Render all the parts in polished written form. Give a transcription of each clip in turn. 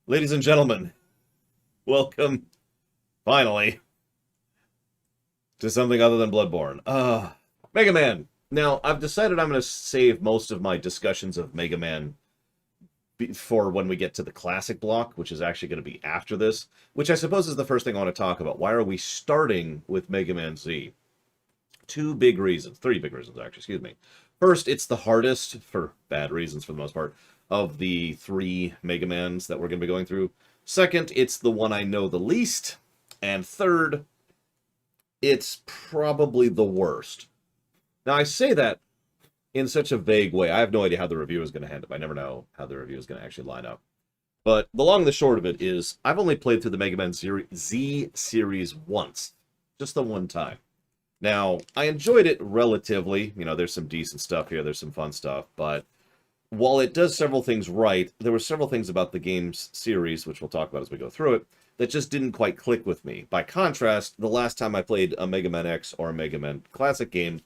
Ladies and gentlemen, welcome, finally, to something other than Bloodborne. Mega Man! Now, I've decided I'm going to save most of my discussions of Mega Man for when we get to the classic block, which is actually going to be after this, which I suppose is the first thing I want to talk about. Why are we starting with Mega Man Z? Three big reasons, actually, excuse me. First, it's the hardest, for bad reasons for the most part, of the three Mega Mans that we're going to be going through. Second, it's the one I know the least. And third, it's probably the worst. Now, I say that in such a vague way. I have no idea how the review is going to end up. I never know how the review is going to actually line up. But the long and the short of it is, I've only played through the Mega Man Z series once. Just the one time. Now, I enjoyed it relatively. You know, there's some decent stuff here. There's some fun stuff. But while it does several things right, there were several things about the game's series, which we'll talk about as we go through it, that just didn't quite click with me. By contrast, the last time I played a Mega Man X or a Mega Man Classic game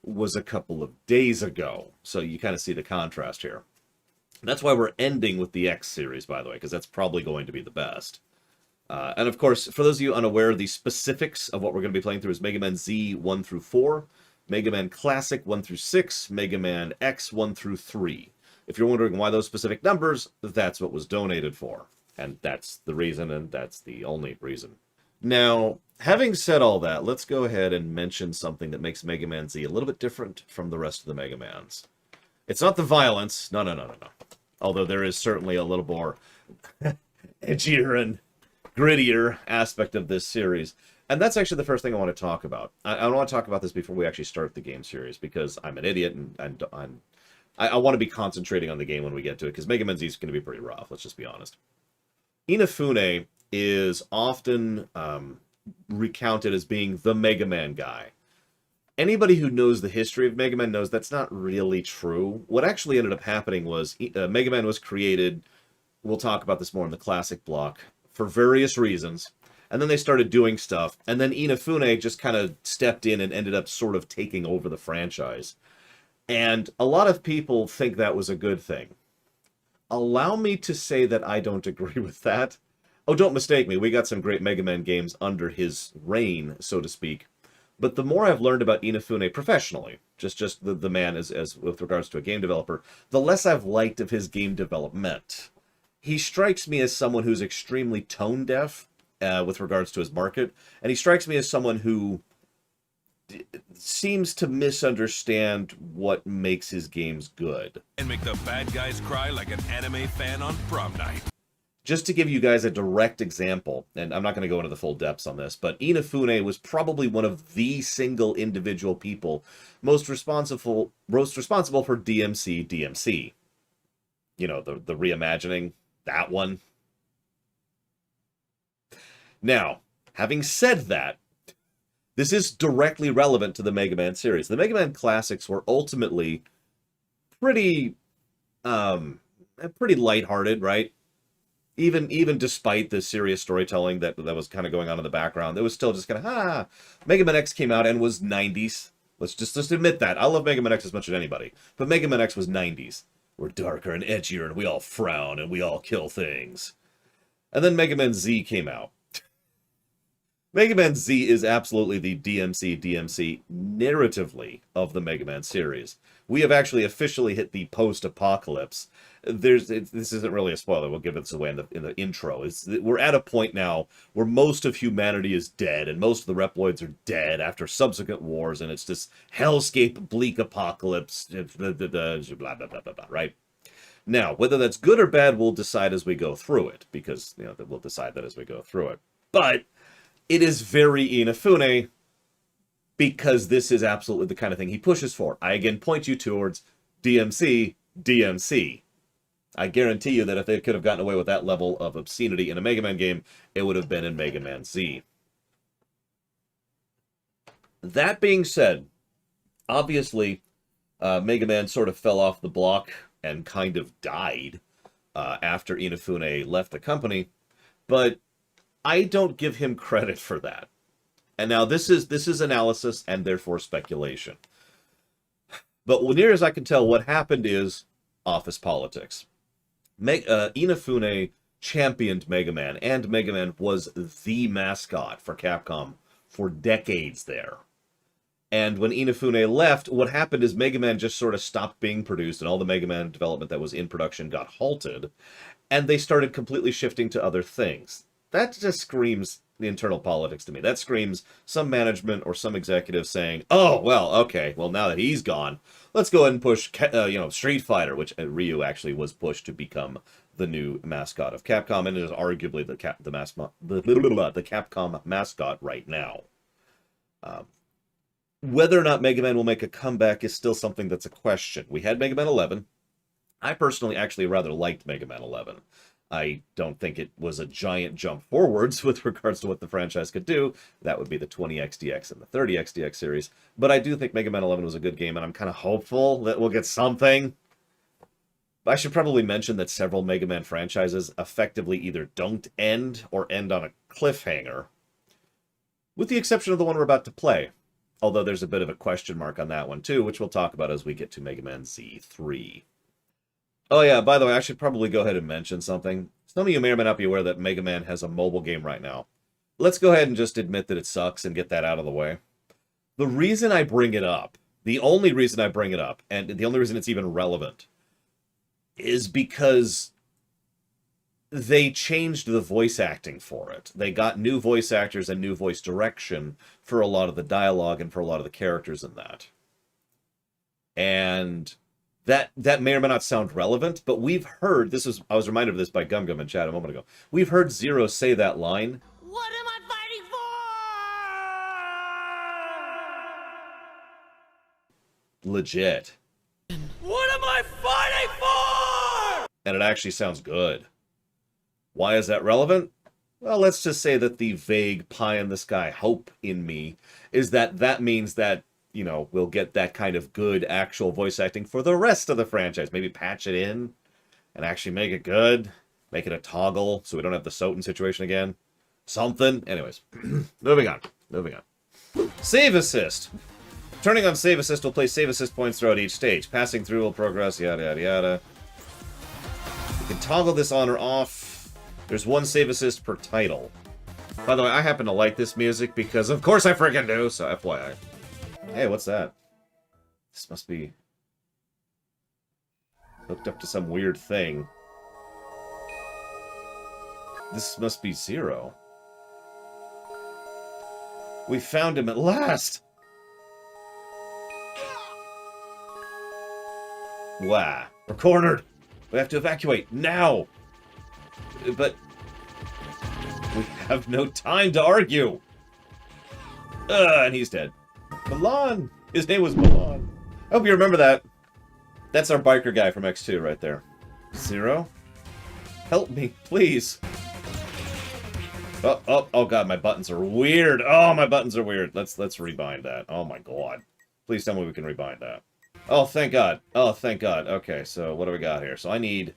was a couple of days ago. So you kind of see the contrast here. That's why we're ending with the X series, by the way, because that's probably going to be the best. And of course, for those of you unaware, the specifics of what we're going to be playing through is Mega Man Z 1 through 4, Mega Man Classic 1 through 6, Mega Man X 1 through 3. If you're wondering why those specific numbers, that's what was donated for. And that's the reason, and that's the only reason. Now, having said all that, let's go ahead and mention something that makes Mega Man Z a little bit different from the rest of the Mega Mans. It's not the violence. No. Although there is certainly a little more edgier and grittier aspect of this series. And that's actually the first thing I want to talk about. I want to talk about this before we actually start the game series, because I'm an idiot, and I want to be concentrating on the game when we get to it, because Mega Man Z is going to be pretty rough, let's just be honest. Inafune is often recounted as being the Mega Man guy. Anybody who knows the history of Mega Man knows that's not really true. What actually ended up happening was Mega Man was created, we'll talk about this more in the classic block, for various reasons, and then they started doing stuff, and then Inafune just kind of stepped in and ended up sort of taking over the franchise. And a lot of people think that was a good thing. Allow me to say that I don't agree with that. Oh, don't mistake me, we got some great Mega Man games under his reign, so to speak. But the more I've learned about Inafune professionally, just the man as with regards to a game developer, the less I've liked of his game development. He strikes me as someone who's extremely tone deaf with regards to his market, and he strikes me as someone who seems to misunderstand what makes his games good. And make the bad guys cry like an anime fan on prom night. Just to give you guys a direct example, and I'm not going to go into the full depths on this, but Inafune was probably one of the single individual people most responsible for DMC. You know, the reimagining, that one. Now, having said that, this is directly relevant to the Mega Man series. The Mega Man classics were ultimately pretty lighthearted, right? Even despite the serious storytelling that was kind of going on in the background, it was still just kind of, Mega Man X came out and was 90s. Let's just admit that. I love Mega Man X as much as anybody, but Mega Man X was 90s. We're darker and edgier, and we all frown, and we all kill things. And then Mega Man Z came out. Mega Man Z is absolutely the DMC narratively of the Mega Man series. We have actually officially hit the post-apocalypse. This isn't really a spoiler. We'll give this away in the intro. We're at a point now where most of humanity is dead, and most of the Reploids are dead after subsequent wars, and it's this hellscape, bleak apocalypse, blah, blah, blah, blah, blah, right? Now, whether that's good or bad, we'll decide as we go through it, because, you know, we'll decide that as we go through it. But it is very Inafune, because this is absolutely the kind of thing he pushes for. I again point you towards DMC. I guarantee you that if they could have gotten away with that level of obscenity in a Mega Man game, it would have been in Mega Man Z. That being said, obviously, Mega Man sort of fell off the block and kind of died after Inafune left the company, but I don't give him credit for that. And now this is analysis and therefore speculation. But near as I can tell, what happened is office politics. Inafune championed Mega Man, and Mega Man was the mascot for Capcom for decades there. And when Inafune left, what happened is Mega Man just sort of stopped being produced, and all the Mega Man development that was in production got halted, and they started completely shifting to other things. That just screams the internal politics to me. That screams some management or some executive saying, oh, well, okay, well, now that he's gone, let's go ahead and push, Street Fighter, which Ryu actually was pushed to become the new mascot of Capcom, and it is arguably the Capcom mascot right now. Whether or not Mega Man will make a comeback is still something that's a question. We had Mega Man 11. I personally actually rather liked Mega Man 11. I don't think it was a giant jump forwards with regards to what the franchise could do. That would be the 20XDX and the 30XDX series. But I do think Mega Man 11 was a good game, and I'm kind of hopeful that we'll get something. I should probably mention that several Mega Man franchises effectively either don't end or end on a cliffhanger, with the exception of the one we're about to play. Although there's a bit of a question mark on that one too, which we'll talk about as we get to Mega Man Z3. Oh yeah, by the way, I should probably go ahead and mention something. Some of you may or may not be aware that Mega Man has a mobile game right now. Let's go ahead and just admit that it sucks and get that out of the way. The reason I bring it up, the only reason I bring it up, and the only reason it's even relevant, is because they changed the voice acting for it. They got new voice actors and new voice direction for a lot of the dialogue and for a lot of the characters in that. And that may or may not sound relevant, but we've heard, I was reminded of this by Gum Gum in chat a moment ago. We've heard Zero say that line. What am I fighting for? Legit. What am I fighting for? And it actually sounds good. Why is that relevant? Well, let's just say that the vague pie-in-the-sky hope in me is that means that, we'll get that kind of good actual voice acting for the rest of the franchise. Maybe patch it in and actually make it good. Make it a toggle so we don't have the Soten situation again. Something. Anyways, moving on. Save assist. Turning on save assist will place save assist points throughout each stage. Passing through will progress, yada, yada, yada. You can toggle this on or off. There's one save assist per title. By the way, I happen to like this music because, of course, I freaking do, so FYI. Hey, what's that? This must be hooked up to some weird thing. This must be Zero. We found him at last! Wow. We're cornered! We have to evacuate, now! But we have no time to argue. And he's dead. Milan! His name was Milan. I hope you remember that. That's our biker guy from X2 right there. Zero? Help me, please. Oh god, my buttons are weird. Oh, my buttons are weird. Let's rebind that. Oh my god. Please tell me we can rebind that. Oh, thank god. Oh, thank god. Okay, so what do we got here? So I need...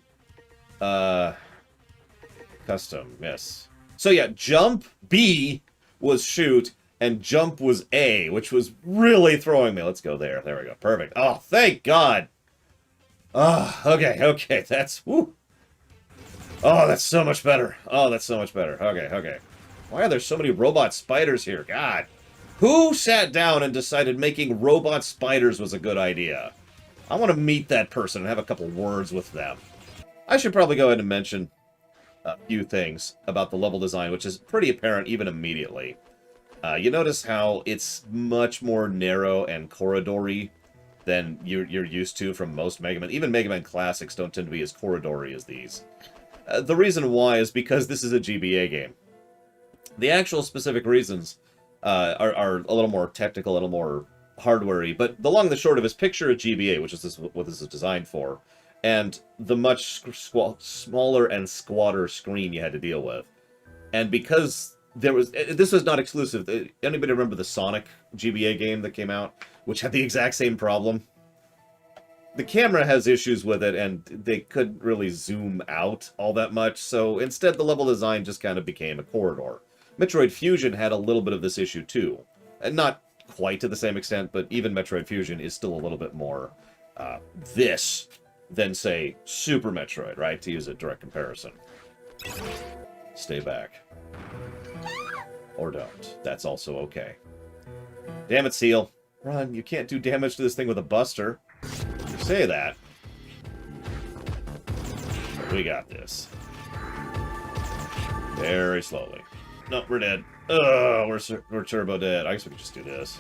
Custom, yes. So yeah, jump B was shoot, and jump was A, which was really throwing me. Let's go there. There we go. Perfect. Oh, thank God. Oh, okay. That's, woo. Oh, that's so much better. Oh, that's so much better. Okay. Why are there so many robot spiders here? God. Who sat down and decided making robot spiders was a good idea? I want to meet that person and have a couple words with them. I should probably go ahead and mention a few things about the level design, which is pretty apparent even immediately. You notice how it's much more narrow and corridory than you're used to from most Mega Man. Even Mega Man Classics don't tend to be as corridory as these. The reason why is because this is a GBA game. The actual specific reasons are a little more technical, a little more hardware-y, but the long and the short of it is picture a GBA, which is what this is designed for, and the much smaller and squatter screen you had to deal with. And because this was not exclusive. Anybody remember the Sonic GBA game that came out, which had the exact same problem? The camera has issues with it, and they couldn't really zoom out all that much, so instead the level design just kind of became a corridor. Metroid Fusion had a little bit of this issue too. And not quite to the same extent, but even Metroid Fusion is still a little bit more this than, say, Super Metroid, right? To use a direct comparison. Stay back. Or don't. That's also okay. Damn it, Seal. Run, you can't do damage to this thing with a buster. You say that. But we got this. Very slowly. Nope, we're dead. Ugh, we're turbo dead. I guess we could just do this.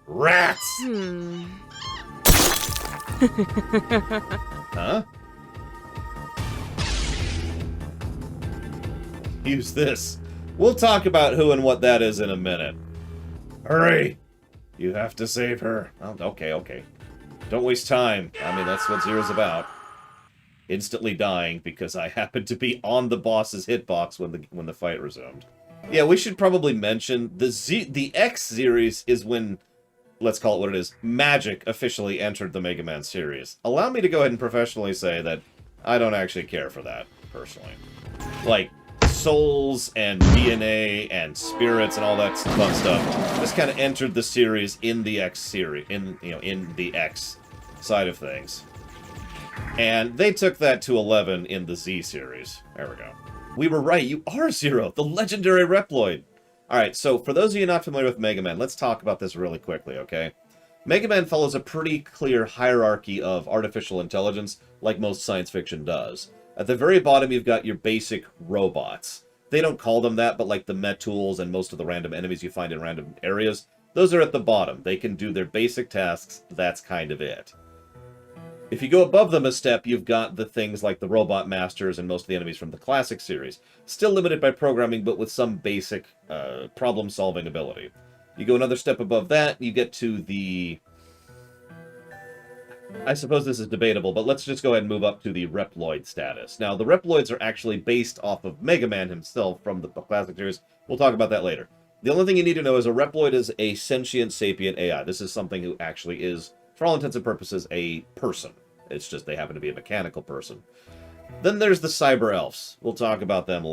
Rats! Huh? Use this. We'll talk about who and what that is in a minute. Hurry! You have to save her. Oh, okay. Don't waste time. I mean, that's what Zero's about. Instantly dying because I happened to be on the boss's hitbox when the fight resumed. Yeah, we should probably mention the X series is when, let's call it what it is, Magic officially entered the Mega Man series. Allow me to go ahead and professionally say that I don't actually care for that, personally. Like, souls and DNA and spirits and all that fun stuff just kind of entered the series in the X series, in the X side of things. And they took that to 11 in the Z series. There we go. We were right, you are Zero, the legendary Reploid. Alright, so for those of you not familiar with Mega Man, let's talk about this really quickly, okay? Mega Man follows a pretty clear hierarchy of artificial intelligence, like most science fiction does. At the very bottom, you've got your basic robots. They don't call them that, but like the Metools and most of the random enemies you find in random areas, those are at the bottom. They can do their basic tasks, that's kind of it. If you go above them a step, you've got the things like the Robot Masters and most of the enemies from the classic series. Still limited by programming, but with some basic problem-solving ability. You go another step above that, you get to the... I suppose this is debatable, but let's just go ahead and move up to the Reploid status. Now, the Reploids are actually based off of Mega Man himself from the classic series. We'll talk about that later. The only thing you need to know is a Reploid is a sentient sapient AI. This is something who actually is, for all intents and purposes, a person. It's just they happen to be a mechanical person. Then there's the Cyber Elves. We'll talk about them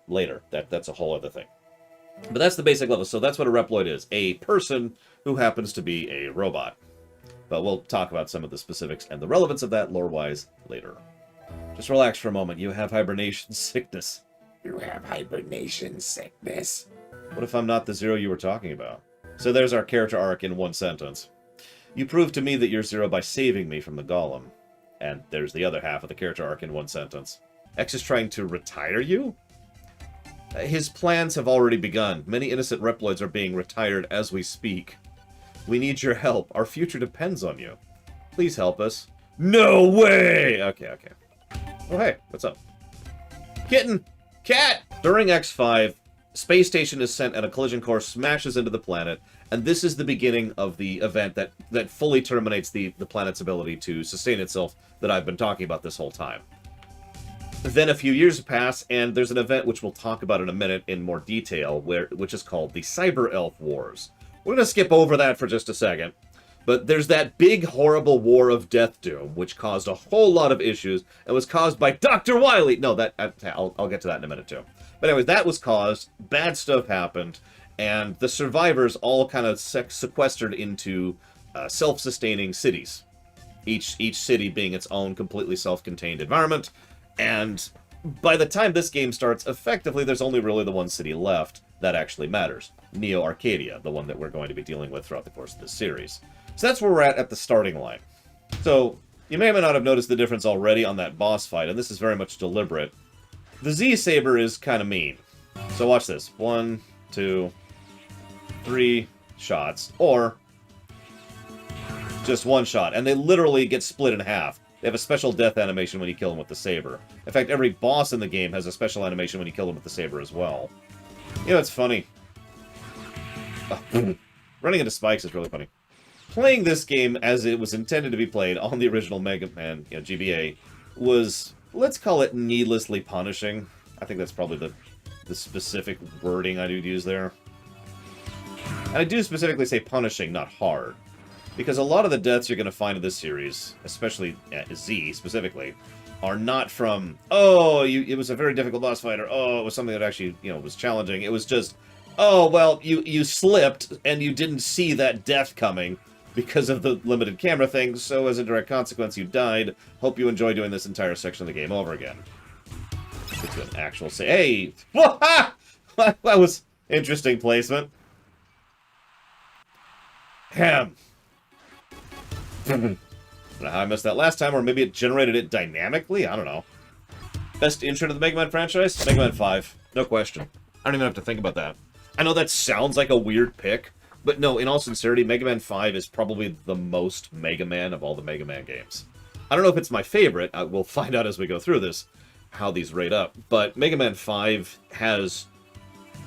later. That's a whole other thing. But that's the basic level. So that's what a Reploid is. A person who happens to be a robot. But we'll talk about some of the specifics and the relevance of that lore-wise later. Just relax for a moment. You have hibernation sickness. You have hibernation sickness. What if I'm not the Zero you were talking about? So there's our character arc in one sentence. You proved to me that you're Zero by saving me from the Golem. And there's the other half of the character arc in one sentence. X is trying to retire you? His plans have already begun. Many innocent Reploids are being retired as we speak. We need your help. Our future depends on you. Please help us. No way! Okay. Oh, hey, what's up? Kitten! Cat! During X5, Space Station is sent and a collision course smashes into the planet, and this is the beginning of the event that fully terminates the planet's ability to sustain itself that I've been talking about this whole time. Then a few years pass, and there's an event which we'll talk about in a minute in more detail, which is called the Cyber Elf Wars. We're going to skip over that for just a second. But there's that big, horrible war of Death Doom, which caused a whole lot of issues, and was caused by Dr. Wily! No, I'll get to that in a minute, too. But anyways, that was caused, bad stuff happened, and the survivors all kind of sequestered into self-sustaining cities. Each city being its own completely self-contained environment, and by the time this game starts, effectively there's only really the one city left that actually matters. Neo Arcadia, the one that we're going to be dealing with throughout the course of this series. So that's where we're at the starting line. So, you may or may not have noticed the difference already on that boss fight, and this is very much deliberate. The Z-Saber is kind of mean. So watch this. 1, 2, 3 shots, or just one shot. And they literally get split in half. They have a special death animation when you kill them with the saber. In fact, every boss in the game has a special animation when you kill them with the saber as well. You know, it's funny. Running into spikes is really funny. Playing this game as it was intended to be played on the original Mega Man, GBA, was, let's call it needlessly punishing. I think that's probably the specific wording I do use there. And I do specifically say punishing, not hard. Because a lot of the deaths you're going to find in this series, especially at Z specifically, are not from, oh, it was a very difficult boss fight, or oh, it was something that actually, was challenging. It was just, oh, well, you slipped, and you didn't see that death coming, because of the limited camera thing, so as a direct consequence, you died. Hope you enjoy doing this entire section of the game over again. Get to an actual say. Hey! Whoa, ha! That was interesting placement. Ham. I don't know how I missed that last time, or maybe it generated it dynamically? I don't know. Best intro to the Mega Man franchise? Mega Man 5. No question. I don't even have to think about that. I know that sounds like a weird pick, but no, in all sincerity, Mega Man 5 is probably the most Mega Man of all the Mega Man games. I don't know if it's my favorite. We'll find out as we go through this how these rate up. But Mega Man 5 has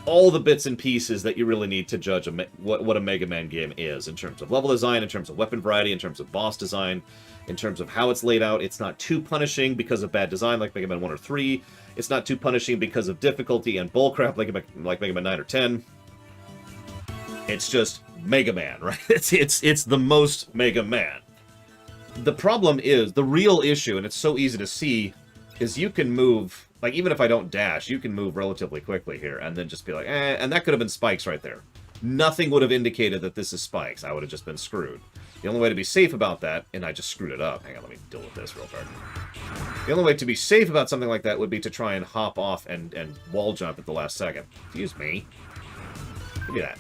all the bits and pieces that you really need to judge what a Mega Man game is, in terms of level design, in terms of weapon variety, in terms of boss design, in terms of how it's laid out. It's not too punishing because of bad design like Mega Man 1 or 3. It's not too punishing because of difficulty and bullcrap like Mega Man 9 or 10. It's just Mega Man, right? It's the most Mega Man. The problem is, the real issue, and it's so easy to see, is you can move, like, even if I don't dash, you can move relatively quickly here, and then just be like, eh, and that could have been spikes right there. Nothing would have indicated that this is spikes. I would have just been screwed. The only way to be safe about that, and I just screwed it up. Hang on, let me deal with this real quick. The only way to be safe about something like that would be to try and hop off and wall jump at the last second. Excuse me. Give me that.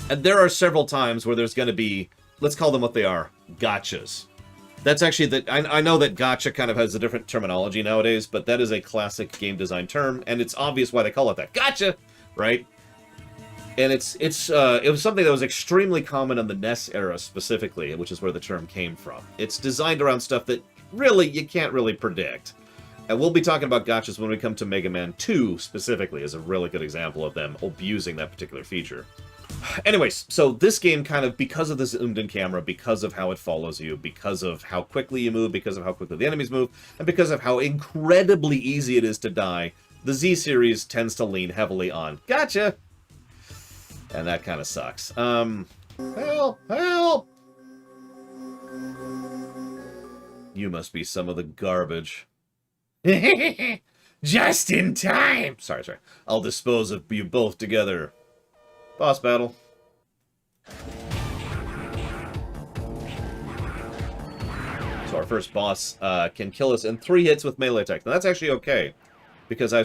And there are several times where there's going to be, let's call them what they are, gotchas. That's actually, I know that gotcha kind of has a different terminology nowadays, but that is a classic game design term, and it's obvious why they call it that. Gotcha! Right? And it was something that was extremely common in the NES era specifically, which is where the term came from. It's designed around stuff that really, you can't really predict. And we'll be talking about gotchas when we come to Mega Man 2 specifically, as a really good example of them abusing that particular feature. Anyways, so this game kind of, because of this zoomed-in camera, because of how it follows you, because of how quickly you move, because of how quickly the enemies move, and because of how incredibly easy it is to die, the Z-series tends to lean heavily on gotcha! And that kind of sucks. Help! Help! You must be some of the garbage. Just in time! Sorry. I'll dispose of you both together. Boss battle. So our first boss can kill us in 3 hits with melee attack. Now that's actually okay, because I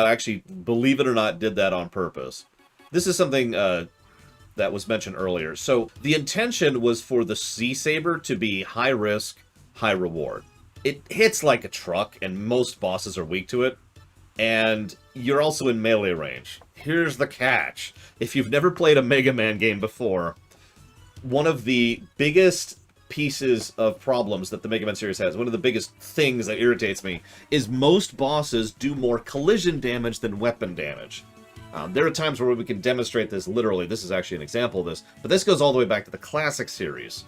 actually, believe it or not, did that on purpose. This is something that was mentioned earlier. So the intention was for the Z-Saber to be high risk, high reward. It hits like a truck, and most bosses are weak to it. And you're also in melee range. Here's the catch. If you've never played a Mega Man game before, one of the biggest pieces of problems that the Mega Man series has, one of the biggest things that irritates me, is most bosses do more collision damage than weapon damage. There are times where we can demonstrate this literally. This is actually an example of this. But this goes all the way back to the classic series.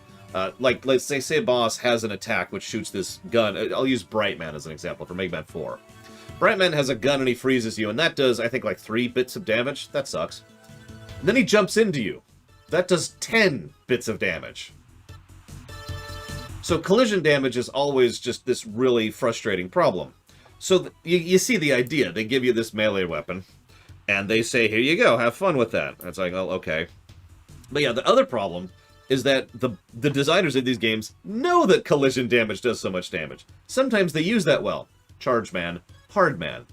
Like, let's say a boss has an attack which shoots this gun. I'll use Brightman as an example for Mega Man 4. Brightman has a gun and he freezes you, and that does, I think, like 3 bits of damage. That sucks. And then he jumps into you. That does 10 bits of damage. So collision damage is always just this really frustrating problem. So you see the idea. They give you this melee weapon, and they say, here you go, have fun with that. And it's like, oh, okay. But yeah, the other problem is that the designers of these games know that collision damage does so much damage. Sometimes they use that well. Charge Man, Hard Man.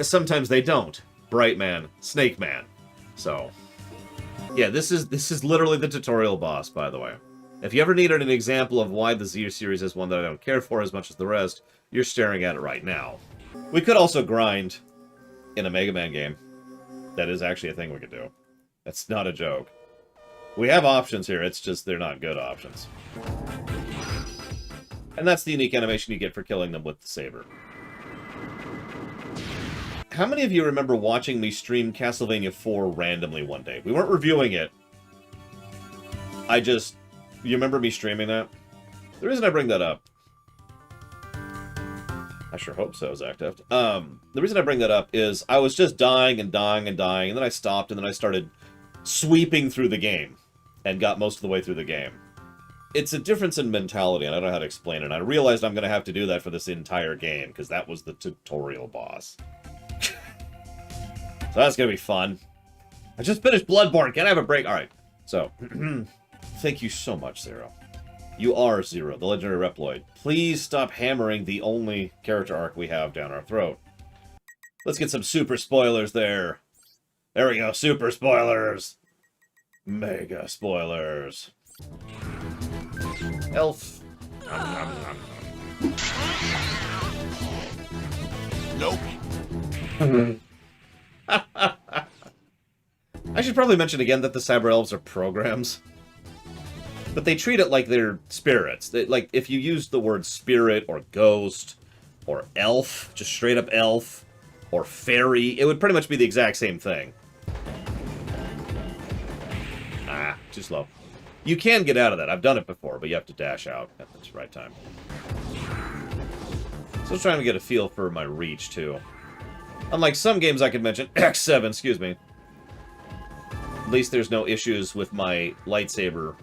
Sometimes they don't. Bright Man, Snake Man. So, yeah, this is literally the tutorial boss, by the way. If you ever needed an example of why the Z series is one that I don't care for as much as the rest, you're staring at it right now. We could also grind in a Mega Man game. That is actually a thing we could do. That's not a joke. We have options here, it's just they're not good options. And that's the unique animation you get for killing them with the saber. How many of you remember watching me stream Castlevania 4 randomly one day? We weren't reviewing it. You remember me streaming that? The reason I bring that up... I sure hope so, Zacteft. The reason I bring that up is I was just dying and dying and dying, and then I stopped, and then I started sweeping through the game, and got most of the way through the game. It's a difference in mentality, and I don't know how to explain it. I realized I'm going to have to do that for this entire game, because that was the tutorial boss. So that's going to be fun. I just finished Bloodborne. Can I have a break? Alright. So, thank you so much, Zero. You are Zero, the legendary Reploid. Please stop hammering the only character arc we have down our throat. Let's get some super spoilers there. There we go, super spoilers. Mega spoilers. Elf. Nope. I should probably mention again that the Cyber Elves are programs. But they treat it like they're spirits. Like, if you use the word spirit or ghost or elf, just straight up elf, or fairy, it would pretty much be the exact same thing. Ah, too slow. You can get out of that. I've done it before, but you have to dash out at the right time. So I'm trying to get a feel for my reach, too. Unlike some games I could mention, X7, excuse me. At least there's no issues with my lightsaber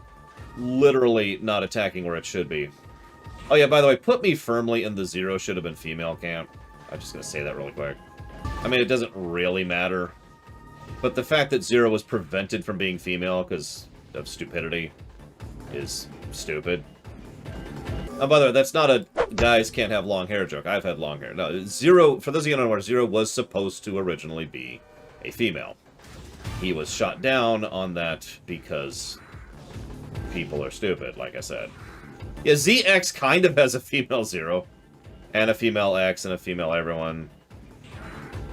literally not attacking where it should be. Oh yeah, by the way, put me firmly in the Zero should have been female camp. I'm just going to say that really quick. I mean, it doesn't really matter. But the fact that Zero was prevented from being female because of stupidity is stupid. Oh, by the way, that's not a guys can't have long hair joke. I've had long hair. No, Zero, for those of you who don't know, Zero was supposed to originally be a female. He was shot down on that because people are stupid, like I said. Yeah, ZX kind of has a female Zero, and a female X, and a female everyone.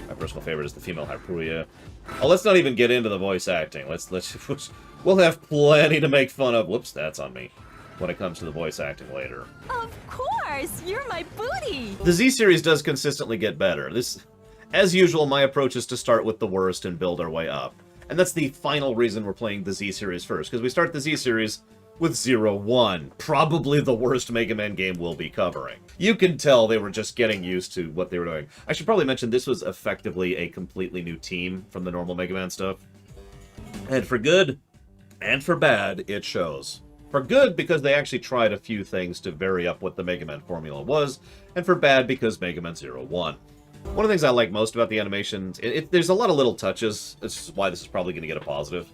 My personal favorite is the female Hyperia. Oh, let's not even get into the voice acting. We'll have plenty to make fun of. Whoops, that's on me. When it comes to the voice acting later. Of course! You're my booty! The Z series does consistently get better. As usual, my approach is to start with the worst and build our way up. And that's the final reason we're playing the Z series first, because we start the Z series with 0-1. Probably the worst Mega Man game we'll be covering. You can tell they were just getting used to what they were doing. I should probably mention this was effectively a completely new team from the normal Mega Man stuff. And for good and for bad, it shows. For good, because they actually tried a few things to vary up what the Mega Man formula was, and for bad, because Mega Man 0-1. One of the things I like most about the animations, there's a lot of little touches. This is why this is probably going to get a positive.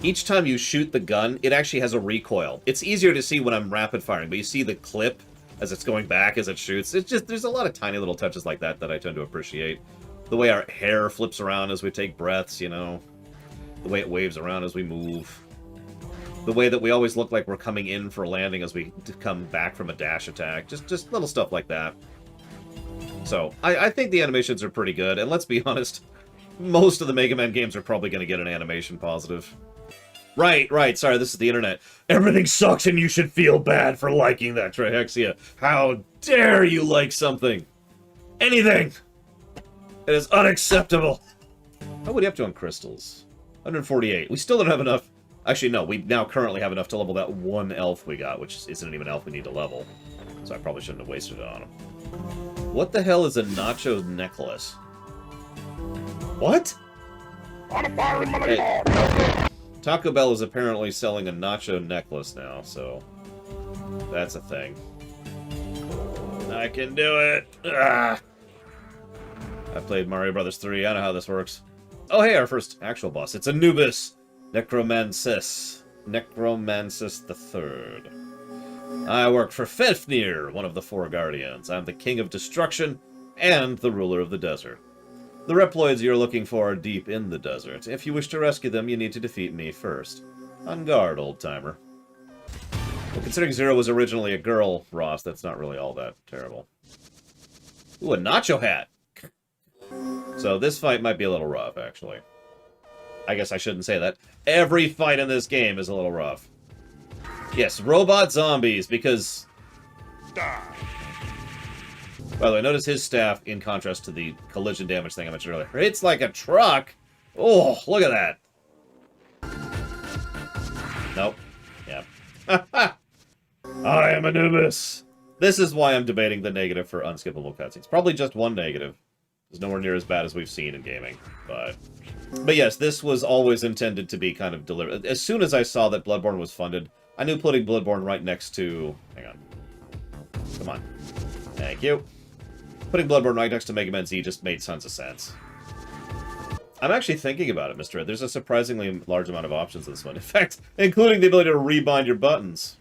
Each time you shoot the gun, it actually has a recoil. It's easier to see when I'm rapid firing, but you see the clip as it's going back as it shoots. It's just, there's a lot of tiny little touches like that that I tend to appreciate. The way our hair flips around as we take breaths, you know. The way it waves around as we move. The way that we always look like we're coming in for a landing as we come back from a dash attack. Just little stuff like that. So, I think the animations are pretty good, and let's be honest, most of the Mega Man games are probably going to get an animation positive. Right, sorry, this is the internet. Everything sucks and you should feel bad for liking that, Trihexia. How dare you like something? Anything! It is unacceptable! How are we up to on crystals? 148. We still don't have enough. Actually, no, we now currently have enough to level that one elf we got, which isn't even an elf we need to level. So I probably shouldn't have wasted it on him. What the hell is a nacho necklace? What? Hey, Taco Bell is apparently selling a nacho necklace now, so that's a thing. I can do it! Ah. I played Mario Brothers 3, I know how this works. Oh hey, our first actual boss. It's Anubis Necromancis the Third. I work for Fafnir, one of the four guardians. I'm the king of destruction and the ruler of the desert. The Reploids you're looking for are deep in the desert. If you wish to rescue them, you need to defeat me first. On guard, old-timer. Well, considering Zero was originally a girl, Ross, that's not really all that terrible. Ooh, a nacho hat! So this fight might be a little rough, actually. I guess I shouldn't say that. Every fight in this game is a little rough. Yes, robot zombies, because... By the way, notice his staff, in contrast to the collision damage thing I mentioned earlier. It's like a truck! Oh, look at that! Nope. Yeah. I am Anubis! This is why I'm debating the negative for unskippable cutscenes. Probably just one negative. It's nowhere near as bad as we've seen in gaming. But yes, this was always intended to be kind of deliberate. As soon as I saw that Bloodborne was funded, I knew putting Bloodborne right next to... Hang on. Come on. Thank you. Putting Bloodborne right next to Mega Man Z just made tons of sense. I'm actually thinking about it, Mr. Ed. There's a surprisingly large amount of options in this one. In fact, including the ability to rebind your buttons.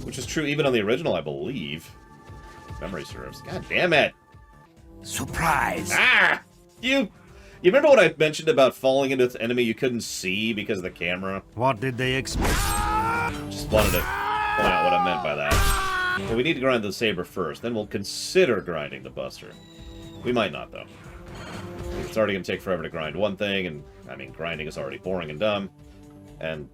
Which is true even on the original, I believe. Memory serves. God damn it! Surprise! Ah! You remember what I mentioned about falling into an enemy you couldn't see because of the camera? What did they expect? Just wanted to point out what I meant by that. Well, we need to grind the saber first, then we'll consider grinding the buster. We might not, though. It's already going to take forever to grind one thing, and, I mean, grinding is already boring and dumb. And,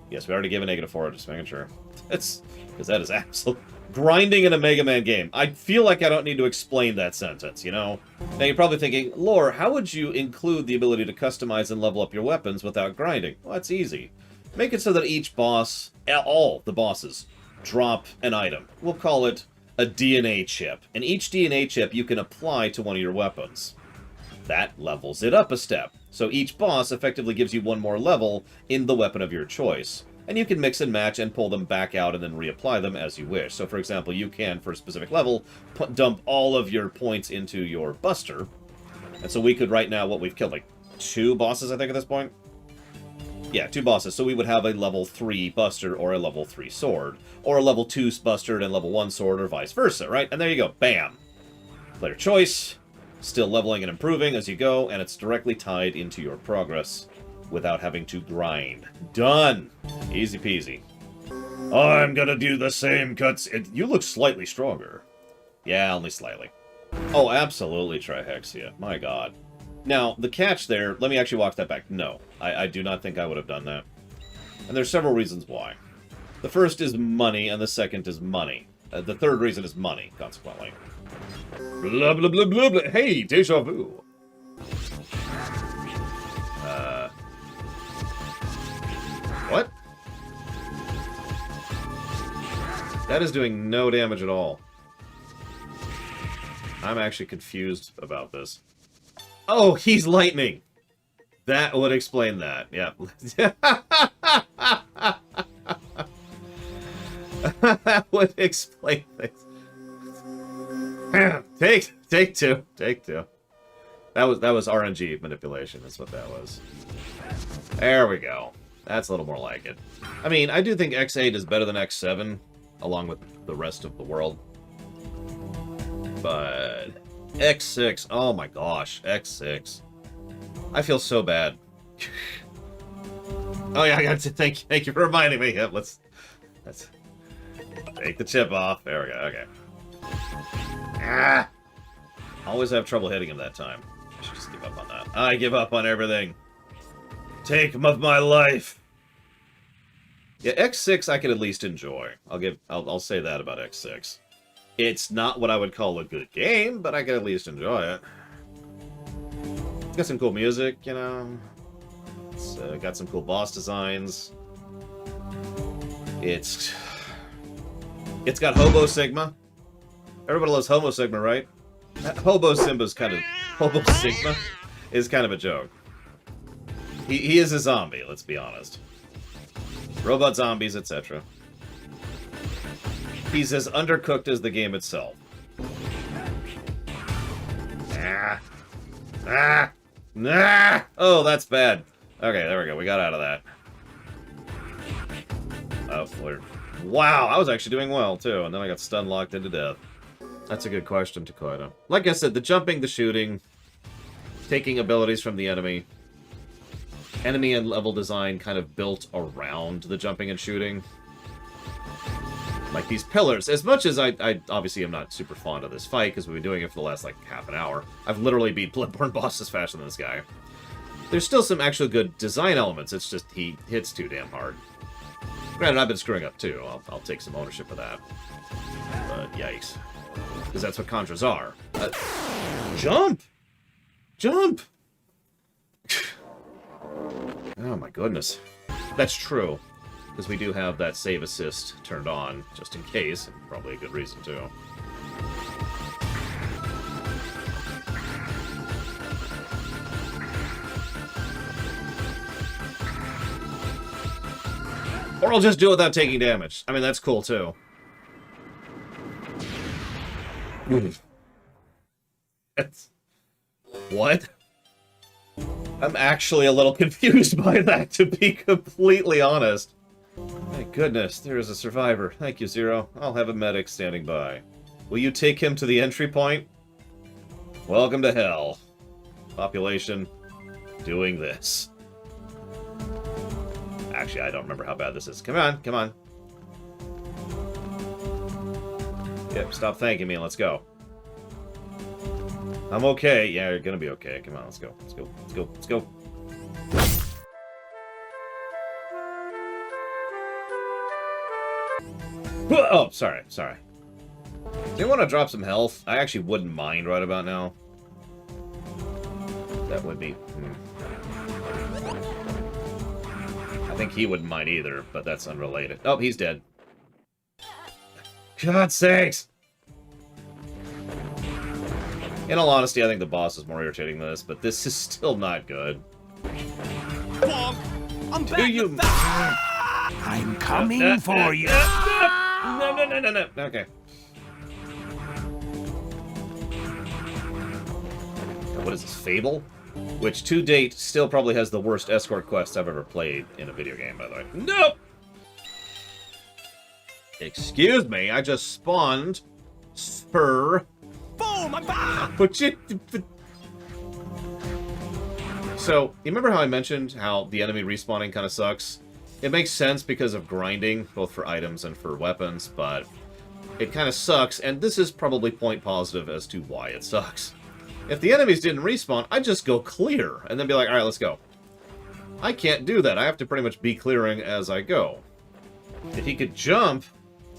yes, we already gave a -4, just making sure. Because that is absolute... Grinding in a Mega Man game. I feel like I don't need to explain that sentence, you know? Now, you're probably thinking, Lore, how would you include the ability to customize and level up your weapons without grinding? Well, that's easy. Make it so that each boss, all the bosses, drop an item. We'll call it a DNA chip. And each DNA chip you can apply to one of your weapons. That levels it up a step. So each boss effectively gives you one more level in the weapon of your choice. And you can mix and match and pull them back out and then reapply them as you wish. So, for example, you can, for a specific level, dump all of your points into your buster. And so we could, right now, what we've killed, like 2 bosses, I think, at this point? Yeah, 2 bosses. So we would have a level 3 buster or a level 3 sword. Or a level 2 buster and level 1 sword or vice versa, right? And there you go. Bam! Player choice. Still leveling and improving as you go, and it's directly tied into your progress without having to grind. Done! Easy peasy. I'm gonna do the same cuts. You look slightly stronger. Yeah, only slightly. Oh, absolutely, Trihexia. My god. Now, the catch there, let me actually walk that back. No, I do not think I would have done that. And there's several reasons why. The first is money, and the second is money. The third reason is money, consequently. Blah, blah, blah, blah, blah. Hey, deja vu. What? That is doing no damage at all. I'm actually confused about this. Oh, he's lightning! That would explain that, yeah. That would explain things. Take two. That was RNG manipulation, that's what that was. There we go. That's a little more like it. I mean, I do think X8 is better than X7, along with the rest of the world. But X6, oh my gosh, X6. I feel so bad. Oh yeah, I got to thank you for reminding me. Yep, let's take the chip off. There we go. Okay. Ah, always have trouble hitting him that time. I should just give up on that. I give up on everything. Take of my life. Yeah, X6 I could at least enjoy. I'll say that about X6. It's not what I would call a good game, but I could at least enjoy it. It's got some cool music, you know. It's got some cool boss designs. It's got Hobo Sigma. Everybody loves Hobo Sigma, right? Hobo Sigma is kind of a joke. He is a zombie, let's be honest. Robot zombies, etc. He's as undercooked as the game itself. Oh, that's bad. Okay, there we go. We got out of that. Oh, wow, I was actually doing well, too, and then I got stun locked into death. That's a good question, Takoida. Like I said, the jumping, the shooting, taking abilities from the enemy and level design kind of built around the jumping and shooting. Like these pillars. As much as I obviously am not super fond of this fight, because we've been doing it for the last, like, half an hour. I've literally beat Bloodborne bosses faster than this guy. There's still some actual good design elements, it's just he hits too damn hard. Granted, I've been screwing up too, I'll take some ownership of that. But, yikes. Because that's what Contras are. Jump! Jump! Oh my goodness. That's true. Because we do have that save assist turned on, just in case, and probably a good reason too. Or I'll just do it without taking damage. I mean, that's cool too. That's... What? I'm actually a little confused by that, to be completely honest. Thank goodness, there is a survivor. Thank you, Zero. I'll have a medic standing by. Will you take him to the entry point? Welcome to hell. Population doing this. Actually, I don't remember how bad this is. Come on, come on. Yep, stop thanking me and let's go. I'm okay. Yeah, you're gonna be okay. Come on, let's go. Let's go. Let's go. Let's go. Oh, sorry. Sorry. Do you want to drop some health? I actually wouldn't mind right about now. That would be... I think he wouldn't mind either, but that's unrelated. Oh, he's dead. God's sakes! In all honesty, I think the boss is more irritating than this, but this is still not good. I'm Do back you... to I'm coming for you. No. Okay. What is this, Fable? Which, to date, still probably has the worst escort quest I've ever played in a video game, by the way. Nope! Excuse me, I just spawned... Spur... Boom! I'm back! But you... So, you remember how I mentioned how the enemy respawning kind of sucks? It makes sense because of grinding, both for items and for weapons, but it kind of sucks, and this is probably point positive as to why it sucks. If the enemies didn't respawn, I'd just go clear, and then be like, alright, let's go. I can't do that. I have to pretty much be clearing as I go. If he could jump...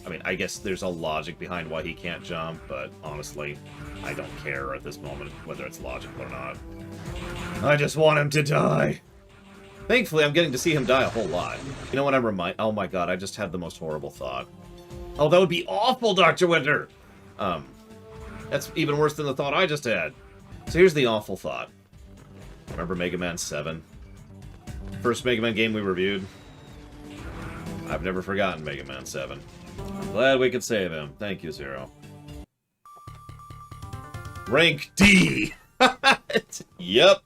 I mean, I guess there's a logic behind why he can't jump, but honestly, I don't care at this moment whether it's logical or not. I just want him to die. Thankfully, I'm getting to see him die a whole lot. You know what I'm reminded? Oh my god, I just had the most horrible thought. Oh, that would be awful, Dr. Winter! That's even worse than the thought I just had. So here's the awful thought. Remember Mega Man 7? First Mega Man game we reviewed? I've never forgotten Mega Man 7. I'm glad we could save him. Thank you, Zero. Rank D! Yep.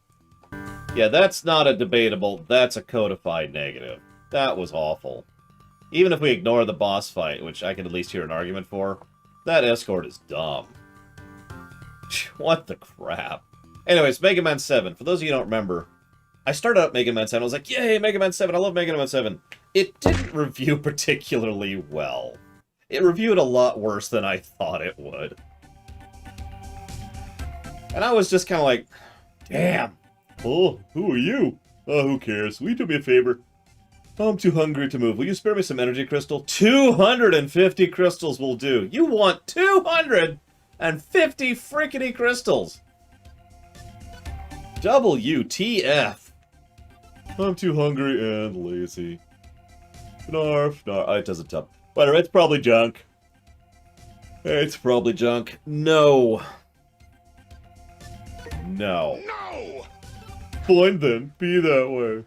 Yeah, that's not a debatable, that's a codified negative. That was awful. Even if we ignore the boss fight, which I can at least hear an argument for, that escort is dumb. What the crap? Anyways, Mega Man 7. For those of you who don't remember, I started out Mega Man 7. I was like, yay, Mega Man 7. I love Mega Man 7. It didn't review particularly well. It reviewed a lot worse than I thought it would. And I was just kind of like, damn. Oh, who are you? Oh, who cares? Will you do me a favor? I'm too hungry to move. Will you spare me some energy crystal? 250 crystals will do. You want 250 frickety crystals. WTF. I'm too hungry and lazy. Narf, narf. Oh, it doesn't tell. Whatever, it's probably junk. It's probably junk. No. No. No! Fine then, be that way.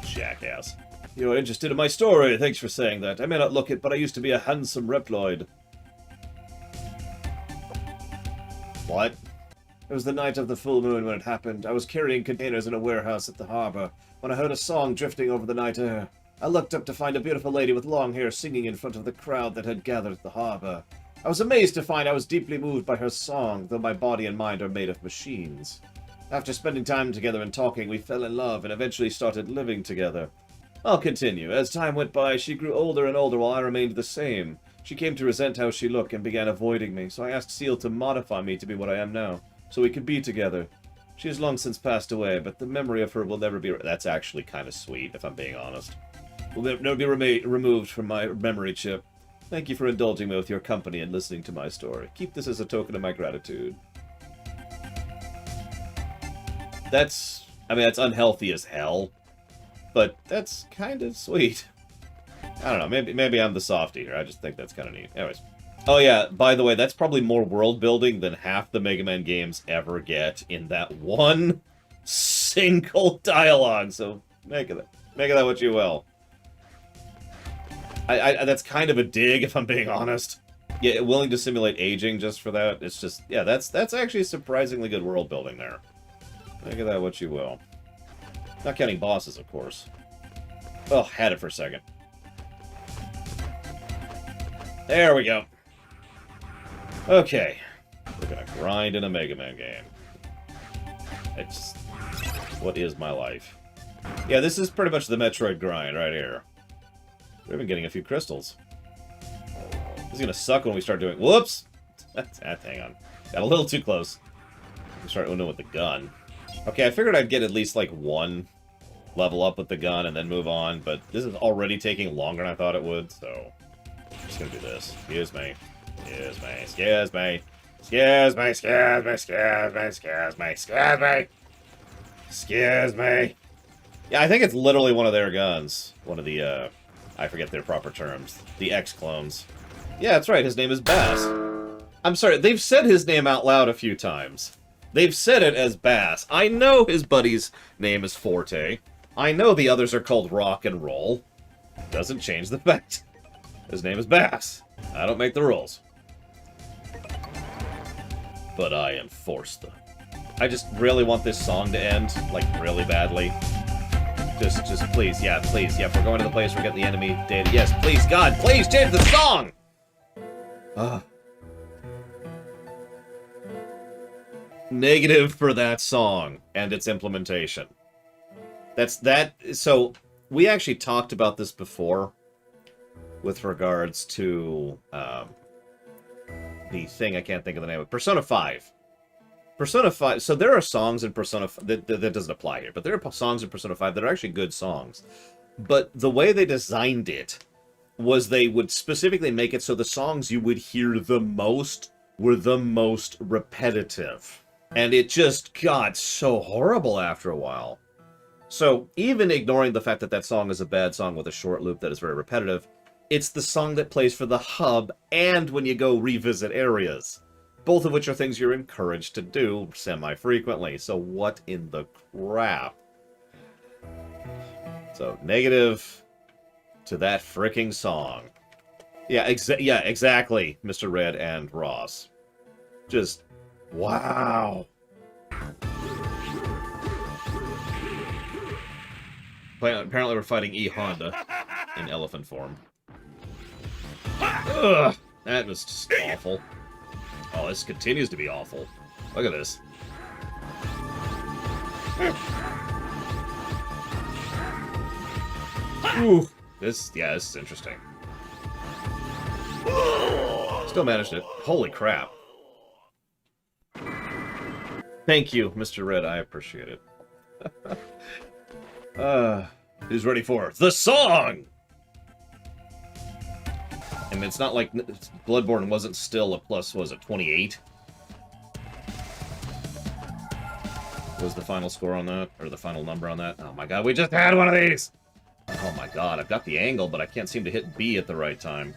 Jackass. You're interested in my story, thanks for saying that. I may not look it, but I used to be a handsome Reploid. What? It was the night of the full moon when it happened. I was carrying containers in a warehouse at the harbor when I heard a song drifting over the night air. I looked up to find a beautiful lady with long hair singing in front of the crowd that had gathered at the harbor. I was amazed to find I was deeply moved by her song, though my body and mind are made of machines. After spending time together and talking, we fell in love and eventually started living together. I'll continue. As time went by, she grew older and older while I remained the same. She came to resent how she looked and began avoiding me, so I asked Seal to modify me to be what I am now, so we could be together. She has long since passed away, but the memory of her will never be... That's actually kind of sweet, if I'm being honest. Will never be removed from my memory chip. Thank you for indulging me with your company and listening to my story. Keep this as a token of my gratitude. That's... I mean, that's unhealthy as hell. But that's kind of sweet. I don't know, maybe I'm the softie here. I just think that's kind of neat. Anyways. Oh yeah, by the way, that's probably more world building than half the Mega Man games ever get in that one single dialogue. So make of that what you will. I that's kind of a dig, if I'm being honest. Yeah, willing to simulate aging just for that. It's just, yeah, that's actually surprisingly good world building there. Make of that what you will. Not counting bosses, of course. Oh, had it for a second. There we go. Okay. We're gonna grind in a Mega Man game. It's... what is my life? Yeah, this is pretty much the Metroid grind right here. We're even getting a few crystals. This is gonna suck when we start doing... Whoops! Hang on. Got a little too close. We start Uno with the gun. Okay, I figured I'd get at least, like, one level up with the gun and then move on, but this is already taking longer than I thought it would, so... I'm just gonna do this. Excuse me. Excuse me. Excuse me. Excuse me. Excuse me. Excuse me. Excuse me. Excuse me. Excuse me. Yeah, I think it's literally one of their guns. One of the, I forget their proper terms. The X-clones. Yeah, that's right. His name is Bass. I'm sorry. They've said his name out loud a few times. They've said it as Bass. I know his buddy's name is Forte. I know the others are called Rock and Roll. Doesn't change the fact. His name is Bass. I don't make the rules. But I enforce them. I just really want this song to end, like, really badly. Just please, yeah, please. Yeah, if we're going to the place we're getting the enemy data. Yes, please, God, please change the song! Negative for that song and its implementation. So, we actually talked about this before with regards to the thing I can't think of the name of. Persona 5. Persona 5, so there are songs in Persona 5, that doesn't apply here, but there are songs in Persona 5 that are actually good songs. But the way they designed it was they would specifically make it so the songs you would hear the most were the most repetitive. And it just got so horrible after a while. So even ignoring the fact that that song is a bad song with a short loop that is very repetitive, it's the song that plays for the hub and when you go revisit areas. Both of which are things you're encouraged to do semi-frequently. So what in the crap? So, negative to that fricking song. Yeah, exactly, Mr. Red and Ross. Just, wow. Apparently we're fighting E. Honda in elephant form. Ugh, that was just awful. Oh, this continues to be awful. Look at this. Ooh, this is interesting. Still managed it. Holy crap. Thank you, Mr. Red. I appreciate it. Who's ready for the song? And it's not like Bloodborne wasn't still a plus, was it 28? Was the final score on that? Or the final number on that? Oh my god, we just had one of these! Oh my god, I've got the angle, but I can't seem to hit B at the right time.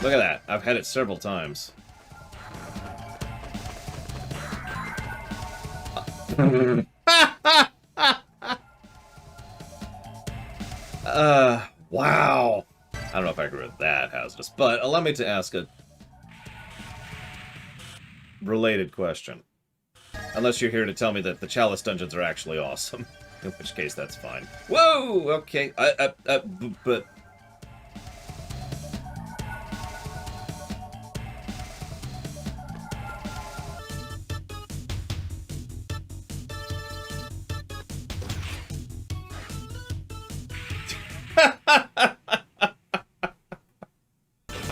Look at that. I've had it several times. Wow. I don't know if I agree with that, hazardous, but allow me to ask a related question. Unless you're here to tell me that the Chalice dungeons are actually awesome. In which case, that's fine. Whoa! Okay. But...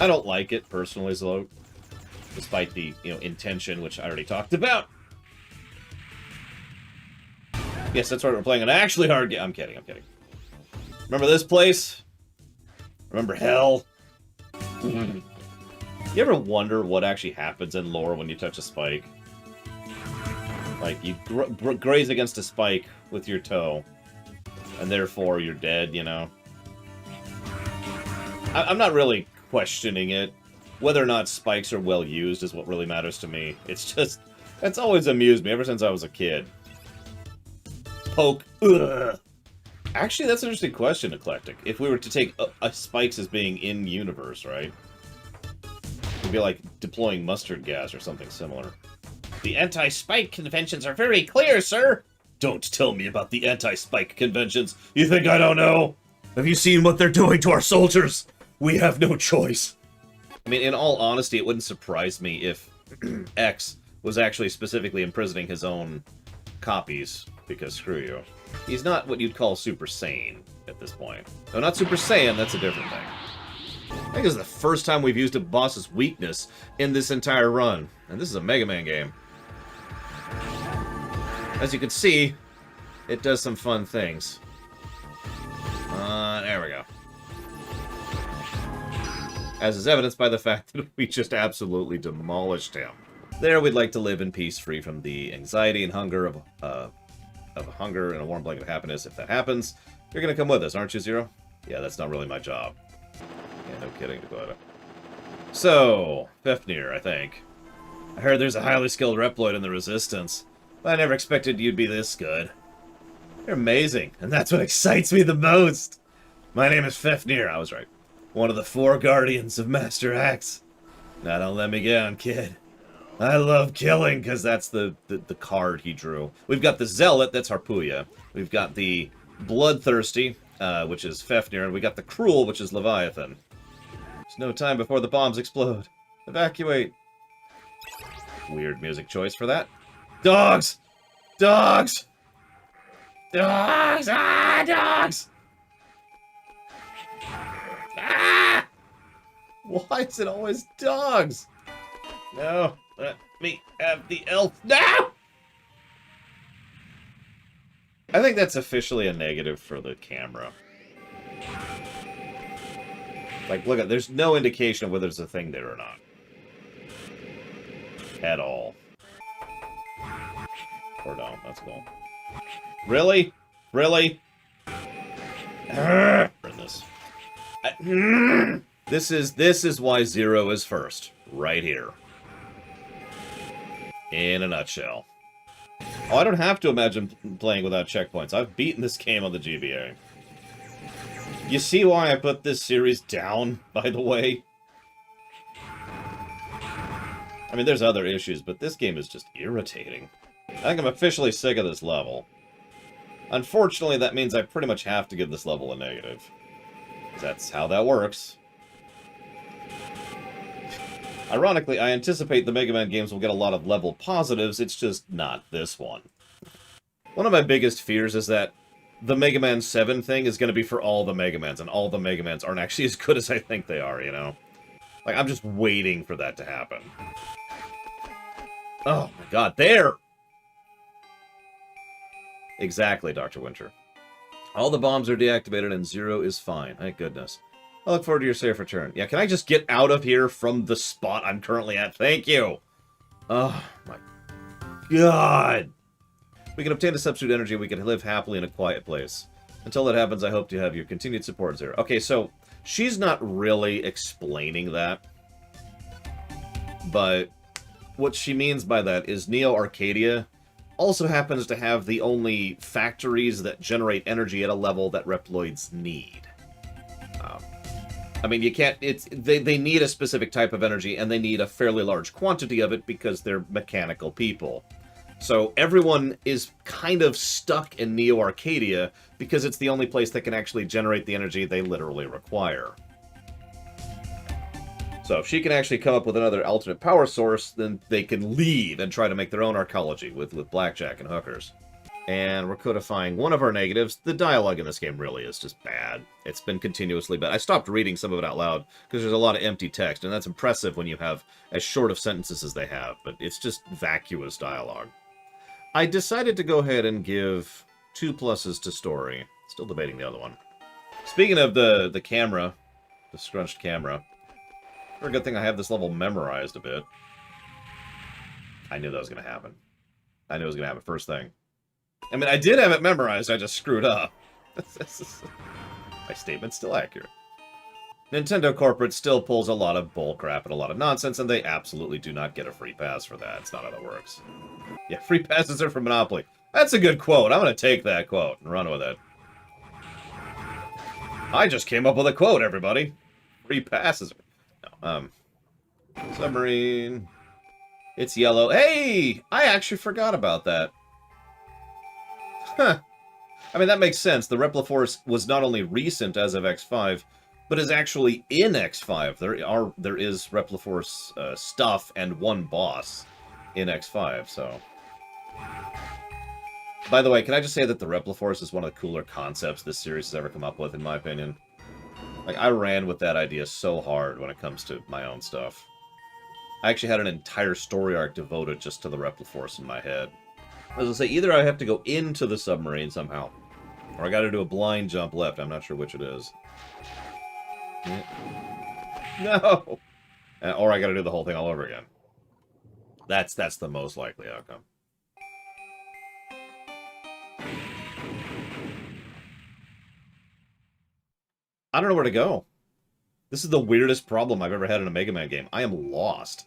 I don't like it, personally, Zlo. Despite the, intention, which I already talked about. Yes, that's right, we're playing an actually hard game. I'm kidding. Remember this place? Remember hell? You ever wonder what actually happens in lore when you touch a spike? Like, you graze against a spike with your toe, and therefore you're dead, I'm not really questioning it. Whether or not spikes are well used is what really matters to me. It's just, it's always amused me ever since I was a kid. Poke. Ugh. Actually, that's an interesting question, Eclectic. If we were to take spikes as being in-universe, right? It'd be like deploying mustard gas or something similar. The anti-spike conventions are very clear, sir. Don't tell me about the anti-spike conventions. You think I don't know? Have you seen what they're doing to our soldiers? We have no choice. I mean, in all honesty, it wouldn't surprise me if X was actually specifically imprisoning his own copies, because screw you. He's not what you'd call Super Saiyan at this point. No, not Super Saiyan, that's a different thing. I think this is the first time we've used a boss's weakness in this entire run. And this is a Mega Man game. As you can see, it does some fun things. There we go. As is evidenced by the fact that we just absolutely demolished him. There, we'd like to live in peace, free from the anxiety and hunger of hunger and a warm blanket of happiness. If that happens, you're gonna come with us, aren't you, Zero? Yeah, that's not really my job. Yeah, no kidding, Dakota. So, Fafnir, I think. I heard there's a highly skilled Reploid in the Resistance, but I never expected you'd be this good. You're amazing, and that's what excites me the most. My name is Fafnir, I was right. One of the 4 guardians of Master Axe. Now don't let me get on, kid. I love killing, because that's the card he drew. We've got the Zealot, that's Harpuya. We've got the Bloodthirsty, which is Fafnir, and we got the Cruel, which is Leviathan. There's no time before the bombs explode. Evacuate. Weird music choice for that. Dogs! Dogs! Dogs! Ah, dogs! Ah! Why is it always dogs? No, let me have the elf now! I think that's officially a negative for the camera. Like, look at, there's no indication of whether there's a thing there or not. At all. Or no, that's cool. Really? Really? This is why Zero is first. Right here. In a nutshell. Oh, I don't have to imagine playing without checkpoints. I've beaten this game on the GBA. You see why I put this series down, by the way? I mean, there's other issues, but this game is just irritating. I think I'm officially sick of this level. Unfortunately, that means I pretty much have to give this level a negative. That's how that works. Ironically, I anticipate the Mega Man games will get a lot of level positives, it's just not this one. One of my biggest fears is that the Mega Man 7 thing is going to be for all the Mega Mans, and all the Mega Mans aren't actually as good as I think they are, you know? Like, I'm just waiting for that to happen. Oh my god, there! Exactly, Dr. Winter. All the bombs are deactivated and Zero is fine. Thank goodness. I look forward to your safe return. Yeah, can I just get out of here from the spot I'm currently at? Thank you! Oh my god! We can obtain a substitute energy, we can live happily in a quiet place. Until that happens, I hope to have your continued support, Zero. Okay, so, she's not really explaining that. But what she means by that is Neo Arcadia also happens to have the only factories that generate energy at a level that Reploids need. I mean, you can't, they need a specific type of energy, and they need a fairly large quantity of it because they're mechanical people. So everyone is kind of stuck in Neo Arcadia because it's the only place that can actually generate the energy they literally require. So if she can actually come up with another alternate power source, then they can leave and try to make their own arcology with blackjack and hookers. And we're codifying one of our negatives. The dialogue in this game really is just bad. It's been continuously bad. I stopped reading some of it out loud because there's a lot of empty text, and that's impressive when you have as short of sentences as they have, but it's just vacuous dialogue. I decided to go ahead and give 2 pluses to story. Still debating the other one. Speaking of the camera, the scrunched camera, a good thing I have this level memorized a bit. I knew that was going to happen. I knew it was going to happen first thing. I mean, I did have it memorized, I just screwed up. My statement's still accurate. Nintendo corporate still pulls a lot of bullcrap and a lot of nonsense, and they absolutely do not get a free pass for that. It's not how that works. Yeah, free passes are for Monopoly. That's a good quote. I'm going to take that quote and run with it. I just came up with a quote, everybody. Free passes. No, Submarine. It's yellow. Hey! I actually forgot about that. Huh. I mean, that makes sense. The Repliforce was not only recent as of X5, but is actually in X5. There is Repliforce stuff and one boss in X5, so... By the way, can I just say that the Repliforce is one of the cooler concepts this series has ever come up with, in my opinion? Like, I ran with that idea so hard when it comes to my own stuff. I actually had an entire story arc devoted just to the Repliforce in my head. I was gonna say, either I have to go into the submarine somehow, or I gotta do a blind jump left. I'm not sure which it is. No! Or I gotta do the whole thing all over again. That's the most likely outcome. I don't know where to go. This is the weirdest problem I've ever had in a Mega Man game. I am lost.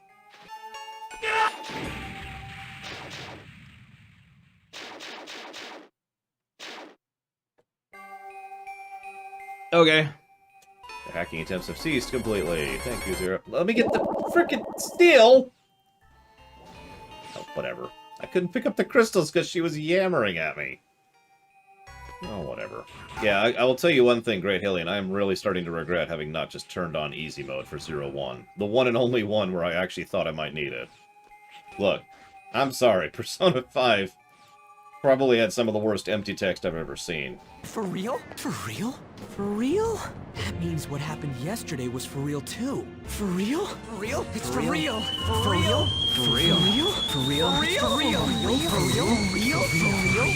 Okay. The hacking attempts have ceased completely. Thank you, Zero. Let me get the frickin' steel! Oh, whatever. I couldn't pick up the crystals because she was yammering at me. Oh, whatever. Yeah, I will tell you one thing, Great Hillian. I am really starting to regret having not just turned on easy mode for 0-1. The one and only one where I actually thought I might need it. Look, I'm sorry. Persona 5 probably had some of the worst empty text I've ever seen. For real? For real? For real? That means what happened yesterday was for real too. For real? For real? It's for real. For real? For real? For real? For real? For real? For real? For real?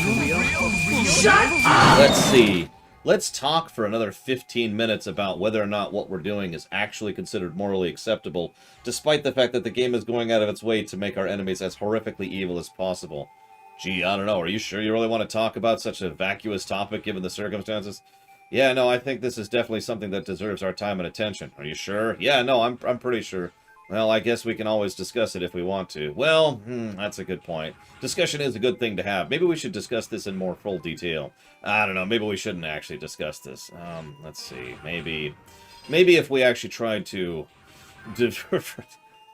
For real? Shut up! Let's see. Let's talk for another 15 minutes about whether or not what we're doing is actually considered morally acceptable, despite the fact that the game is going out of its way to make our enemies as horrifically evil as possible. Gee, I don't know. Are you sure you really want to talk about such a vacuous topic given the circumstances? Yeah, no, I think this is definitely something that deserves our time and attention. Are you sure? Yeah, no, I'm pretty sure. Well, I guess we can always discuss it if we want to. Well, that's a good point. Discussion is a good thing to have. Maybe we should discuss this in more full detail. I don't know. Maybe we shouldn't actually discuss this. Let's see. Maybe if we actually tried to...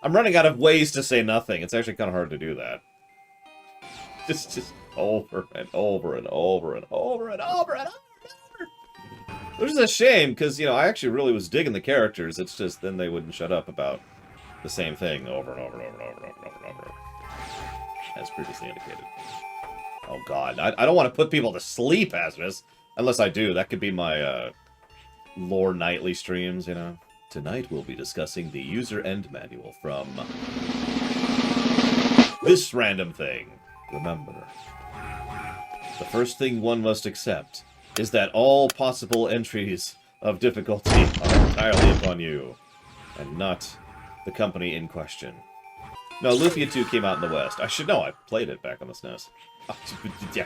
I'm running out of ways to say nothing. It's actually kind of hard to do that. Just over and over and over and over and over and over. Which is a shame, because, you know, I actually really was digging the characters. It's just then they wouldn't shut up about the same thing over and over and over and over and over and over. As previously indicated. Oh god, I don't want to put people to sleep, Hazardous. Unless I do. That could be my lore nightly streams, you know. Tonight we'll be discussing the user end manual from this random thing. Remember, the first thing one must accept is that all possible entries of difficulty are entirely upon you, and not the company in question. No, Lufia 2 came out in the West. I should know, I played it back on the SNES. Oh, yeah.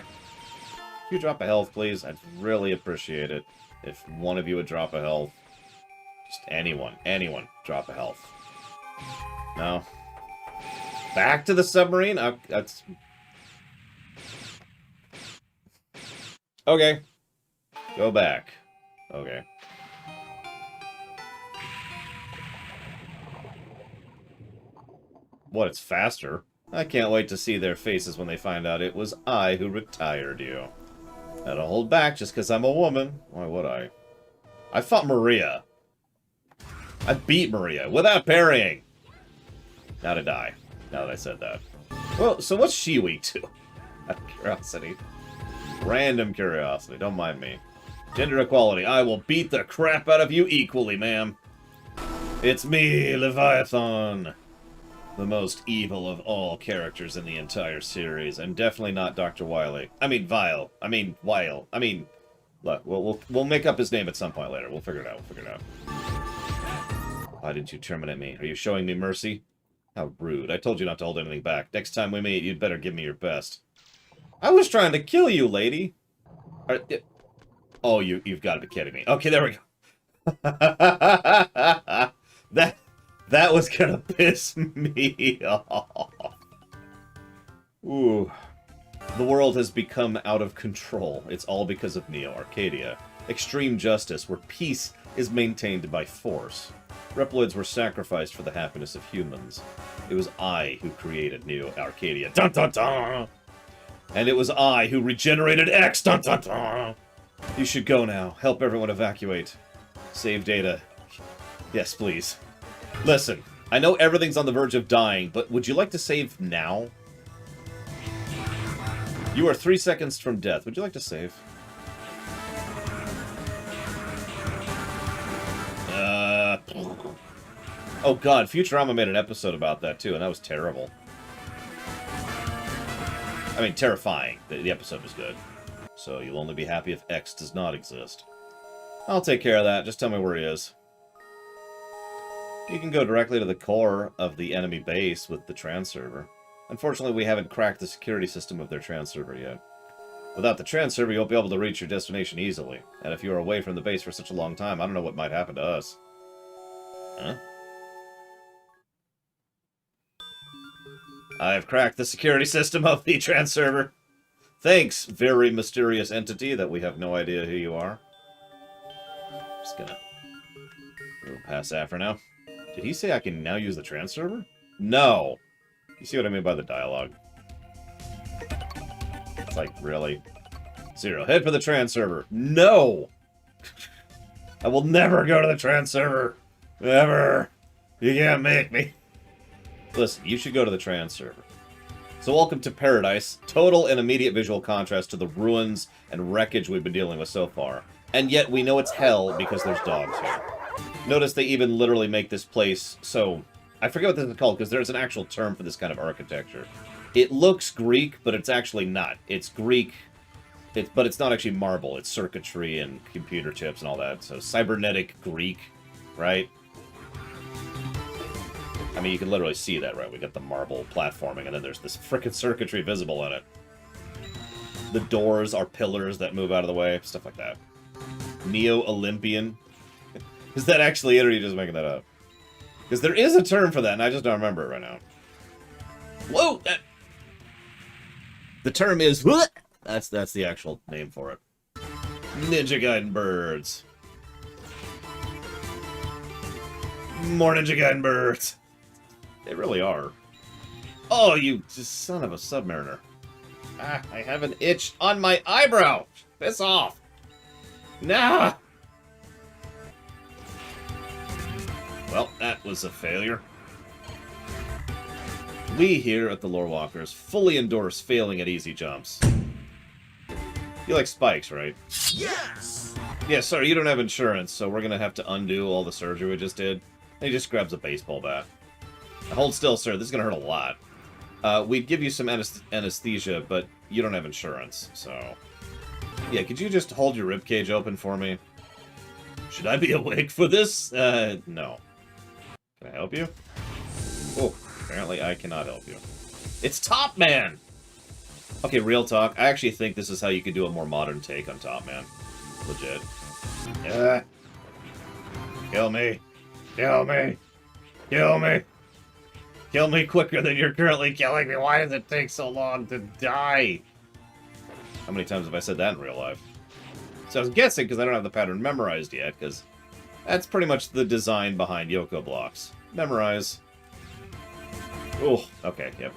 If you drop a health, please, I'd really appreciate it. If one of you would drop a health. Just anyone, drop a health. No. Back to the submarine? That's... Okay. Go back. Okay. What, it's faster? I can't wait to see their faces when they find out it was I who retired you. I don't hold back just because I'm a woman. Why would I? I fought Maria. I beat Maria without parrying. Now to die. Now that I said that. Well, so what's she weak to? Out of curiosity. Random curiosity, don't mind me. Gender equality, I will beat the crap out of you equally, ma'am. It's me, Leviathan. The most evil of all characters in the entire series, and definitely not Dr. Wily. I mean, Vile. I mean, Wile. I mean, look, we'll make up his name at some point later. We'll figure it out, Why didn't you terminate me? Are you showing me mercy? How rude. I told you not to hold anything back. Next time we meet, you'd better give me your best. I was trying to kill you, lady. Oh, you've got to be kidding me. Okay, there we go. That was gonna piss me off. Ooh. The world has become out of control. It's all because of Neo Arcadia. Extreme justice, where peace is maintained by force. Reploids were sacrificed for the happiness of humans. It was I who created Neo Arcadia. Dun dun dun! And it was I who regenerated X. Dun dun dun! You should go now. Help everyone evacuate. Save data. Yes, please. Listen, I know everything's on the verge of dying, but would you like to save now? You are 3 seconds from death. Would you like to save? Oh god, Futurama made an episode about that too, and that was terrible. I mean, terrifying. The episode was good. So you'll only be happy if X does not exist. I'll take care of that. Just tell me where he is. You can go directly to the core of the enemy base with the trans server. Unfortunately, we haven't cracked the security system of their trans server yet. Without the trans server, you won't be able to reach your destination easily. And if you are away from the base for such a long time, I don't know what might happen to us. Huh? I have cracked the security system of the trans server. Thanks, very mysterious entity that we have no idea who you are. Just gonna move past that for now. Did he say I can now use the trans server? No. You see what I mean by the dialogue? It's like, really? Zero. Head for the trans server. No! I will never go to the trans server. Ever. You can't make me. Listen, you should go to the trans server. So welcome to Paradise. Total and immediate visual contrast to the ruins and wreckage we've been dealing with so far. And yet we know it's hell because there's dogs here. Notice they even literally make this place so... I forget what this is called because there's an actual term for this kind of architecture. It looks Greek, but it's actually not. It's Greek, but it's not actually marble. It's circuitry and computer chips and all that. So cybernetic Greek, right? I mean, you can literally see that, right? We got the marble platforming, and then there's this frickin' circuitry visible in it. The doors are pillars that move out of the way, stuff like that. Neo-Olympian. Is that actually it, or are you just making that up? Because there is a term for that, and I just don't remember it right now. Whoa! The term is... What? That's the actual name for it. Ninja Gaiden birds. More Ninja Gaiden birds. They really are. Oh, you just son of a submariner. Ah, I have an itch on my eyebrow. Piss off. Nah. Well, that was a failure. We here at the Lore Walkers fully endorse failing at easy jumps. You like spikes, right? Yes! Yeah, sorry, you don't have insurance, so we're gonna have to undo all the surgery we just did. And he just grabs a baseball bat. Hold still, sir. This is going to hurt a lot. We'd give you some anesthesia, but you don't have insurance, so... Yeah, could you just hold your ribcage open for me? Should I be awake for this? No. Can I help you? Oh, apparently I cannot help you. It's Top Man! Okay, real talk. I actually think this is how you could do a more modern take on Top Man. Legit. Kill me. Kill me. Kill me. Kill me quicker than you're currently killing me. Why does it take so long to die? How many times have I said that in real life? So I was guessing because I don't have the pattern memorized yet, because that's pretty much the design behind Yoko blocks. Memorize. Oh, okay, yep.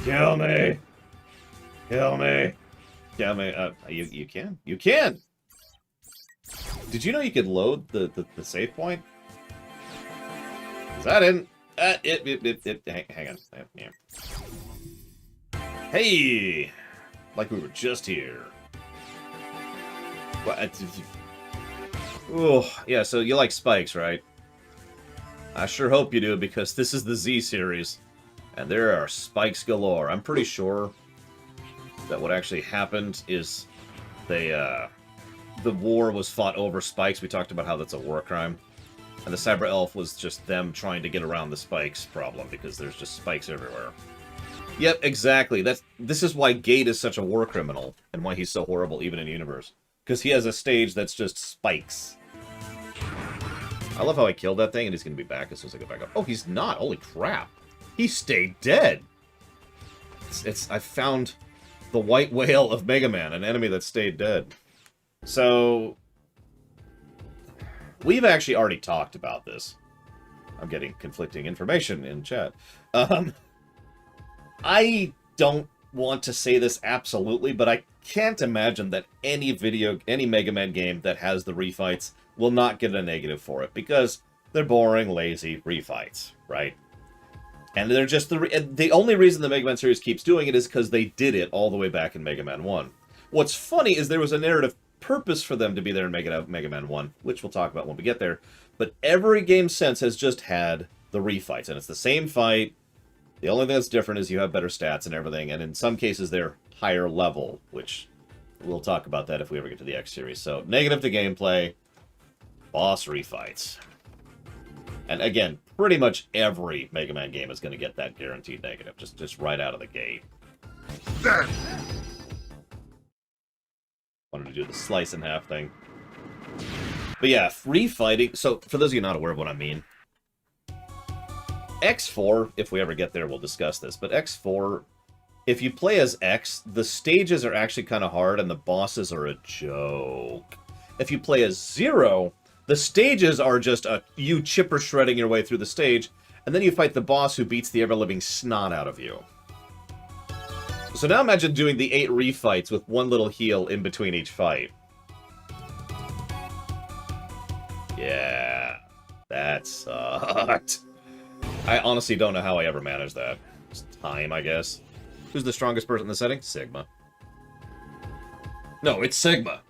Kill me. Kill me. Kill me. You can. You can! Did you know you could load the save point? Is that in? Hang on. Yeah. Hey! Like we were just here. What? Oh, yeah, so you like spikes, right? I sure hope you do, because this is the Z series. And there are spikes galore. I'm pretty sure that what actually happened is the war was fought over spikes. We talked about how that's a war crime. And the Cyber Elf was just them trying to get around the spikes problem, because there's just spikes everywhere. Yep, exactly. This is why Gate is such a war criminal, and why he's so horrible even in universe. Because he has a stage that's just spikes. I love how I killed that thing, and he's going to be back as soon as I go back up. Oh, he's not! Holy crap! He stayed dead! I found the white whale of Mega Man, an enemy that stayed dead. So... we've actually already talked about this. I'm getting conflicting information in chat. I don't want to say this absolutely, but I can't imagine that any Mega Man game that has the refights will not get a negative for it, because they're boring, lazy refights, right? And they're just the only reason the Mega Man series keeps doing it is because they did it all the way back in Mega Man 1. What's funny is there was a narrative purpose for them to be there in Mega Man 1, which we'll talk about when we get there, but every game since has just had the refights, and it's the same fight. The only thing that's different is you have better stats and everything, and in some cases they're higher level, which we'll talk about that if we ever get to the X series. So, negative to gameplay, boss refights. And again, pretty much every Mega Man game is going to get that guaranteed negative, just right out of the gate. Wanted to do the slice in half thing. But yeah, free fighting. So, for those of you not aware of what I mean, X4, if we ever get there, we'll discuss this, but X4, if you play as X, the stages are actually kind of hard and the bosses are a joke. If you play as Zero, the stages are just you chipper shredding your way through the stage, and then you fight the boss who beats the ever-living snot out of you. So now imagine doing the 8 refights with one little heal in between each fight. Yeah, that sucked. I honestly don't know how I ever managed that. It's time, I guess. Who's the strongest person in the setting? Sigma. No, it's Sigma.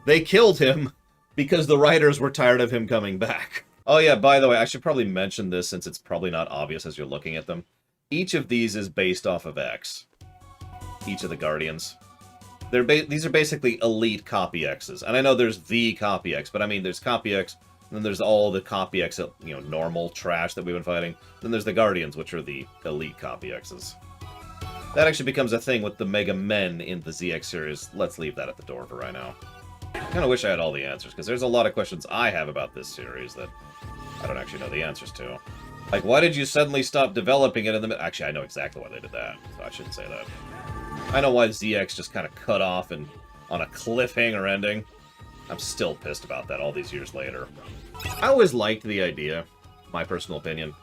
They killed him because the writers were tired of him coming back. Oh yeah, by the way, I should probably mention this since it's probably not obvious as you're looking at them. Each of these is based off of X. Each of the Guardians. These are basically elite copy X's. And I know there's the copy X, but I mean there's copy X, and then there's all the copy X, you know, normal trash that we've been fighting. Then there's the Guardians, which are the elite copy X's. That actually becomes a thing with the Mega Men in the ZX series. Let's leave that at the door for right now. I kind of wish I had all the answers, because there's a lot of questions I have about this series that I don't actually know the answers to. Like, why did you suddenly stop developing it in the middle? Actually, I know exactly why they did that, so I shouldn't say that. I know why ZX just kind of cut off and on a cliffhanger ending. I'm still pissed about that all these years later. I always liked the idea, my personal opinion,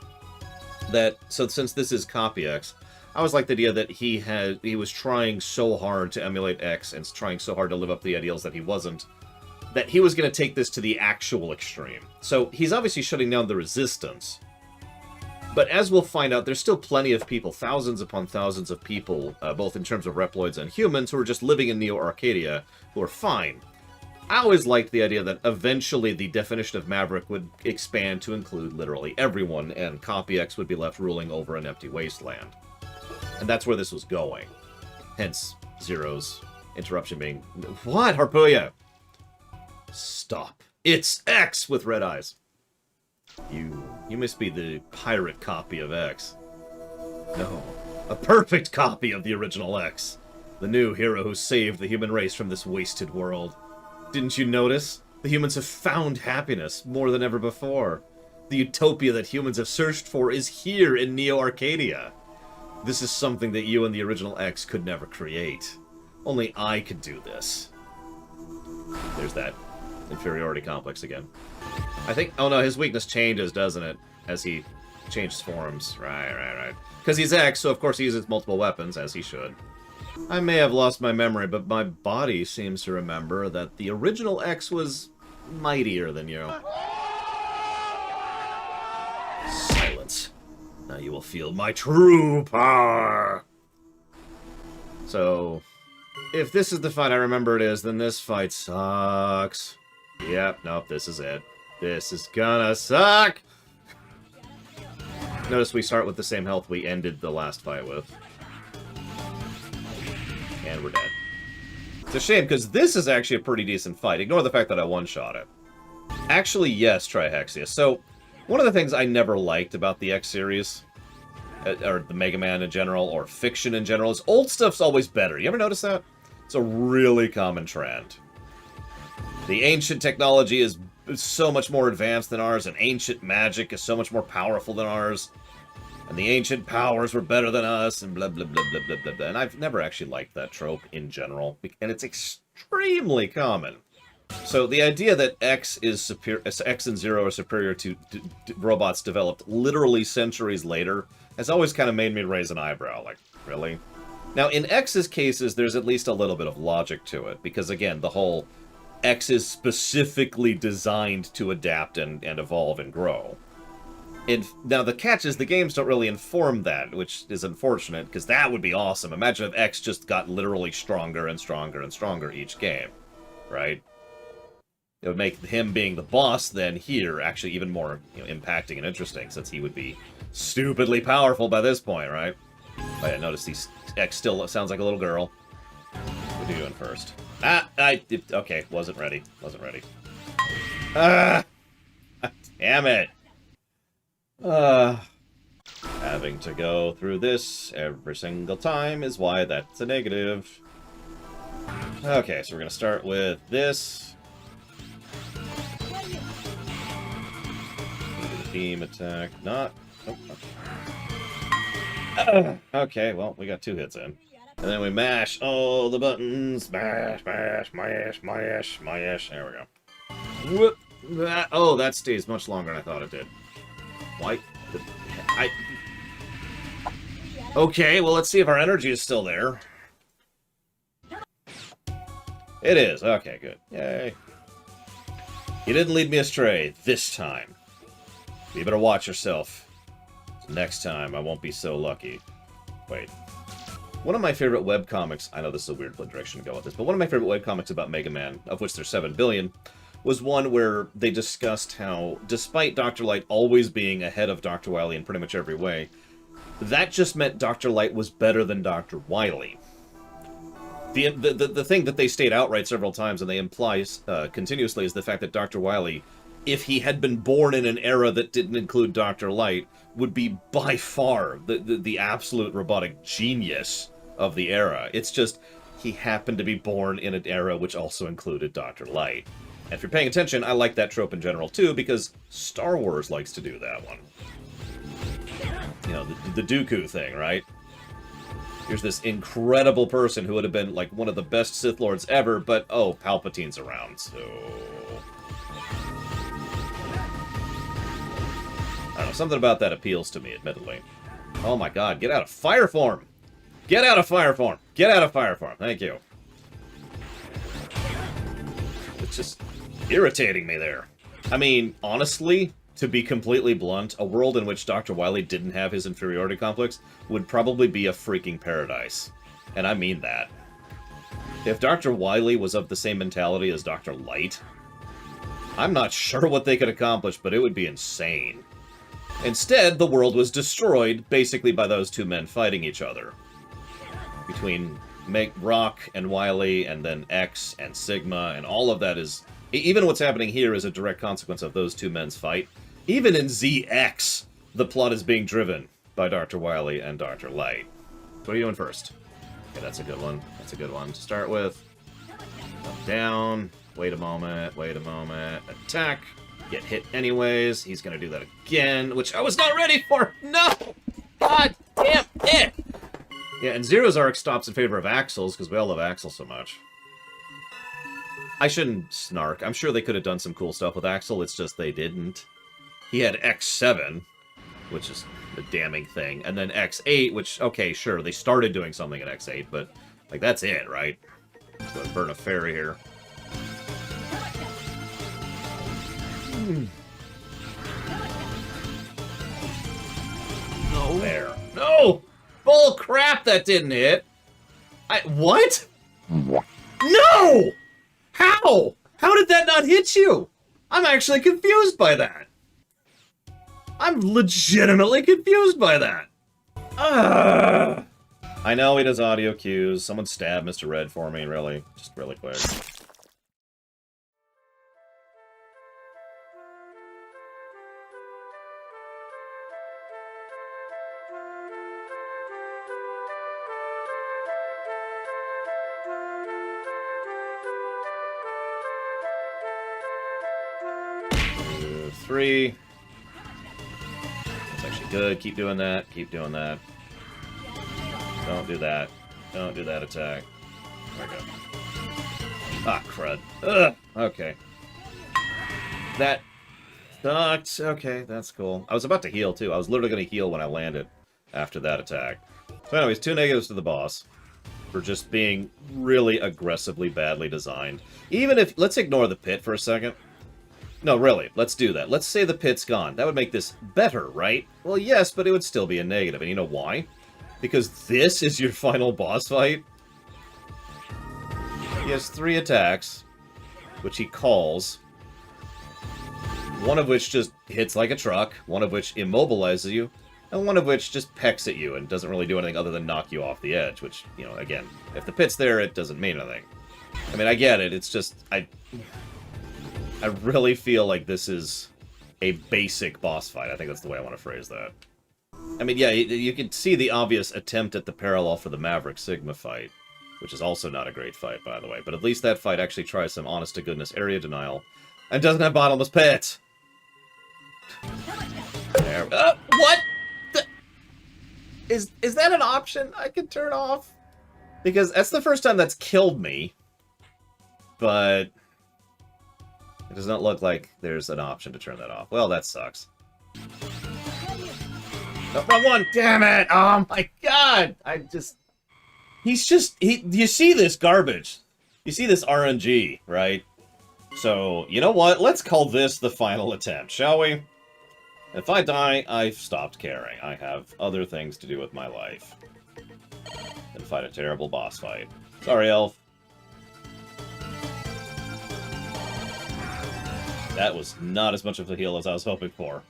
that, so since this is Copy X, I always liked the idea that he was trying so hard to emulate X and trying so hard to live up to the ideals that he wasn't, that he was going to take this to the actual extreme. So he's obviously shutting down the Resistance. But as we'll find out, there's still plenty of people, thousands upon thousands of people, both in terms of Reploids and humans, who are just living in Neo Arcadia, who are fine. I always liked the idea that eventually the definition of Maverick would expand to include literally everyone, and Copy X would be left ruling over an empty wasteland. And that's where this was going. Hence, Zero's interruption being... What, Harpuya? Stop. It's X with red eyes. You must be the pirate copy of X. No, a perfect copy of the original X. The new hero who saved the human race from this wasted world. Didn't you notice? The humans have found happiness more than ever before. The utopia that humans have searched for is here in Neo Arcadia. This is something that you and the original X could never create. Only I could do this. There's that inferiority complex again. I think... Oh no, his weakness changes, doesn't it? As he changes forms. Right. Because he's X, so of course he uses multiple weapons, as he should. I may have lost my memory, but my body seems to remember that the original X was mightier than you. Silence. Now you will feel my true power. So, if this is the fight I remember it is, then this fight sucks. Yep, nope, this is it. This is gonna suck! Notice we start with the same health we ended the last fight with. And we're dead. It's a shame, because this is actually a pretty decent fight. Ignore the fact that I one-shot it. Actually, yes, Trihexia. So, one of the things I never liked about the X series, or the Mega Man in general, or fiction in general, is old stuff's always better. You ever notice that? It's a really common trend. The ancient technology is so much more advanced than ours, and ancient magic is so much more powerful than ours, and the ancient powers were better than us, and blah, blah, blah, blah, blah, blah, blah. And I've never actually liked that trope in general, and it's extremely common. So the idea that X and Zero are superior to robots developed literally centuries later has always kind of made me raise an eyebrow. Like, really? Now, in X's cases, there's at least a little bit of logic to it, because again, the whole X is specifically designed to adapt and evolve and grow. Now, the catch is the games don't really inform that, which is unfortunate, because that would be awesome. Imagine if X just got literally stronger and stronger and stronger each game, right? It would make him being the boss then here actually even more impacting and interesting, since he would be stupidly powerful by this point, right? Oh yeah, notice X still sounds like a little girl. What are you doing first? Okay, wasn't ready. Wasn't ready. Damn it. Having to go through this every single time is why that's a negative. Okay, so we're gonna start with this. Beam attack, not... Oh, okay. Okay, well, we got 2 hits in. And then we mash all the buttons. Mash, mash, mash, mash, mash. There we go. Whoop. Oh, that stays much longer than I thought it did. Why? Okay, well, let's see if our energy is still there. It is. Okay, good. Yay. You didn't lead me astray this time. You better watch yourself. Next time, I won't be so lucky. Wait. One of my favorite webcomics, I know this is a weird direction to go with this, but one of my favorite webcomics about Mega Man, of which there's 7 billion, was one where they discussed how, despite Dr. Light always being ahead of Dr. Wily in pretty much every way, that just meant Dr. Light was better than Dr. Wily. The thing that they state outright several times, and they imply continuously, is the fact that Dr. Wily, if he had been born in an era that didn't include Dr. Light, would be by far the absolute robotic genius of the era. It's just, he happened to be born in an era which also included Dr. Light. And if you're paying attention, I like that trope in general too, because Star Wars likes to do that one. You know, the Dooku thing, right? Here's this incredible person who would have been, like, one of the best Sith Lords ever, but, oh, Palpatine's around, so... I don't know, something about that appeals to me, admittedly. Oh my god, get out of fire form! Get out of fire form! Get out of fire form! Thank you. It's just irritating me there. I mean, honestly, to be completely blunt, a world in which Dr. Wily didn't have his inferiority complex would probably be a freaking paradise. And I mean that. If Dr. Wily was of the same mentality as Dr. Light, I'm not sure what they could accomplish, but it would be insane. Instead, the world was destroyed, basically by those two men fighting each other. Between Rock and Wily, and then X and Sigma, and all of that is... Even what's happening here is a direct consequence of those two men's fight. Even in ZX, the plot is being driven by Dr. Wily and Dr. Light. What are you doing first? Okay, that's a good one. That's a good one to start with. Up, down. Wait a moment. Wait a moment. Attack. Get hit anyways. He's gonna do that again, which I was not ready for! No! God damn it! Yeah, and Zero's arc stops in favor of Axel's, because we all love Axel so much. I shouldn't snark. I'm sure they could have done some cool stuff with Axel, it's just they didn't. He had X7, which is a damning thing, and then X8, which, okay, sure, they started doing something at X8, but, like, that's it, right? Let's go and burn a fairy here. No. There. No! Bull crap, that didn't hit! What? No! How? How did that not hit you? I'm actually confused by that. I'm legitimately confused by that. I know he does audio cues. Someone stab Mr. Red for me, really. Just really quick. Three. That's actually good. Keep doing that. Keep doing that. Don't do that. Don't do that attack. There we go. Ah, crud. Ugh. Okay. That sucked. Okay, that's cool. I was about to heal, too. I was literally going to heal when I landed after that attack. So anyways, 2 negatives to the boss for just being really aggressively badly designed. Even if... Let's ignore the pit for a second. No, really, let's do that. Let's say the pit's gone. That would make this better, right? Well, yes, but it would still be a negative. And you know why? Because this is your final boss fight. He has 3 attacks, which he calls. One of which just hits like a truck, one of which immobilizes you, and one of which just pecks at you and doesn't really do anything other than knock you off the edge, which, you know, again, if the pit's there, it doesn't mean anything. I mean, I get it, it's just, I really feel like this is a basic boss fight. I think that's the way I want to phrase that. I mean, yeah, you can see the obvious attempt at the parallel for the Maverick Sigma fight, which is also not a great fight, by the way, but at least that fight actually tries some honest-to-goodness area denial, and doesn't have bottomless pits! There. What? Is that an option I could turn off? Because that's the first time that's killed me. But it does not look like there's an option to turn that off. Well, that sucks. No, wrong one! Damn it! Oh my god! You see this garbage. You see this RNG, right? So, you know what? Let's call this the final attempt, shall we? If I die, I've stopped caring. I have other things to do with my life than fight a terrible boss fight. Sorry, Elf. That was not as much of a heal as I was hoping for.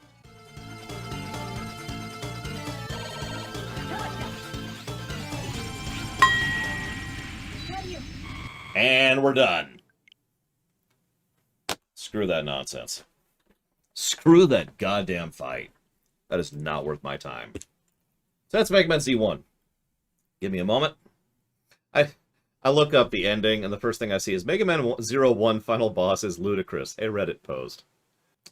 And we're done. Screw that nonsense. Screw that goddamn fight. That is not worth my time. So that's Mega Man Z1. Give me a moment. I look up the ending, and the first thing I see is Mega Man 01 final boss is ludicrous. A Reddit post.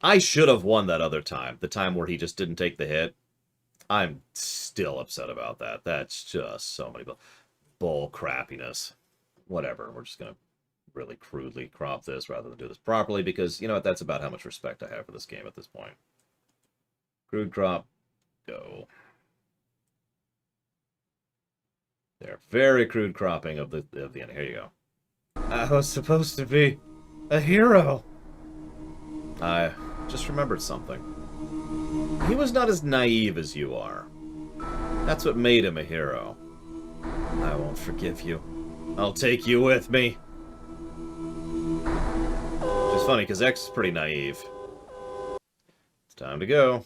I should have won that other time. The time where he just didn't take the hit. I'm still upset about that. That's just so many bull crappiness. Whatever. We're just going to really crudely crop this rather than do this properly, because, you know what, that's about how much respect I have for this game at this point. Crude crop, go. There, very crude cropping of the end. Here you go. I was supposed to be a hero. I just remembered something. He was not as naive as you are. That's what made him a hero. I won't forgive you. I'll take you with me. Which is funny, because X is pretty naive. It's time to go.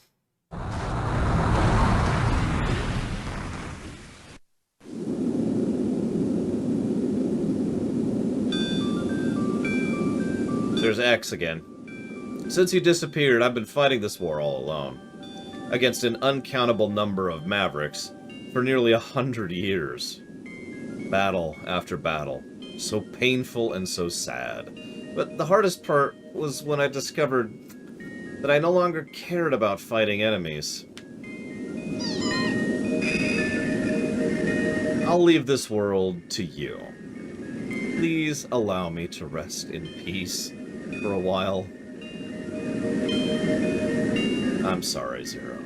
There's X again. Since you disappeared, I've been fighting this war all alone. Against an uncountable number of Mavericks for nearly 100 years. Battle after battle. So painful and so sad. But the hardest part was when I discovered that I no longer cared about fighting enemies. I'll leave this world to you. Please allow me to rest in peace for a while. I'm sorry, Zero.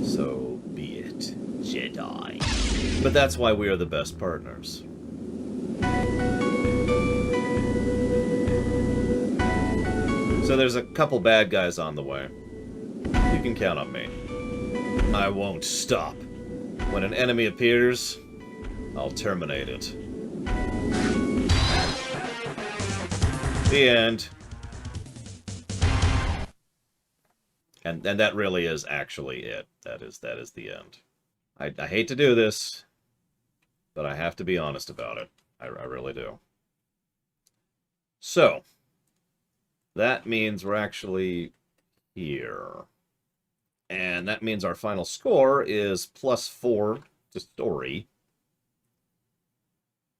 So be it, Jedi. But that's why we are the best partners. So there's a couple bad guys on the way. You can count on me. I won't stop. When an enemy appears, I'll terminate it. The end. And that really is actually it. That is the end. I hate to do this, but I have to be honest about it. I really do. So, that means we're actually here. And that means our final score is +4 to story.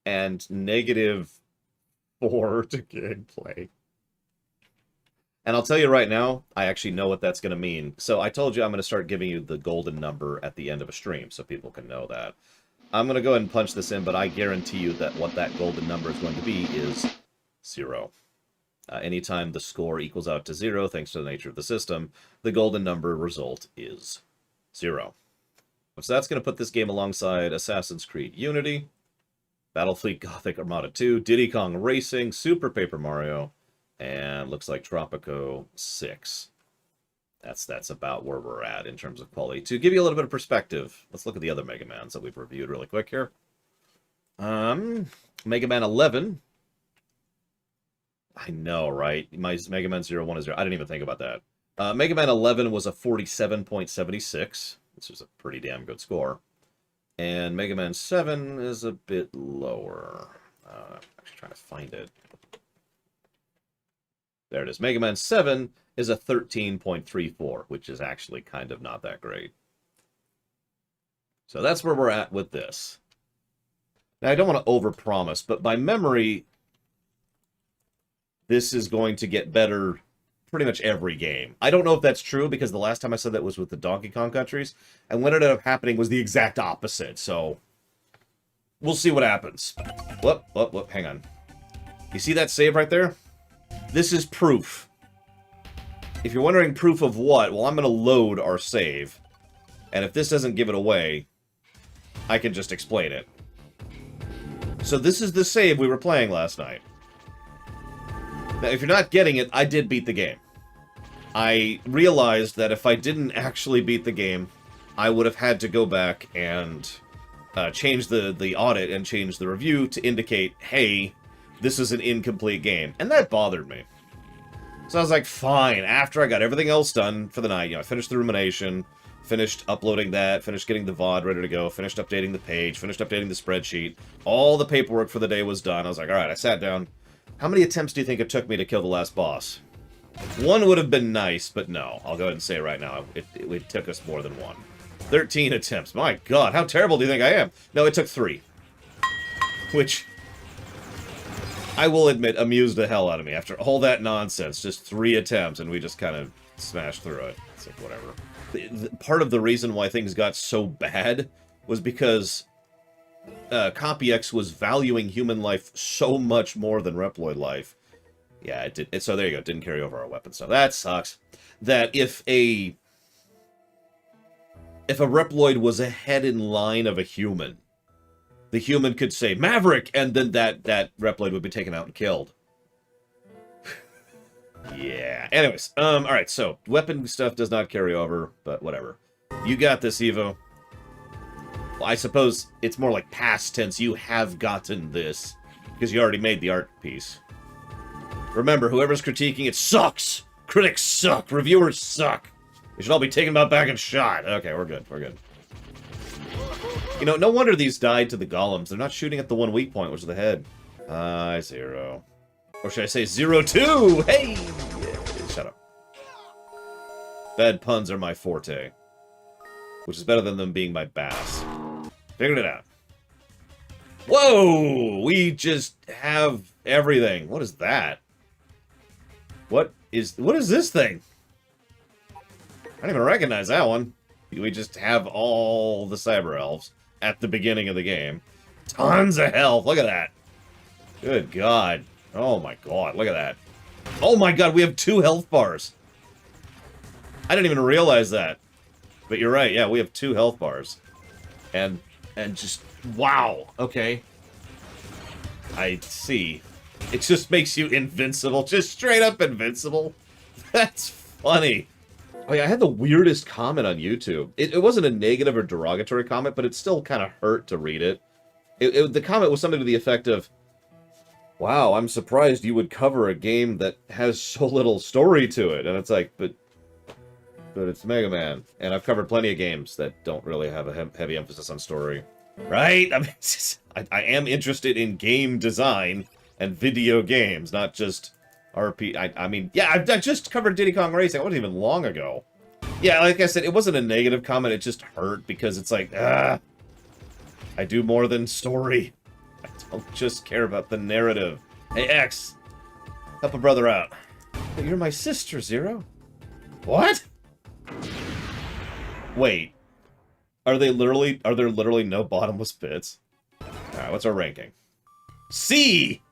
And -4 to gameplay. And I'll tell you right now, I actually know what that's going to mean. So I told you I'm going to start giving you the golden number at the end of a stream so people can know that. I'm going to go ahead and punch this in, but I guarantee you that what that golden number is going to be is 0. Anytime the score equals out to 0, thanks to the nature of the system, the golden number result is 0. So that's going to put this game alongside Assassin's Creed Unity, Battlefleet Gothic Armada 2, Diddy Kong Racing, Super Paper Mario, and looks like Tropico 6. That's about where we're at in terms of quality. To give you a little bit of perspective, let's look at the other Mega Mans that we've reviewed really quick here. Mega Man 11. I know, right? My Mega Man 01 is 0. I didn't even think about that. Mega Man 11 was a 47.76, which is a pretty damn good score. And Mega Man 7 is a bit lower. I'm actually trying to find it. There it is. Mega Man 7 is a 13.34, which is actually kind of not that great. So that's where we're at with this. Now, I don't want to overpromise, but by memory, this is going to get better pretty much every game. I don't know if that's true, because the last time I said that was with the Donkey Kong countries, and what ended up happening was the exact opposite, so we'll see what happens. Whoop, hang on. You see that save right there? This is proof. If you're wondering proof of what, well, I'm going to load our save. And if this doesn't give it away, I can just explain it. So this is the save we were playing last night. Now, if you're not getting it, I did beat the game. I realized that if I didn't actually beat the game, I would have had to go back and change the audit and change the review to indicate, hey, this is an incomplete game. And that bothered me. So I was like, fine. After I got everything else done for the night, I finished the rumination, finished uploading that, finished getting the VOD ready to go, finished updating the page, finished updating the spreadsheet. All the paperwork for the day was done. I was like, all right, I sat down. How many attempts do you think it took me to kill the last boss? One would have been nice, but no. I'll go ahead and say right now, it took us more than one. 13 attempts. My God, how terrible do you think I am? No, it took 3. Which, I will admit, amused the hell out of me. After all that nonsense, just 3 attempts, and we just kind of smashed through it. It's like, whatever. Part of the reason why things got so bad was because CopyX was valuing human life so much more than Reploid life. Yeah, it did. So there you go. It didn't carry over our weapon stuff. That sucks. That if a Reploid was ahead in line of a human, the human could say, Maverick! And then that Reploid would be taken out and killed. Yeah. Anyways, alright, so, weapon stuff does not carry over, but whatever. You got this, Evo. Well, I suppose it's more like past tense. You have gotten this, because you already made the art piece. Remember, whoever's critiquing it sucks! Critics suck! Reviewers suck! They should all be taken out back and shot. Okay, we're good. We're good. You know, no wonder these died to the golems. They're not shooting at the one weak point, which is the head. 0. Or should I say 0-2? Hey! Yeah, shut up. Bad puns are my forte. Which is better than them being my bass. Figured it out. Whoa! We just have everything. What is that? What is this thing? I don't even recognize that one. We just have all the cyber elves at the beginning of the game. Tons of health. Look at that. Good God. Oh my God. Look at that. Oh my God. We have 2 health bars. I didn't even realize that. But you're right. Yeah, we have 2 health bars. And just, wow. Okay. I see. It just makes you invincible. Just straight up invincible. That's funny. Oh yeah, I had the weirdest comment on YouTube. It wasn't a negative or derogatory comment, but it still kind of hurt to read it. The comment was something to the effect of, wow, I'm surprised you would cover a game that has so little story to it. And it's like, but it's Mega Man. And I've covered plenty of games that don't really have a heavy emphasis on story. Right? I mean, I am interested in game design and video games, not just RP. I mean, yeah, I just covered Diddy Kong Racing. It wasn't even long ago. Yeah, like I said, it wasn't a negative comment. It just hurt because it's like, I do more than story. I don't just care about the narrative. Hey, X, help a brother out. But you're my sister, Zero. What? Wait. Are there literally no bottomless pits? Alright, what's our ranking? C!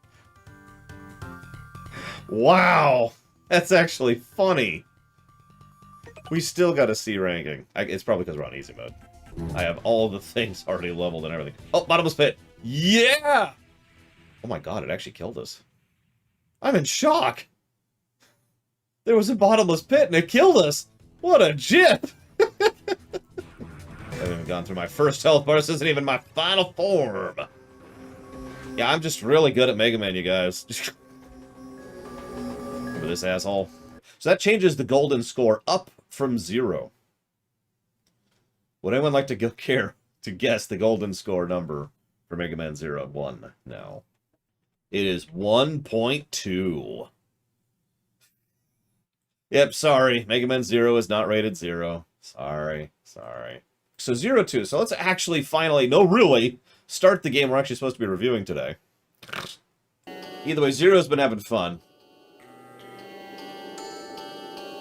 Wow! That's actually funny. We still got a C ranking. It's probably because we're on easy mode. I have all the things already leveled and everything. Oh, bottomless pit! Yeah! Oh my god, it actually killed us. I'm in shock! There was a bottomless pit and it killed us! What a jip! I haven't even gone through my first health bar. This isn't even my final form. Yeah, I'm just really good at Mega Man, you guys. Remember this asshole? So that changes the golden score up from 0. Would anyone like to care to guess the golden score number for Mega Man 1 now? It is 1.2. Yep, sorry. Mega Man 0 is not rated 0. Sorry. So 0-2. So let's actually finally, no really, start the game we're actually supposed to be reviewing today. Either way, Zero's been having fun.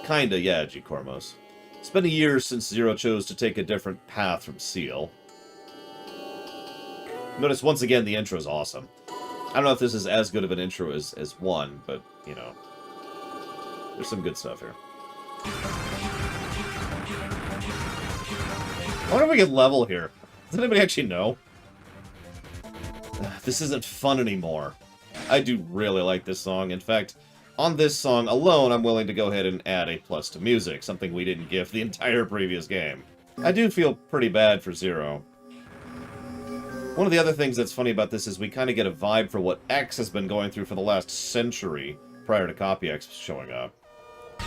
Kinda, yeah, G. Cormos. It's been a year since Zero chose to take a different path from Seal. Notice, once again, the intro's awesome. I don't know if this is as good of an intro as 1, but, you know. There's some good stuff here. I wonder if we can level here. Does anybody actually know? This isn't fun anymore. I do really like this song. In fact, on this song alone, I'm willing to go ahead and add a plus to music, something we didn't give the entire previous game. I do feel pretty bad for Zero. One of the other things that's funny about this is we kind of get a vibe for what X has been going through for the last century prior to Copy X showing up.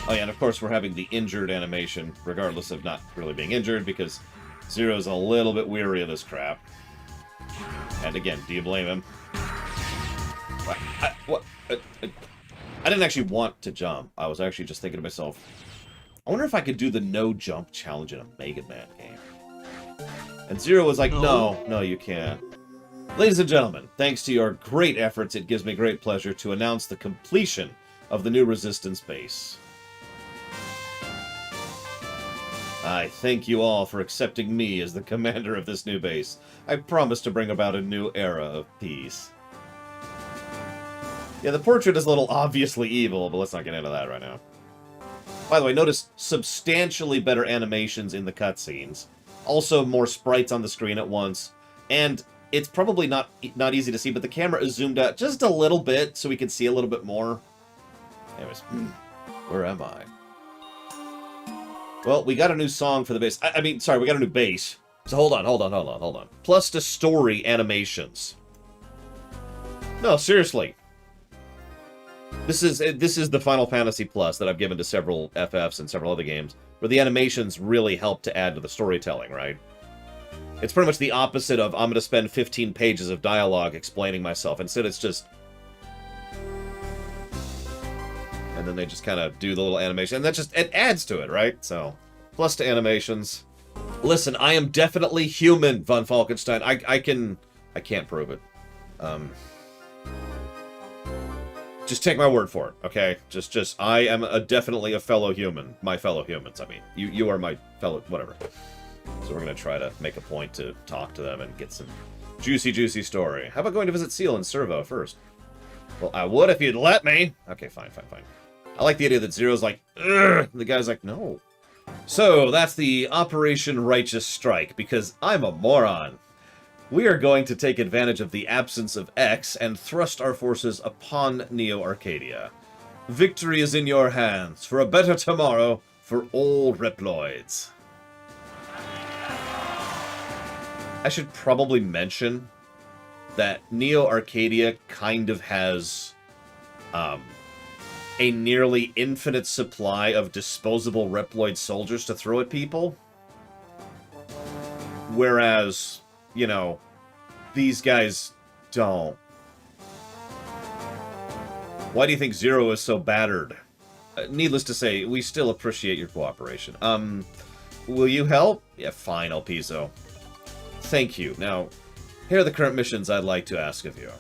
Oh yeah, and of course we're having the injured animation, regardless of not really being injured, because Zero's a little bit weary of this crap. And again, do you blame him? I didn't actually want to jump. I was actually just thinking to myself, I wonder if I could do the no jump challenge in a Mega Man game. And Zero was like, no, you can't. Ladies and gentlemen, thanks to your great efforts, it gives me great pleasure to announce the completion of the new Resistance base. I thank you all for accepting me as the commander of this new base. I promise to bring about a new era of peace. Yeah, the portrait is a little obviously evil, but let's not get into that right now. By the way, notice substantially better animations in the cutscenes. Also, more sprites on the screen at once. And it's probably not easy to see, but the camera is zoomed out just a little bit so we can see a little bit more. Anyways, where am I? Well, we got a new song for the base. Sorry, we got a new base. So hold on. Plus the story animations. No, seriously. This is the Final Fantasy Plus that I've given to several FFs and several other games, where the animations really help to add to the storytelling, right? It's pretty much the opposite of, I'm going to spend 15 pages of dialogue explaining myself. Instead, it's just... And then they just kind of do the little animation, and that just, it adds to it, right? So, plus to animations. Listen, I am definitely human, Von Falkenstein. I can't prove it. Just take my word for it, okay? I am definitely a fellow human. My fellow humans, I mean. You are my fellow, whatever. So we're going to try to make a point to talk to them and get some juicy story. How about going to visit Seal and Servo first? Well, I would if you'd let me. Okay, fine. I like the idea that Zero's like, ugh, the guy's like, no. So, that's the Operation Righteous Strike, because I'm a moron. We are going to take advantage of the absence of X and thrust our forces upon Neo Arcadia. Victory is in your hands, for a better tomorrow for all Reploids. I should probably mention that Neo Arcadia kind of has a nearly infinite supply of disposable Reploid soldiers to throw at people. Whereas, you know, these guys don't. Why do you think Zero is so battered? Needless to say, we still appreciate your cooperation. Will you help? Yeah, fine, El Piso. Thank you. Now, here are the current missions I'd like to ask of you.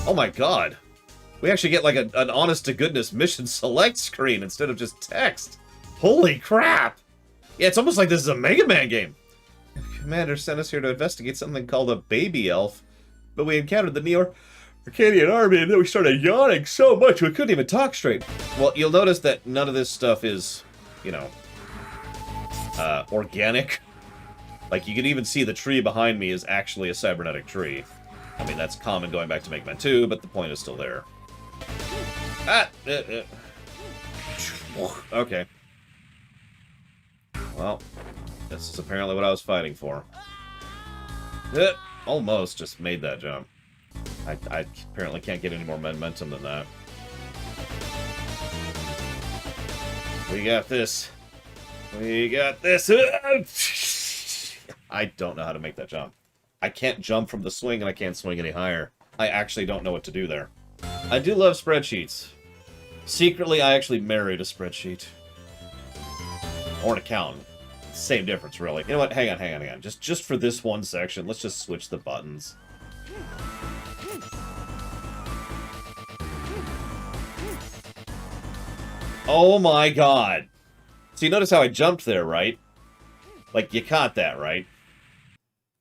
Oh my god! We actually get like an honest-to-goodness mission select screen instead of just text. Holy crap! Yeah, it's almost like this is a Mega Man game. Commander sent us here to investigate something called a baby elf, but we encountered the Neo-Arcadian army and then we started yawning so much we couldn't even talk straight. Well, you'll notice that none of this stuff is, you know, organic. Like, you can even see the tree behind me is actually a cybernetic tree. I mean, that's common going back to Mega Man 2, but the point is still there. Ah! Okay. Well, this is apparently what I was fighting for. Almost just made that jump. I apparently can't get any more momentum than that. We got this. We got this. I don't know how to make that jump. I can't jump from the swing, and I can't swing any higher. I actually don't know what to do there. I do love spreadsheets. Secretly, I actually married a spreadsheet. Or an accountant. Same difference, really. You know what? Hang on. Just for this one section, let's just switch the buttons. Oh my god. So you notice how I jumped there, right? Like, you caught that, right?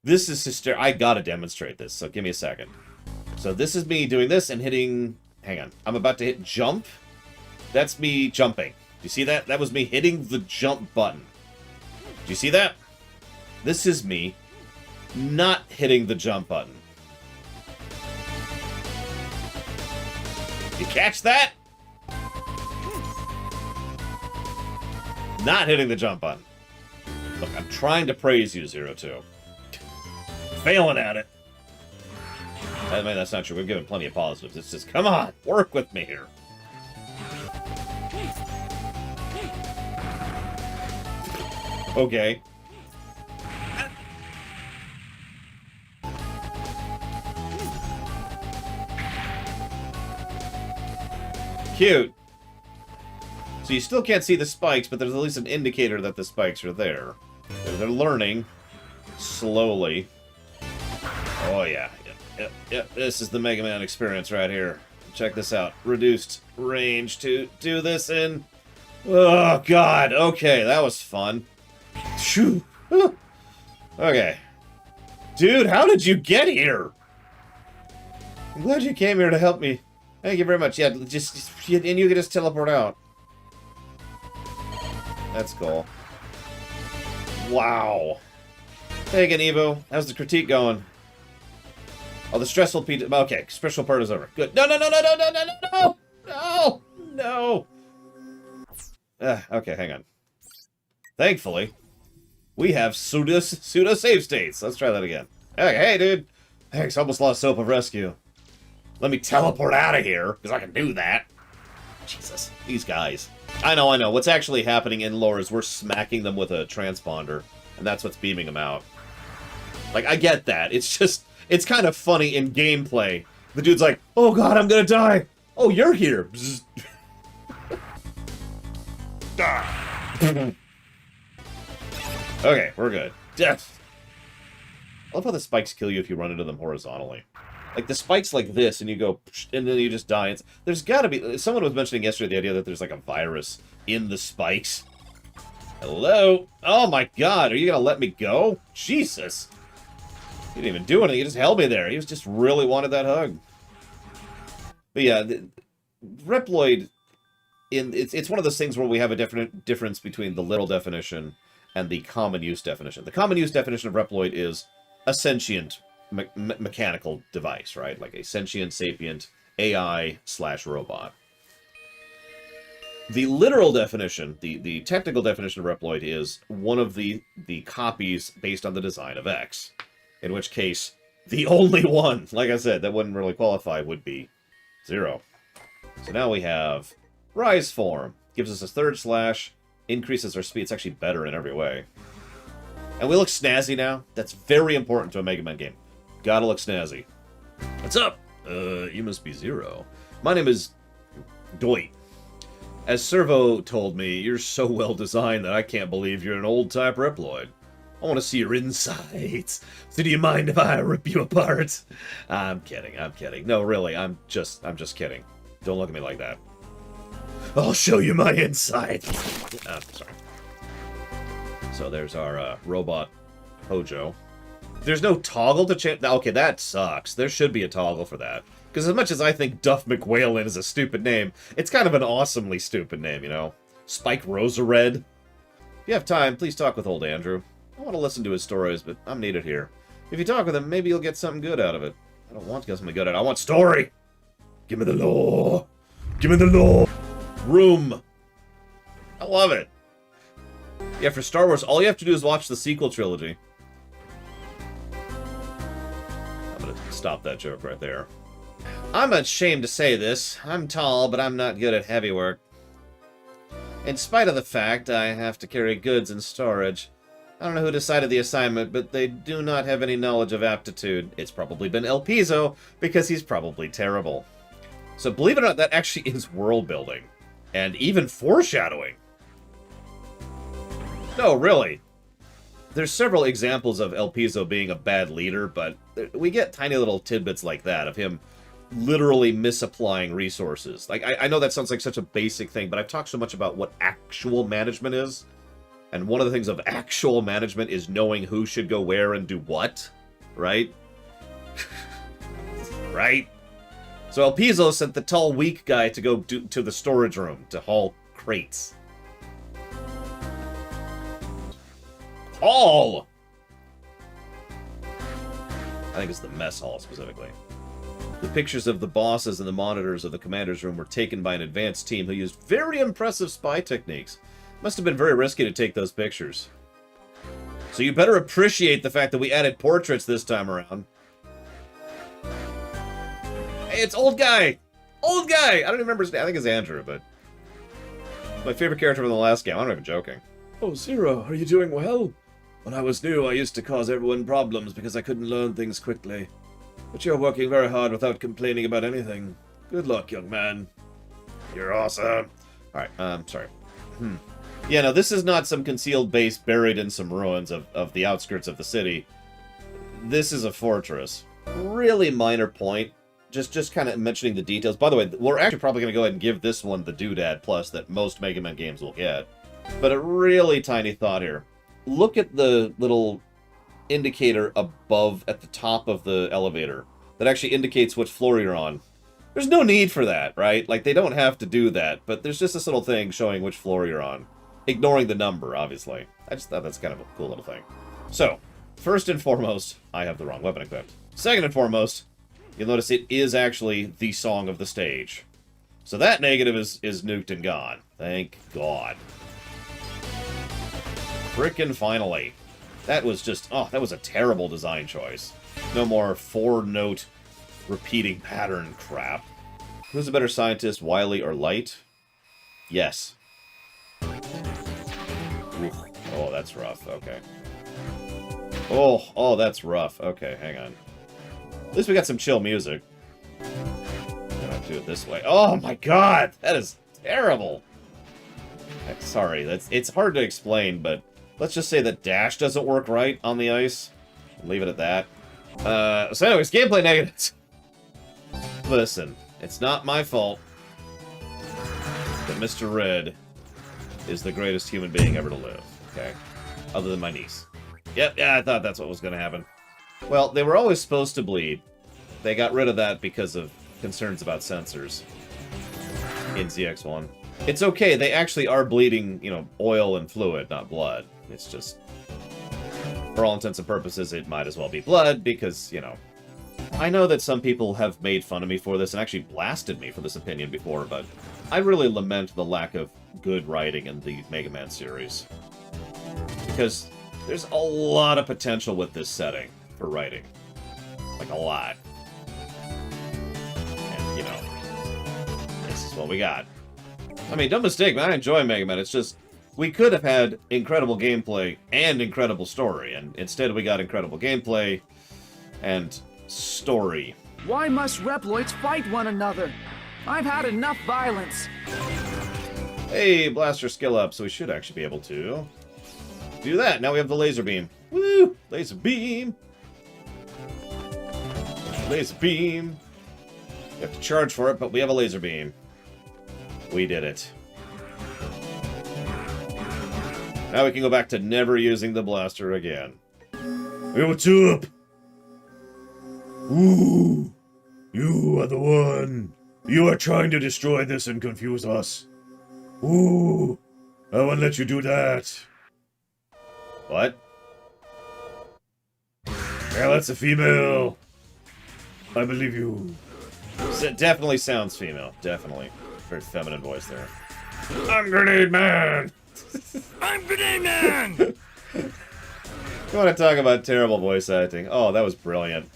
This is hysterical. I gotta demonstrate this, so give me a second. So this is me doing this and hitting... Hang on. I'm about to hit jump. That's me jumping. Do you see that? That was me hitting the jump button. Do you see that? This is me not hitting the jump button. You catch that? Not hitting the jump button. Look, I'm trying to praise you, 02. Failing at it. I mean, that's not true. We've given plenty of positives. It's just, come on, work with me here. Okay. Cute. So you still can't see the spikes, but there's at least an indicator that the spikes are there. They're learning. Slowly. Oh, yeah. Yep. This is the Mega Man experience right here. Check this out. Reduced range to do this in. Oh, God. Okay, that was fun. Shoo. Okay. Dude, how did you get here? I'm glad you came here to help me. Thank you very much. Yeah, and you can just teleport out. That's cool. Wow. Hey again, Evo. How's the critique going? Oh, the stressful P... Okay, special part is over. Good. No! Okay, hang on. Thankfully, we have pseudo save states. Let's try that again. Hey, dude. Thanks, almost lost hope of rescue. Let me teleport out of here, because I can do that. Jesus, these guys. I know. What's actually happening in lore is we're smacking them with a transponder, and that's what's beaming them out. Like, I get that. It's just, it's kind of funny in gameplay. The dude's like, oh god, I'm gonna die. Oh, you're here. Okay, we're good. Death. I love how the spikes kill you if you run into them horizontally. Like, the spikes like this, and you go, and then you just die. There's gotta be... Someone was mentioning yesterday the idea that there's, like, a virus in the spikes. Hello? Oh, my God. Are you gonna let me go? Jesus. You didn't even do anything. You just held me there. He just really wanted that hug. But, yeah, Reploid... It's one of those things where we have a definite difference between the literal definition and the common use definition. The common use definition of Reploid is a sentient mechanical device, right? Like a sentient, sapient AI/robot. The literal definition, the technical definition of Reploid is one of the copies based on the design of X. In which case, the only one, like I said, that wouldn't really qualify would be 0. So now we have Rise Form. Gives us a third slash, increases our speed. It's actually better in every way. And we look snazzy now. That's very important to a Mega Man game. Gotta look snazzy. What's up? You must be 0. My name is Doit. As Servo told me, you're so well designed that I can't believe you're an old-type Reploid. I want to see your insides. So do you mind if I rip you apart? I'm kidding. No, really, I'm just kidding. Don't look at me like that. I'll show you my inside. Sorry. So there's our robot Hojo. There's no toggle to change. Okay, that sucks. There should be a toggle for that. Because as much as I think Duff McWhalen is a stupid name, it's kind of an awesomely stupid name, you know? Spike Rosared. If you have time, please talk with old Andrew. I want to listen to his stories, but I'm needed here. If you talk with him, maybe you'll get something good out of it. I don't want to get something good out of it. I want story! Give me the lore! Give me the lore! Room! I love it. Yeah, for Star Wars, all you have to do is watch the sequel trilogy. I'm gonna stop that joke right there. I'm ashamed to say this. I'm tall, but I'm not good at heavy work. In spite of the fact I have to carry goods in storage. I don't know who decided the assignment, but they do not have any knowledge of aptitude. It's probably been El Piso, because he's probably terrible. So believe it or not, that actually is world building. And even foreshadowing. No, really. There's several examples of El Piso being a bad leader, but we get tiny little tidbits like that of him literally misapplying resources. Like, I know that sounds like such a basic thing, but I've talked so much about what actual management is. And one of the things of actual management is knowing who should go where and do what. Right? Right? So El Piso sent the tall, weak guy to go to the storage room to haul crates. Hall! I think it's the mess hall, specifically. The pictures of the bosses and the monitors of the commander's room were taken by an advanced team who used very impressive spy techniques. Must have been very risky to take those pictures. So you better appreciate the fact that we added portraits this time around. Hey, it's old guy! Old guy! I don't even remember his name. I think it's Andrew, but... It's my favorite character from the last game. I'm not even joking. Oh, Zero, are you doing well? When I was new, I used to cause everyone problems because I couldn't learn things quickly. But you're working very hard without complaining about anything. Good luck, young man. You're awesome. Alright, sorry. Yeah, no, this is not some concealed base buried in some ruins of the outskirts of the city. This is a fortress. Really minor point. Just kind of mentioning the details. By the way, we're actually probably going to go ahead and give this one the Doodad Plus that most Mega Man games will get. But a really tiny thought here. Look at the little indicator above at the top of the elevator that actually indicates which floor you're on. There's no need for that, right? Like, they don't have to do that, but there's just this little thing showing which floor you're on. Ignoring the number, obviously. I just thought that's kind of a cool little thing. So, first and foremost, I have the wrong weapon equipped. Second and foremost, you'll notice it is actually the song of the stage. So that negative is nuked and gone. Thank God. Frickin' finally. That was just, oh, that was a terrible design choice. No more 4-note repeating pattern crap. Who's a better scientist, Wily or Light? Yes. Oof. Oh, that's rough. Okay. Oh, that's rough. Okay, hang on. At least we got some chill music. I'm gonna do it this way. Oh my God, that is terrible. Sorry, it's hard to explain, but let's just say that dash doesn't work right on the ice. Leave it at that. So anyways, gameplay negatives. Listen, it's not my fault that Mr. Red is the greatest human being ever to live, okay? Other than my niece. Yep, yeah, I thought that's what was going to happen. Well, they were always supposed to bleed. They got rid of that because of concerns about sensors in ZX1. It's okay, they actually are bleeding, you know, oil and fluid, not blood. It's just, for all intents and purposes, it might as well be blood because, you know, I know that some people have made fun of me for this and actually blasted me for this opinion before, but I really lament the lack of good writing in the Mega Man series. Because there's a lot of potential with this setting for writing. Like, a lot. And, you know, this is what we got. I mean, don't mistake me, I enjoy Mega Man, it's just, we could have had incredible gameplay and incredible story, and instead we got incredible gameplay and story. Why must Reploids fight one another? I've had enough violence. Hey, blaster skill up, so we should actually be able to do that. Now we have the laser beam. Woo! Laser beam! Laser beam! We have to charge for it, but we have a laser beam. We did it. Now we can go back to never using the blaster again. Hey, what's up? Ooh, you are the one. You are trying to destroy this and confuse us. Ooh, I won't let you do that. What? Yeah, that's a female. I believe you. It definitely sounds female. Definitely. Very feminine voice there. I'm Grenade Man! I'm Grenade Man! You want to talk about terrible voice acting? Oh, that was brilliant.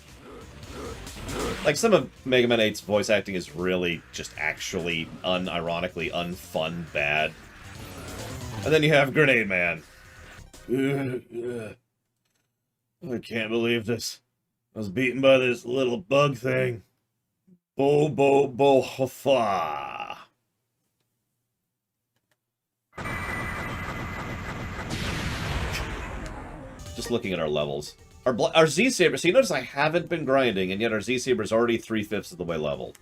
Like, some of Mega Man 8's voice acting is really just actually unironically unfun bad. And then you have Grenade Man. I can't believe this. I was beaten by this little bug thing. Bo-bo-bo-ha-fa. Just looking at our levels. Our Z-Saber, so you notice I haven't been grinding, and yet our Z-Saber is already 3/5 of the way leveled.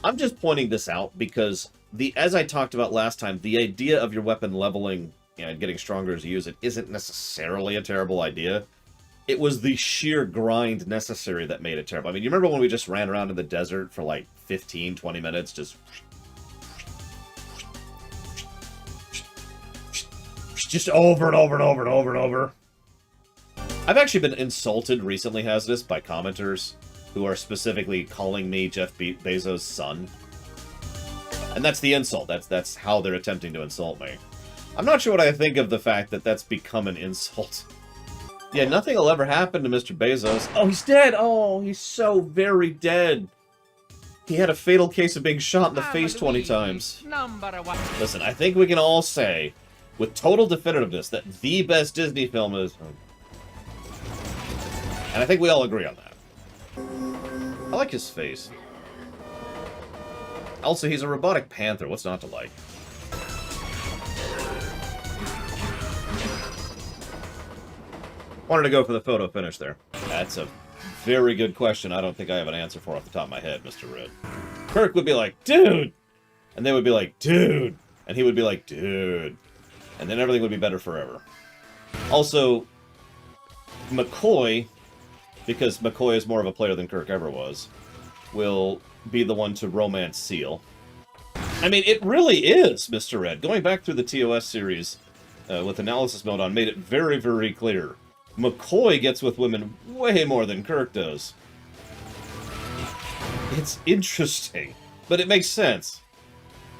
I'm just pointing this out because, as I talked about last time, the idea of your weapon leveling and getting stronger as you use it isn't necessarily a terrible idea. It was the sheer grind necessary that made it terrible. I mean, you remember when we just ran around in the desert for like 15, 20 minutes, just over and over and over and over and over? I've actually been insulted recently, Hazardous, by commenters who are specifically calling me Jeff Bezos' son. And that's the insult. That's how they're attempting to insult me. I'm not sure what I think of the fact that that's become an insult. Yeah, nothing will ever happen to Mr. Bezos. Oh, he's dead! Oh, he's so very dead. He had a fatal case of being shot in the face 20 times. Listen, I think we can all say, with total definitiveness, that the best Disney film is... And I think we all agree on that. I like his face. Also, he's a robotic panther. What's not to like? Wanted to go for the photo finish there. That's a very good question. I don't think I have an answer for off the top of my head, Mr. Red. Kirk would be like, dude! And they would be like, dude! And he would be like, dude! And then everything would be better forever. Also, McCoy, because McCoy is more of a player than Kirk ever was, will be the one to romance Seal. I mean, it really is, Mr. Red. Going back through the TOS series with analysis mode on made it very, very clear. McCoy gets with women way more than Kirk does. It's interesting, but it makes sense.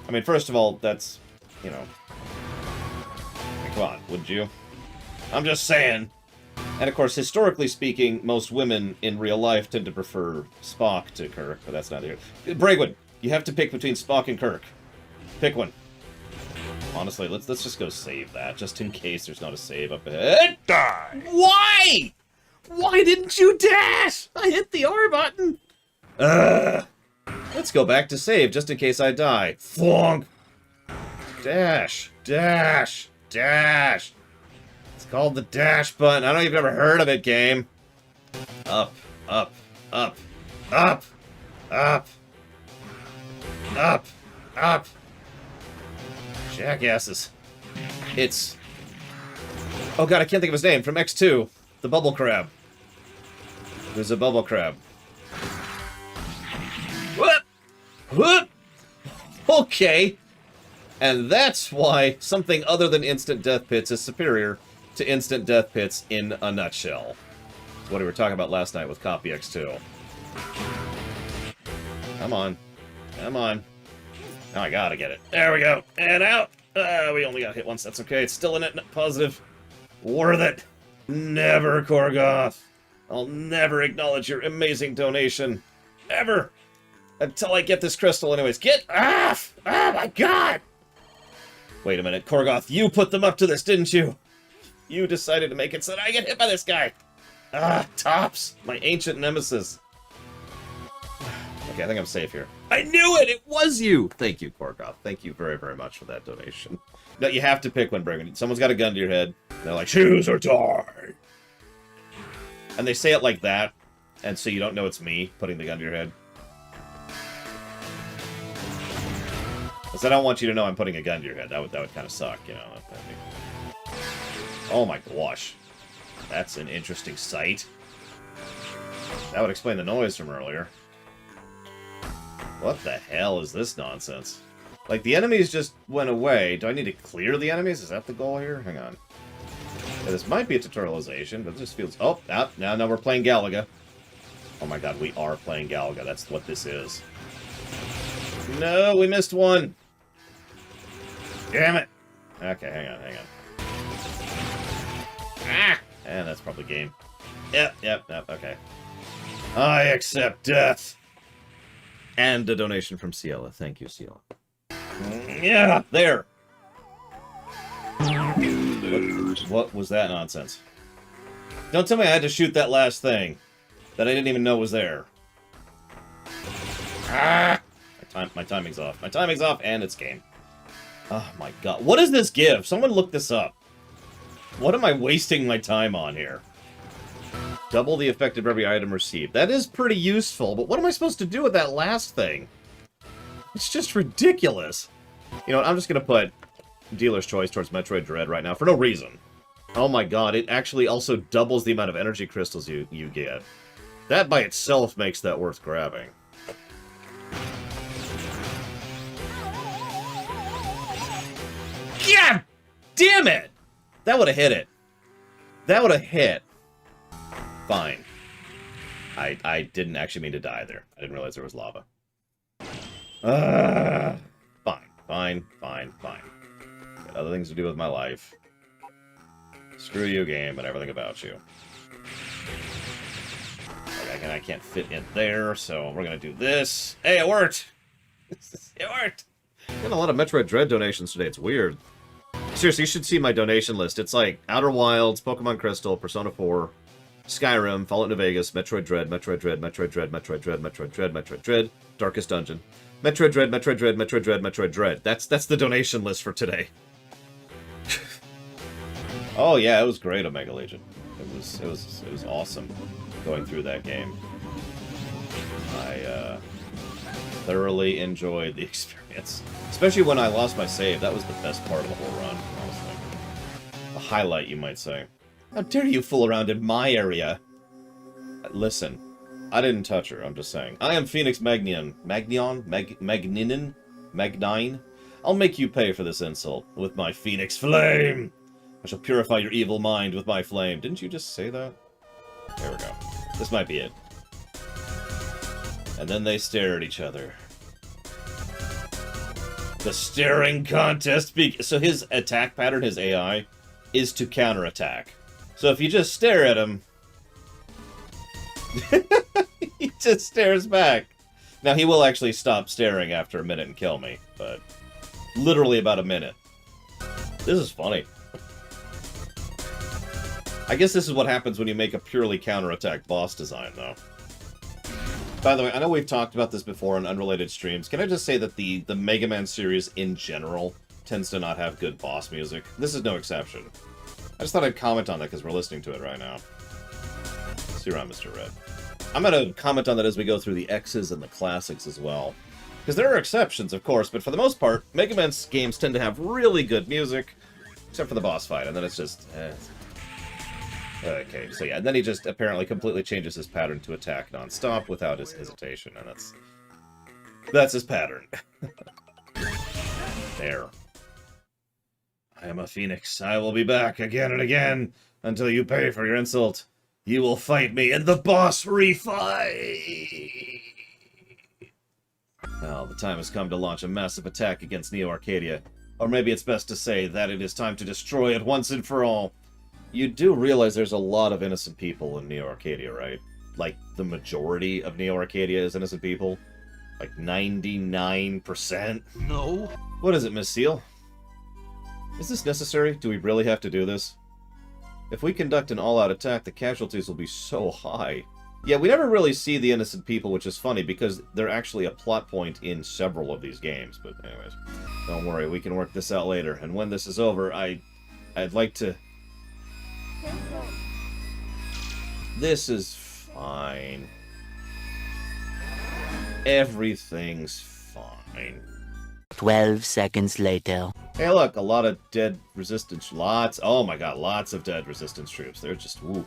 I mean, first of all, that's, you know... I mean, come on, wouldn't you? I'm just saying. And of course, historically speaking, most women in real life tend to prefer Spock to Kirk, but that's not here. Bragwood, you have to pick between Spock and Kirk. Pick one. Honestly, let's just go save that, just in case there's not a save up ahead. Die! Why? Why didn't you dash? I hit the R button. Let's go back to save, just in case I die. Flonk. Dash. Dash. Dash. It's called the dash button. I don't know if you've ever heard of it, game. Up. Up. Up. Up. Up. Up. Up. Jackasses. It's... Oh god, I can't think of his name. From X2. The Bubble Crab. There's a Bubble Crab. What? What? Okay. And that's why something other than instant death pits is superior to instant death pits in a nutshell. What we were talking about last night with Copy X2. Come on. Come on. Now I gotta get it. There we go. And out. We only got hit once. That's okay. It's still a net positive. Worth it. Never, Korgoth. I'll never acknowledge your amazing donation. Ever. Until I get this crystal anyways. Get off! Oh my god! Wait a minute. Korgoth, you put them up to this, didn't you? You decided to make it so that I get hit by this guy. Tops. My ancient nemesis. Okay, I think I'm safe here. I knew it! It was you! Thank you, Korgoth. Thank you very, very much for that donation. No, you have to pick one, Brigham. Someone's got a gun to your head. They're like, choose or die! And they say it like that, and so you don't know it's me putting the gun to your head. Because I don't want you to know I'm putting a gun to your head. That would kind of suck, you know. Oh my gosh. That's an interesting sight. That would explain the noise from earlier. What the hell is this nonsense? Like, the enemies just went away. Do I need to clear the enemies? Is that the goal here? Hang on. Yeah, this might be a tutorialization, but it just feels... Oh, now we're playing Galaga. Oh my god, we are playing Galaga. That's what this is. No, we missed one. Damn it. Okay, hang on. Ah! And that's probably game. Yep, okay. I accept death. And a donation from Ciela. Thank you, Ciela. Yeah, there. What was that nonsense? Don't tell me I had to shoot that last thing that I didn't even know was there. Ah! My timing's off. My timing's off, and it's game. Oh my god. What does this give? Someone look this up. What am I wasting my time on here? Double the effect of every item received. That is pretty useful, but what am I supposed to do with that last thing? It's just ridiculous. You know what, I'm just gonna put dealer's choice towards Metroid Dread right now for no reason. Oh my god, it actually also doubles the amount of energy crystals you get. That by itself makes that worth grabbing. God damn it! That would have hit it. That would have hit. Fine. I didn't actually mean to die there. I didn't realize there was lava. Fine. Got other things to do with my life. Screw you, game, and everything about you. Okay, I can't fit in there, so we're gonna do this. Hey, it worked! It worked! Getting a lot of Metroid Dread donations today. It's weird. Seriously, you should see my donation list. It's like Outer Wilds, Pokemon Crystal, Persona 4, Skyrim, Fallout New Vegas, Metroid Dread, Metroid Dread, Metroid Dread, Metroid Dread, Metroid Dread, Metroid Dread, Darkest Dungeon, Metroid Dread, Metroid Dread, Metroid Dread, Metroid Dread. That's the donation list for today. Oh yeah, it was great, Omega Legion. It was awesome going through that game. I thoroughly enjoyed the experience. Especially when I lost my save. That was the best part of the whole run, honestly. A highlight, you might say. How dare you fool around in my area? Listen, I didn't touch her, I'm just saying. I am Phoenix Magnion. Magnine? I'll make you pay for this insult with my Phoenix Flame! I shall purify your evil mind with my flame. Didn't you just say that? There we go. This might be it. And then they stare at each other. The staring contest so his attack pattern, his AI, is to counterattack. So if you just stare at him, he just stares back. Now, he will actually stop staring after a minute and kill me, but literally about a minute. This is funny. I guess this is what happens when you make a purely counterattack boss design, though. By the way, I know we've talked about this before in unrelated streams. Can I just say that the Mega Man series in general tends to not have good boss music? This is no exception. I just thought I'd comment on that because we're listening to it right now. See you around, Mr. Red. I'm going to comment on that as we go through the X's and the classics as well. Because there are exceptions, of course, but for the most part, Mega Man's games tend to have really good music, except for the boss fight, and then it's just... Okay, so yeah, and then he just apparently completely changes his pattern to attack non-stop without his hesitation, and that's his pattern. There. I am a phoenix. I will be back again and again until you pay for your insult. You will fight me in the boss refight! Well, the time has come to launch a massive attack against Neo Arcadia. Or maybe it's best to say that it is time to destroy it once and for all. You do realize there's a lot of innocent people in Neo Arcadia, right? Like, the majority of Neo Arcadia is innocent people? Like, 99%? No. What is it, Miss Seal? Is this necessary? Do we really have to do this? If we conduct an all-out attack, the casualties will be so high. Yeah, we never really see the innocent people, which is funny, because they're actually a plot point in several of these games. But anyways, don't worry, we can work this out later. And when this is over, I'd like to... This is fine. Everything's fine. 12 seconds later. Hey, look, a lot of dead resistance. Lots. Oh my god, lots of dead resistance troops. They're just woo.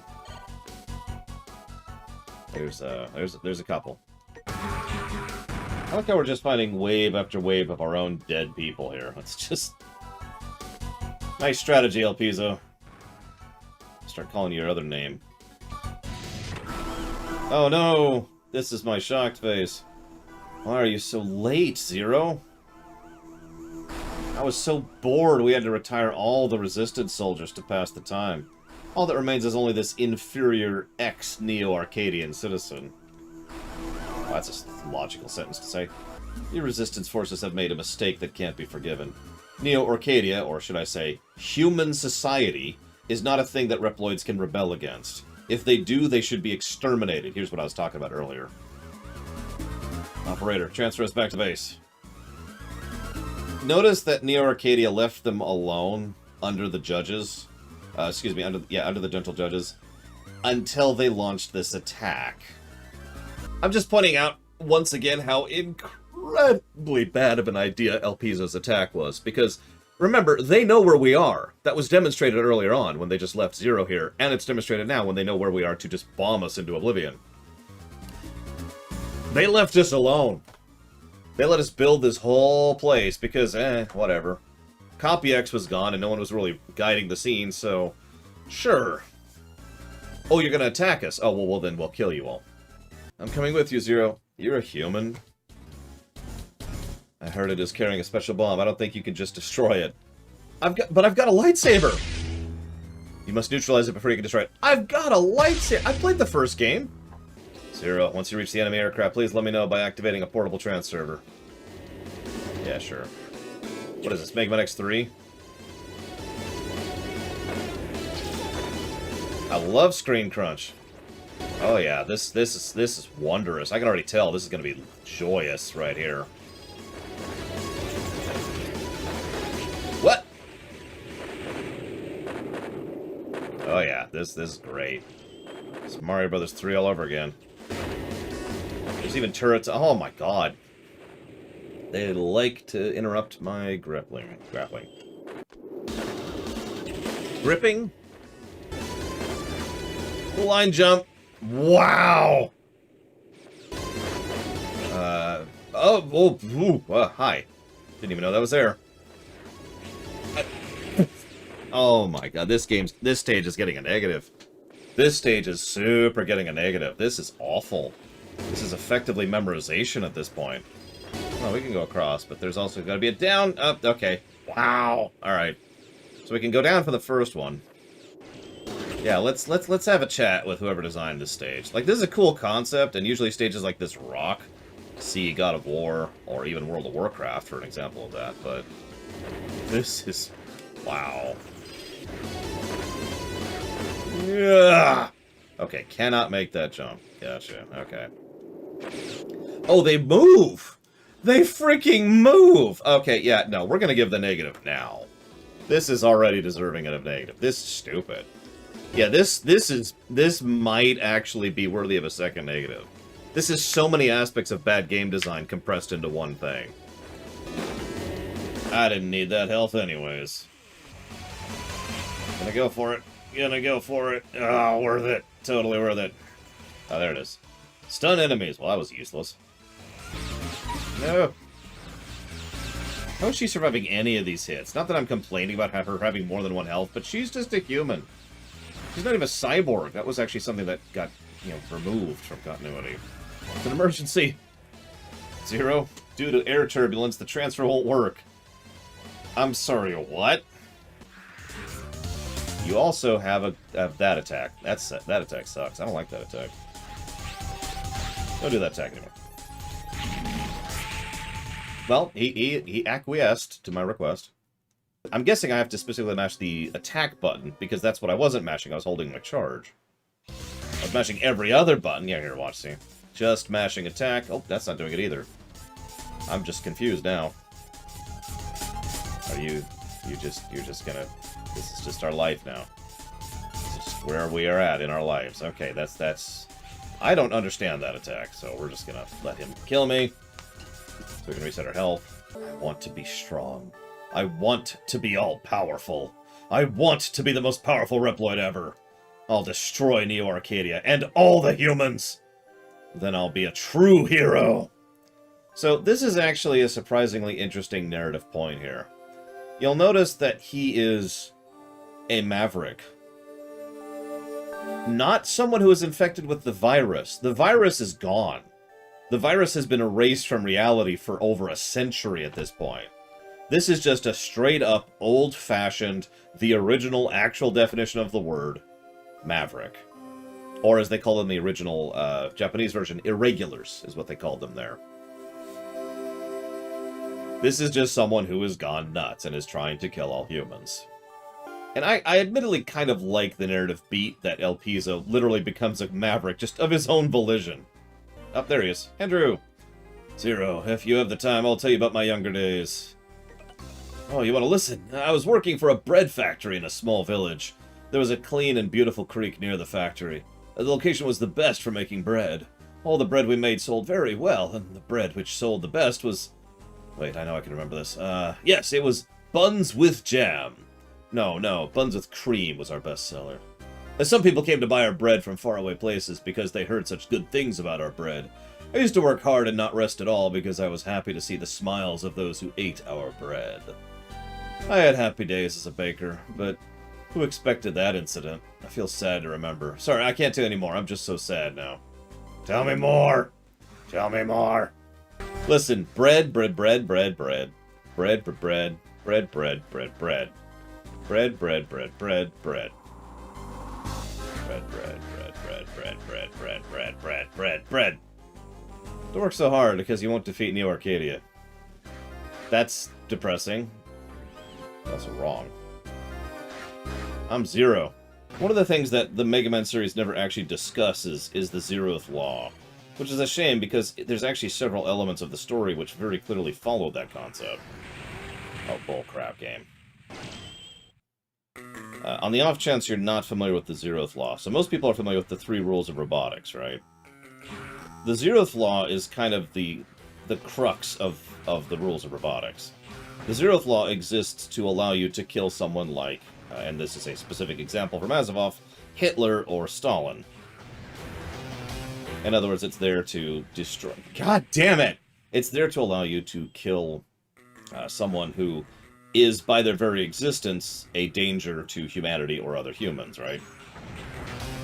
There's a couple. I like how we're just finding wave after wave of our own dead people here. It's just nice strategy, El Piso. Start calling you your other name. Oh no! This is my shocked face. Why are you so late, Zero? I was so bored we had to retire all the resistance soldiers to pass the time. All that remains is only this inferior ex-Neo-Arcadian citizen. Well, that's a logical sentence to say. Your resistance forces have made a mistake that can't be forgiven. Neo-Arcadia, or should I say, human society, is not a thing that Reploids can rebel against. If they do, they should be exterminated. Here's what I was talking about earlier. Operator, transfer us back to base. Notice that Neo-Arcadia left them alone under the judges. Excuse me, under the gentle judges. Until they launched this attack. I'm just pointing out, once again, how incredibly bad of an idea El Piso's attack was. Because, remember, they know where we are. That was demonstrated earlier on when they just left Zero here. And it's demonstrated now when they know where we are to just bomb us into oblivion. They left us alone. They let us build this whole place because, whatever. Copy X was gone and no one was really guiding the scene, so... Sure. Oh, you're gonna attack us? Oh, well then we'll kill you all. I'm coming with you, Zero. You're a human. I heard it is carrying a special bomb. I don't think you can just destroy it. But I've got a lightsaber! You must neutralize it before you can destroy it. I've got a lightsaber! I played the first game. Zero, once you reach the enemy aircraft, please let me know by activating a portable transserver. Yeah, sure. What is this, Mega Man X3? I love screen crunch. Oh yeah, this is wondrous. I can already tell this is going to be joyous right here. What? Oh yeah, this is great. It's Mario Brothers 3 all over again. There's even turrets. Oh my god. They like to interrupt my grappling. Gripping? Line jump. Wow! Hi. Didn't even know that was there. Oh my god, this stage is getting a negative. This stage is super getting a negative. This is awful. This is effectively memorization at this point. Well, we can go across, but there's also got to be a down, up, okay. Wow. Alright. So we can go down for the first one. Yeah, let's have a chat with whoever designed this stage. Like, this is a cool concept, and usually stages like this rock. See God of War, or even World of Warcraft for an example of that, but this is... wow. Yeah. Okay, cannot make that jump. Gotcha, okay. Oh, they move! They freaking move! Okay, yeah, no, we're gonna give the negative now. This is already deserving of negative. This is stupid. Yeah, this might actually be worthy of a second negative. This is so many aspects of bad game design compressed into one thing. I didn't need that health anyways. Gonna go for it. Gonna go for it. Oh, worth it. Totally worth it. Oh, there it is. Stun enemies. Well, that was useless. No. How is she surviving any of these hits? Not that I'm complaining about her having more than one health, but she's just a human. She's not even a cyborg. That was actually something that got, you know, removed from continuity. It's an emergency. Zero. Due to air turbulence, the transfer won't work. I'm sorry, what? You also have that attack. That attack sucks. I don't like that attack. Don't do that attack anymore. Well, he acquiesced to my request. I'm guessing I have to specifically mash the attack button, because that's what I wasn't mashing. I was holding my charge. I was mashing every other button. Yeah, here, watch, see. Just mashing attack. Oh, that's not doing it either. I'm just confused now. Are you're just gonna... This is just our life now. This is just where we are at in our lives. Okay, that's... I don't understand that attack, so we're just gonna let him kill me. So we can reset our health. I want to be strong. I want to be all-powerful. I want to be the most powerful Reploid ever. I'll destroy Neo Arcadia and all the humans. Then I'll be a true hero. So this is actually a surprisingly interesting narrative point here. You'll notice that he is a maverick. Not someone who is infected with the virus. The virus is gone. The virus has been erased from reality for over a century at this point. This is just a straight-up, old-fashioned, the original actual definition of the word, maverick. Or as they call them in the original Japanese version, irregulars is what they called them there. This is just someone who has gone nuts and is trying to kill all humans. And I admittedly kind of like the narrative beat that El Piso literally becomes a maverick just of his own volition. Up there he is. Andrew! Zero, if you have the time, I'll tell you about my younger days. Oh, you want to listen? I was working for a bread factory in a small village. There was a clean and beautiful creek near the factory. The location was the best for making bread. All the bread we made sold very well, and the bread which sold the best was... Wait, I know I can remember this. Yes, it was buns with jam. No, buns with cream was our best seller. As some people came to buy our bread from faraway places because they heard such good things about our bread. I used to work hard and not rest at all because I was happy to see the smiles of those who ate our bread. I had happy days as a baker, but who expected that incident? I feel sad to remember. Sorry, I can't tell you anymore. I'm just so sad now. Tell me more! Tell me more! Listen, bread. Bread, bread, bread, bread. Bread, bread, bread, bread, bread, bread, bread. Bread, bread, bread, bread, bread. Bread, bread, bread, bread, bread, bread, bread, bread, bread, bread, bread. Don't work so hard because you won't defeat Neo Arcadia. That's depressing. Also wrong. I'm Zero. One of the things that the Mega Man series never actually discusses is the zeroth law, which is a shame because there's actually several elements of the story which very clearly follow that concept. Oh, bullcrap game. On the off chance you're not familiar with the zeroth law, so most people are familiar with the 3 rules of robotics, right? The zeroth law is kind of the crux of the rules of robotics. The zeroth law exists to allow you to kill someone like, and this is a specific example from Asimov, Hitler or Stalin. In other words, it's there to destroy... God damn it! It's there to allow you to kill someone who is, by their very existence, a danger to humanity or other humans, right?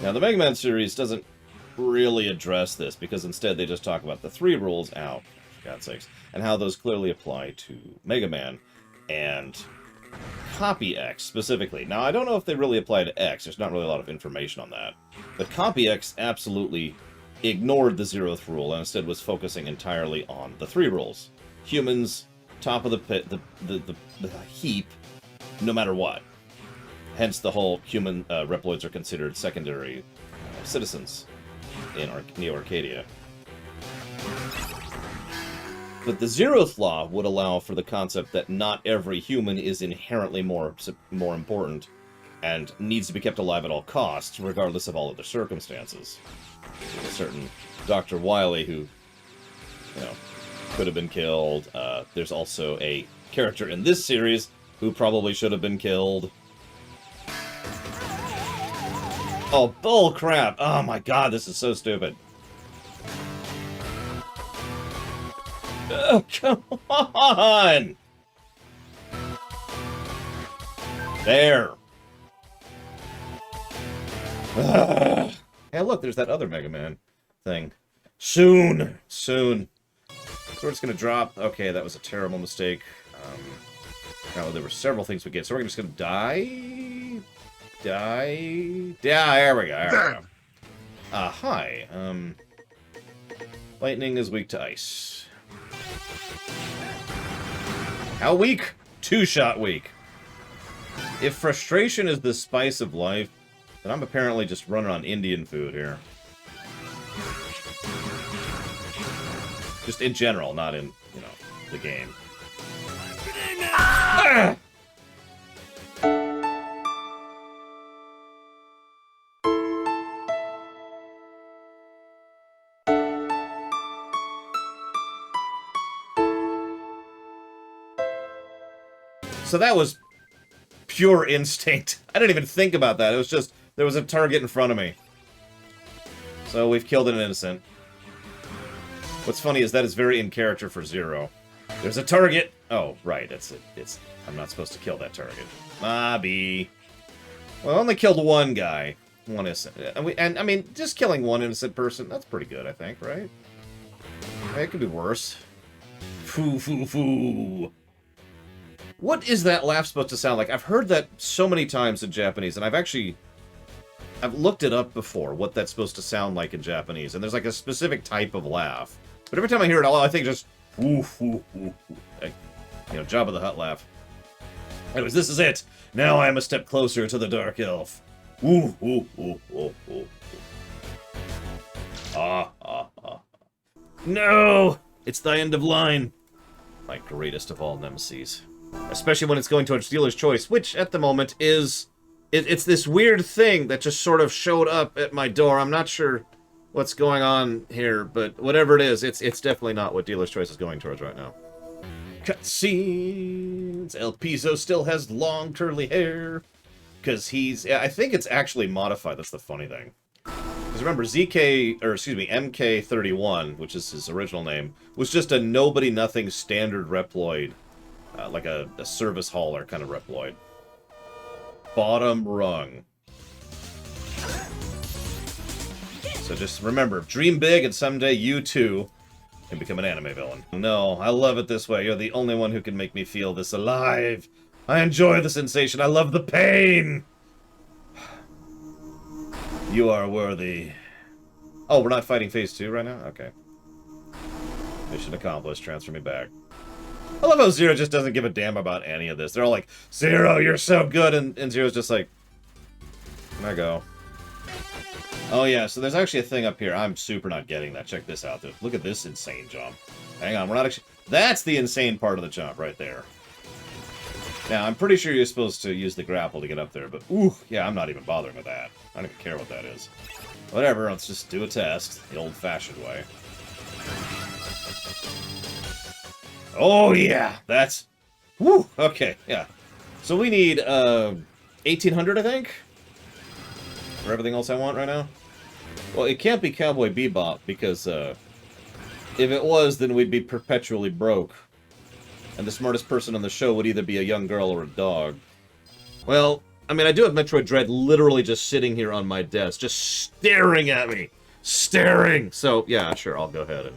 Now, the Mega Man series doesn't really address this, because instead they just talk about the 3 rules, ow, for God's sakes, and how those clearly apply to Mega Man, and Copy X, specifically. Now, I don't know if they really apply to X, there's not really a lot of information on that, but Copy X absolutely ignored the 0th rule, and instead was focusing entirely on the 3 rules. Humans, top of the pit, the heap, no matter what. Hence the whole human Reploids are considered secondary citizens in Neo Arcadia. But the 0th law would allow for the concept that not every human is inherently more important and needs to be kept alive at all costs, regardless of all other circumstances. There's a certain Dr. Wily who, you know, could have been killed. There's also a character in this series who probably should have been killed. Oh, bull crap! Oh my god, this is so stupid. Oh, come on! There. Ugh. Hey, look, there's that other Mega Man thing. Soon! Soon. So we're just gonna drop... Okay, that was a terrible mistake. Now, there were several things we get, so we're just gonna die... Yeah, there we go, there we go. Hi. Lightning is weak to ice. How weak? 2-shot weak. If frustration is the spice of life, then I'm apparently just running on Indian food here. Just in general, not in, you know, the game. Ah! So that was pure instinct. I didn't even think about that. It was just, there was a target in front of me. So we've killed an innocent. What's funny is that is very in character for Zero. There's a target. Oh, right. I'm not supposed to kill that target. Mobby. Well, I only killed one guy. One innocent. And I mean, just killing one innocent person, that's pretty good, I think, right? It could be worse. Foo, foo, foo. What is that laugh supposed to sound like? I've heard that so many times in Japanese, and I've looked it up before, what that's supposed to sound like in Japanese, and there's like a specific type of laugh. But every time I hear it, I think just, woo, woo, woo, woo. Like, you know, Jabba the Hutt laugh. Anyways, this is it. Now I am a step closer to the Dark Elf. Woo, woo, woo, woo, woo. Ah, ah, ah. No! It's the end of line. My greatest of all nemesis. Especially when it's going towards dealer's choice, which at the moment is... It's this weird thing that just sort of showed up at my door. I'm not sure what's going on here, but whatever it is, it's definitely not what dealer's choice is going towards right now. Cutscenes! El Piso still has long curly hair. Because I think it's actually modified, that's the funny thing. Because remember, MK31, which is his original name, was just a nobody-nothing standard Reploid. Like a service hauler kind of Reploid. Bottom rung. So just remember, dream big and someday you too can become an anime villain. No, I love it this way. You're the only one who can make me feel this alive. I enjoy the sensation. I love the pain. You are worthy. Oh, we're not fighting phase 2 right now? Okay. Mission accomplished. Transfer me back. I love how Zero just doesn't give a damn about any of this. They're all like, Zero, you're so good. And Zero's just like, there I go. Oh, yeah, so there's actually a thing up here. I'm super not getting that. Check this out. Look at this insane jump. Hang on, we're not actually... That's the insane part of the jump right there. Now, I'm pretty sure you're supposed to use the grapple to get up there, but ooh, yeah, I'm not even bothering with that. I don't even care what that is. Whatever, let's just do a test, the old-fashioned way. Oh, yeah, that's... Woo, okay, yeah. So we need, 1,800, I think? For everything else I want right now? Well, it can't be Cowboy Bebop, because, if it was, then we'd be perpetually broke. And the smartest person on the show would either be a young girl or a dog. Well, I mean, I do have Metroid Dread literally just sitting here on my desk, just staring at me. Staring! So, yeah, sure, I'll go ahead and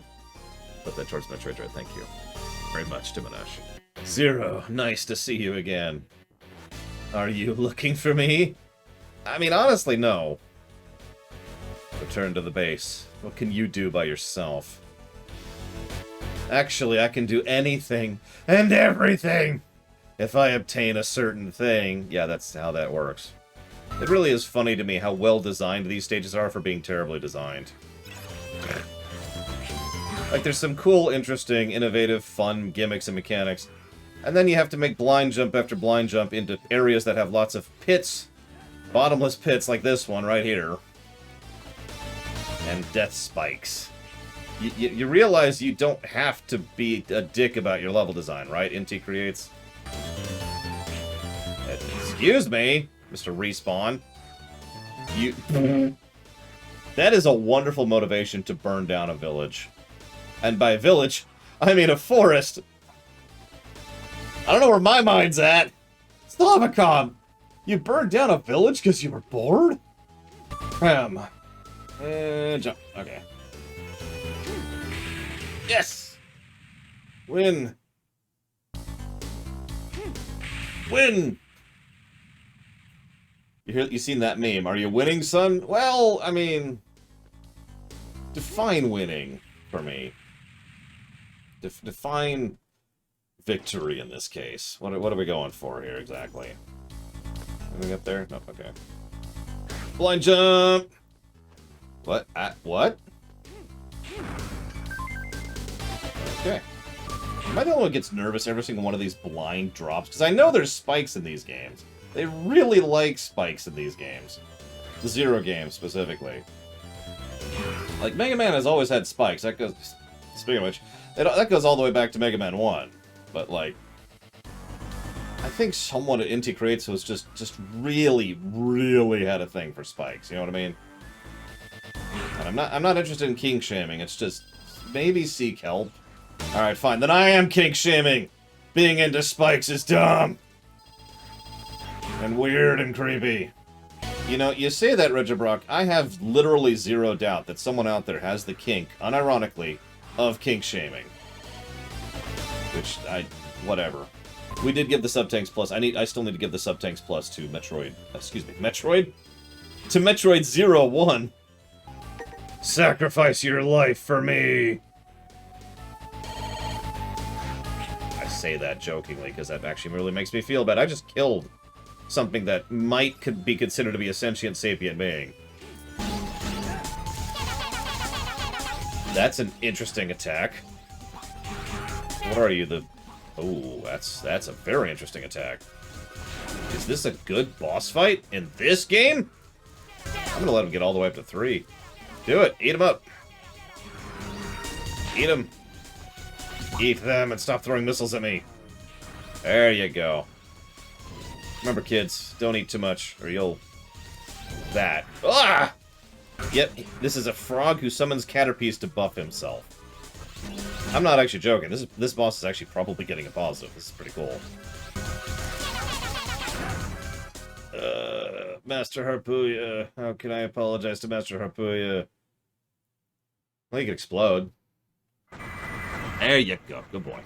put that towards Metroid Dread. Thank you very much, Timanesh. Zero, nice to see you again. Are you looking for me? I mean, honestly, no. Return to the base. What can you do by yourself? Actually, I can do anything and everything if I obtain a certain thing. Yeah, that's how that works. It really is funny to me how well designed these stages are for being terribly designed. Like, there's some cool, interesting, innovative, fun gimmicks and mechanics. And then you have to make blind jump after blind jump into areas that have lots of pits. Bottomless pits like this one right here. And death spikes. You realize you don't have to be a dick about your level design, right? Inti creates. Excuse me, Mr. Respawn. That is a wonderful motivation to burn down a village. And by village, I mean a forest. I don't know where my mind's at. Slavicom, you burned down a village because you were bored? Jump. Okay. Yes! Win! Win! You seen that meme? Are you winning, son? Well, I mean... Define winning for me. Define victory in this case. What are we going for here, exactly? Anything up there? No, okay. Blind jump! What? What? Okay. Am I the only one who gets nervous every single one of these blind drops? Because I know there's spikes in these games. They really like spikes in these games. The Zero game, specifically. Like, Mega Man has always had spikes. That goes... Speaking of which, that goes all the way back to Mega Man 1. But, like... I think someone at Inti Creates was just really, really had a thing for spikes. You know what I mean? And I'm not interested in kink shaming. It's just maybe seek help. All right, fine. Then I am kink shaming. Being into spikes is dumb and weird and creepy. You know, you say that, Regibrock. I have literally zero doubt that someone out there has the kink, unironically, of kink shaming. Which whatever. We did give the Subtanks Plus. I still need to give the Subtanks Plus to Metroid. Excuse me, Metroid? To Metroid 01. Sacrifice your life for me. I say that jokingly because that actually really makes me feel bad. I just killed something that could be considered to be a sentient sapient being. That's an interesting attack. What are you, Oh, that's a very interesting attack. Is this a good boss fight in this game? I'm gonna let him get all the way up to 3. Do it! Eat him up! Eat him! Eat them and stop throwing missiles at me! There you go. Remember, kids, don't eat too much, or you'll... That. Ah! Yep, this is a frog who summons Caterpiece to buff himself. I'm not actually joking. This boss is actually probably getting a positive. This is pretty cool. Master Harpuya. How can I apologize to Master Harpuya? Well, you can explode. There you go. Good boy.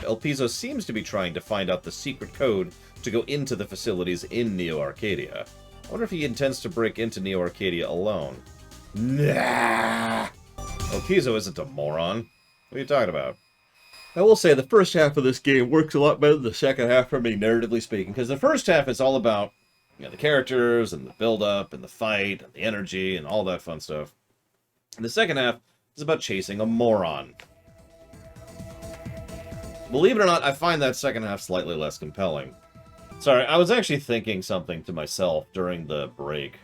El Piso seems to be trying to find out the secret code to go into the facilities in Neo Arcadia. I wonder if he intends to break into Neo Arcadia alone. Nah! El Piso isn't a moron. What are you talking about? I will say the first half of this game works a lot better than the second half for me, narratively speaking, because the first half is all about, you know, the characters and the build-up and the fight and the energy and all that fun stuff. And the second half is about chasing a moron. Believe it or not, I find that second half slightly less compelling. Sorry, I was actually thinking something to myself during the break.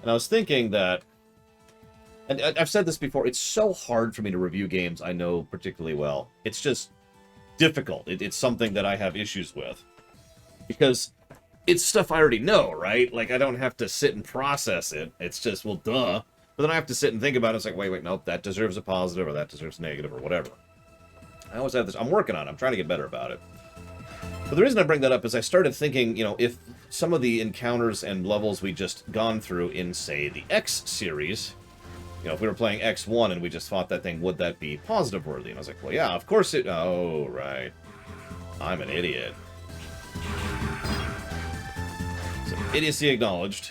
And I was thinking that... And I've said this before, it's so hard for me to review games I know particularly well. It's just difficult. It's something that I have issues with. Because it's stuff I already know, right? Like, I don't have to sit and process it. It's just, well, duh. But then I have to sit and think about it. It's like, wait, nope, that deserves a positive, or that deserves a negative, or whatever. I always have this. I'm working on it. I'm trying to get better about it. But the reason I bring that up is I started thinking, you know, if some of the encounters and levels we just gone through in, say, the X series... You know, if we were playing X1 and we just fought that thing, would that be positive worthy? And I was like, well, yeah, of course it... Oh, right. I'm an idiot. So, idiocy acknowledged.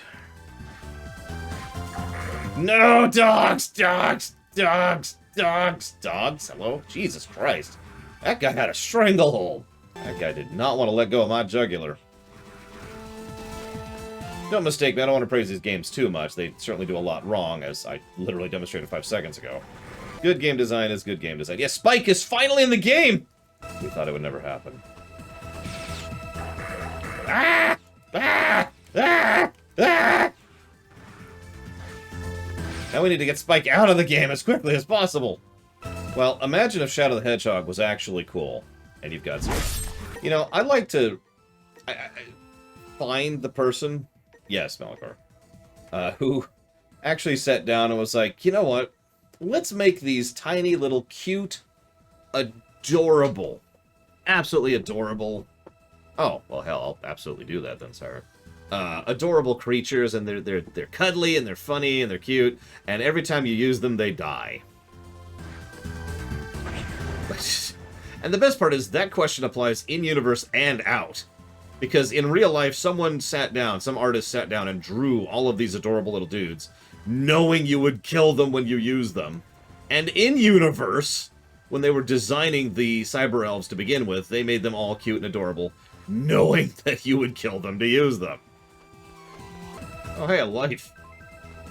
No, dogs! Dogs! Dogs! Dogs! Dogs? Hello? Jesus Christ. That guy had a stranglehold. That guy did not want to let go of my jugular. Don't mistake me, I don't want to praise these games too much. They certainly do a lot wrong, as I literally demonstrated 5 seconds ago. Good game design is good game design. Yes, Spike is finally in the game! We thought it would never happen. Ah! Ah! Ah! Ah! Now we need to get Spike out of the game as quickly as possible. Well, imagine if Shadow the Hedgehog was actually cool. And you've got some... You know, I'd like to... find the person... Yes, Melikor. Who actually sat down and was like, you know what? Let's make these tiny little cute, adorable, absolutely adorable... Oh, well, hell, I'll absolutely do that then, Sarah. Adorable creatures, and they're cuddly, and they're funny, and they're cute, and every time you use them, they die. And the best part is, that question applies in-universe and out. Because in real life, someone sat down, some artist sat down and drew all of these adorable little dudes, knowing you would kill them when you use them. And in-universe, when they were designing the cyber elves to begin with, they made them all cute and adorable, knowing that you would kill them to use them. Oh, hey, a life.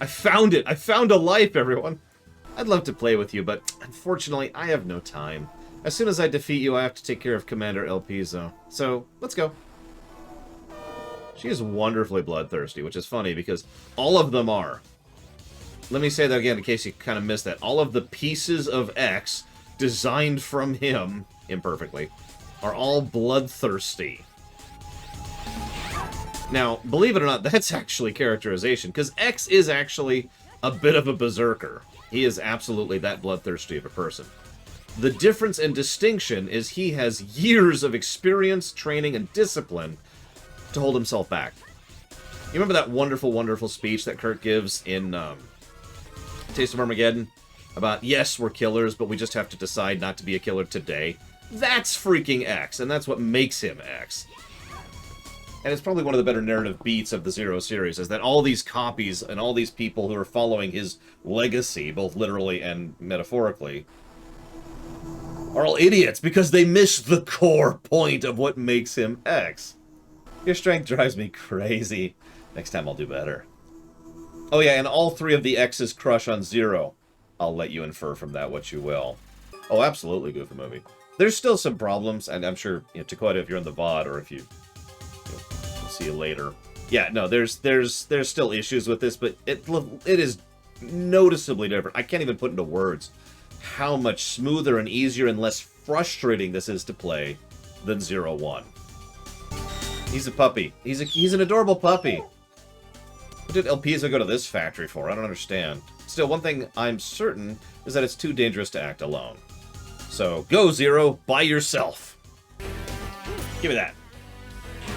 I found it! I found a life, everyone! I'd love to play with you, but unfortunately, I have no time. As soon as I defeat you, I have to take care of Commander El Piso. So, let's go. She is wonderfully bloodthirsty, which is funny because all of them are. Let me say that again in case you kind of missed that. All of the pieces of X designed from him, imperfectly, are all bloodthirsty. Now, believe it or not, that's actually characterization, because X is actually a bit of a berserker. He is absolutely that bloodthirsty of a person. The difference and distinction is he has years of experience, training, and discipline to hold himself back. You remember that wonderful, wonderful speech that Kurt gives in Taste of Armageddon? About, yes, we're killers, but we just have to decide not to be a killer today. That's freaking X, and that's what makes him X. And it's probably one of the better narrative beats of the Zero series, is that all these copies and all these people who are following his legacy, both literally and metaphorically, are all idiots because they miss the core point of what makes him X. Your strength drives me crazy. Next time I'll do better. Oh yeah, and all three of the X's crush on Zero. I'll let you infer from that what you will. Oh, absolutely, Goofy Movie. There's still some problems, and I'm sure, you know, Takoida, if you're in the VOD, or if we'll see you later. Yeah, no, there's still issues with this, but it is noticeably different. I can't even put into words how much smoother and easier and less frustrating this is to play than 0-1. He's a puppy. He's an adorable puppy. What did El Pizzo go to this factory for? I don't understand. Still, one thing I'm certain is that it's too dangerous to act alone. So, go, Zero, by yourself. Give me that.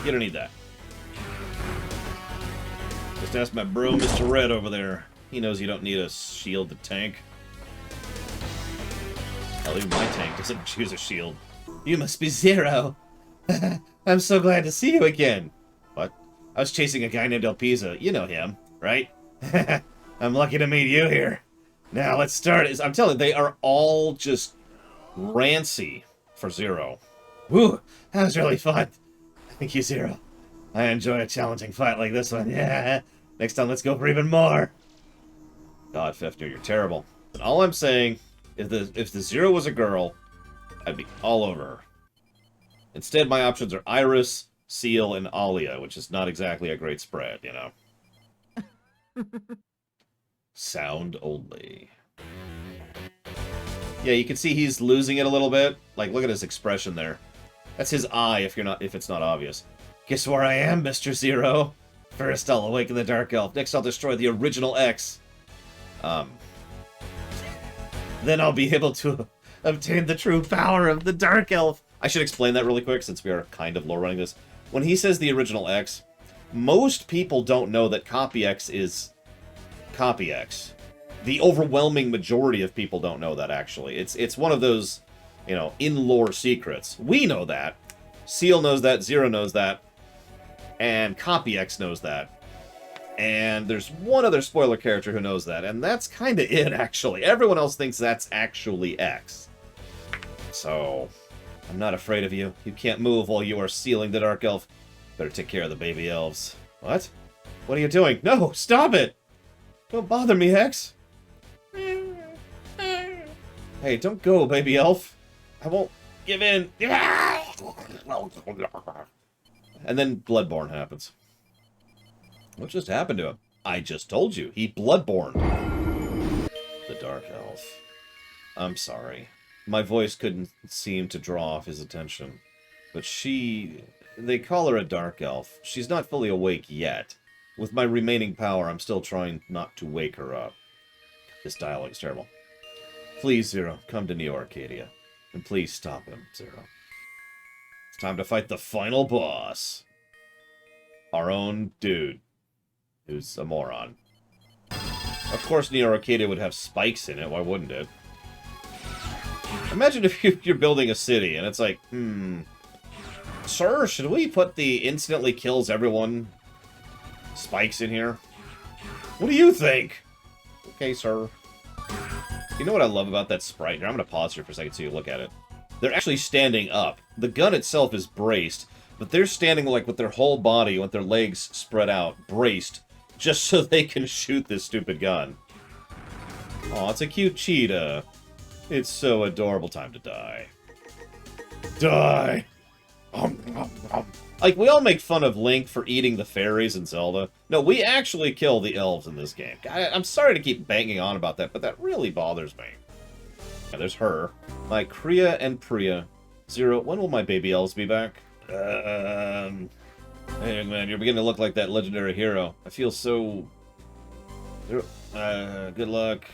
You don't need that. Just ask my bro, Mr. Red, over there. He knows you don't need a shield to tank. Hell, even my tank doesn't choose a shield. You must be Zero. I'm so glad to see you again. What? I was chasing a guy named El Pizzo. You know him, right? I'm lucky to meet you here. Now, let's start. I'm telling you, they are all just rancy for Zero. Woo! That was really fun. Thank you, Zero. I enjoy a challenging fight like this one. Yeah. Next time, let's go for even more. God, Fefnir, you're terrible. But all I'm saying, if the Zero was a girl, I'd be all over her. Instead, my options are Iris, Seal, and Alia, which is not exactly a great spread, you know. Sound only. Yeah, you can see he's losing it a little bit. Like, look at his expression there. That's his eye, if it's not obvious. Guess where I am, Mr. Zero? First, I'll awaken the Dark Elf. Next, I'll destroy the original X. Then I'll be able to obtain the true power of the Dark Elf. I should explain that really quick, since we are kind of lore running this. When he says the original X, most people don't know that Copy X is Copy X. The overwhelming majority of people don't know that, actually. It's one of those, you know, in-lore secrets. We know that. Seal knows that, Zero knows that, and Copy X knows that. And there's one other spoiler character who knows that, and that's kind of it, actually. Everyone else thinks that's actually X. So, I'm not afraid of you. You can't move while you are sealing the Dark Elf. Better take care of the baby elves. What? What are you doing? No, stop it! Don't bother me, X. Hey, don't go, baby elf. I won't give in. And then Bloodborne happens. What just happened to him? I just told you. He Bloodborne. The Dark Elf. I'm sorry. My voice couldn't seem to draw off his attention. But they call her a Dark Elf. She's not fully awake yet. With my remaining power, I'm still trying not to wake her up. This dialogue is terrible. Please, Zero, come to Neo Arcadia. And please stop him, Zero. It's time to fight the final boss. Our own dude. Who's a moron. Of course, Neo Arcadia would have spikes in it. Why wouldn't it? Imagine if you're building a city, and it's like, Sir, should we put the instantly kills everyone spikes in here? What do you think? Okay, sir. You know what I love about that sprite? Here, I'm going to pause here for a second so you look at it. They're actually standing up. The gun itself is braced, but they're standing like with their whole body, with their legs spread out, braced, just so they can shoot this stupid gun. Aw, it's a cute cheetah. It's so adorable. Time to die. Die! Like, we all make fun of Link for eating the fairies in Zelda. No, we actually kill the elves in this game. I'm sorry to keep banging on about that, but that really bothers me. Yeah, there's her. My Kriya and Priya. Zero, when will my baby elves be back? Hey, man, you're beginning to look like that legendary hero. I feel so... good luck.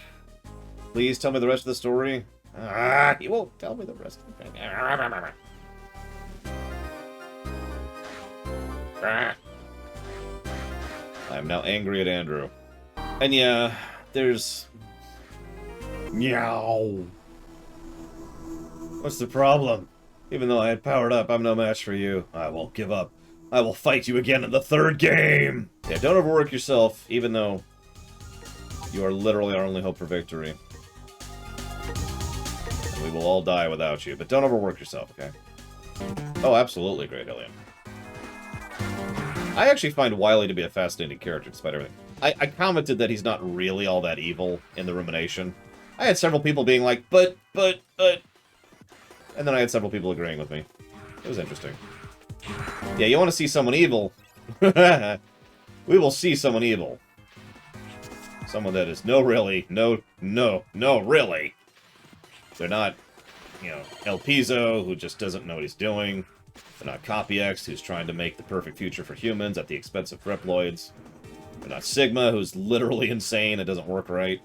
Please tell me the rest of the story. He won't tell me the rest of the thing. I'm now angry at Andrew. And yeah, there's... Meow. What's the problem? Even though I had powered up, I'm no match for you. I won't give up. I will fight you again in the third game! Yeah, don't overwork yourself, even though you are literally our only hope for victory. And we will all die without you, but don't overwork yourself, okay? Oh, absolutely, Great Alien. I actually find Wily to be a fascinating character, despite everything. I commented that he's not really all that evil in the Rumination. I had several people being like, but... And then I had several people agreeing with me. It was interesting. Yeah, you want to see someone evil? We will see someone evil. Someone that is really. They're not, you know, El Piso, who just doesn't know what he's doing. They're not Copy X, who's trying to make the perfect future for humans at the expense of Reploids. They're not Sigma, who's literally insane and doesn't work right.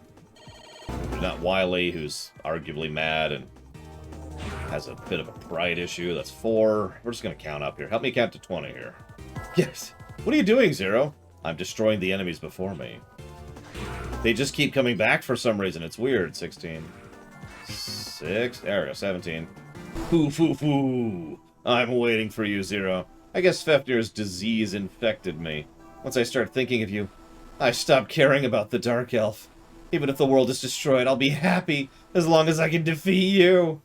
They're not Wily, who's arguably mad and has a bit of a pride issue. That's 4. We're just going to count up here. Help me count to 20 here. Yes. What are you doing, Zero? I'm destroying the enemies before me. They just keep coming back for some reason. It's weird. 16. 6. There we go. 17. Foo. I'm waiting for you, Zero. I guess Fafnir's disease infected me. Once I start thinking of you, I stop caring about the Dark Elf. Even if the world is destroyed, I'll be happy as long as I can defeat you.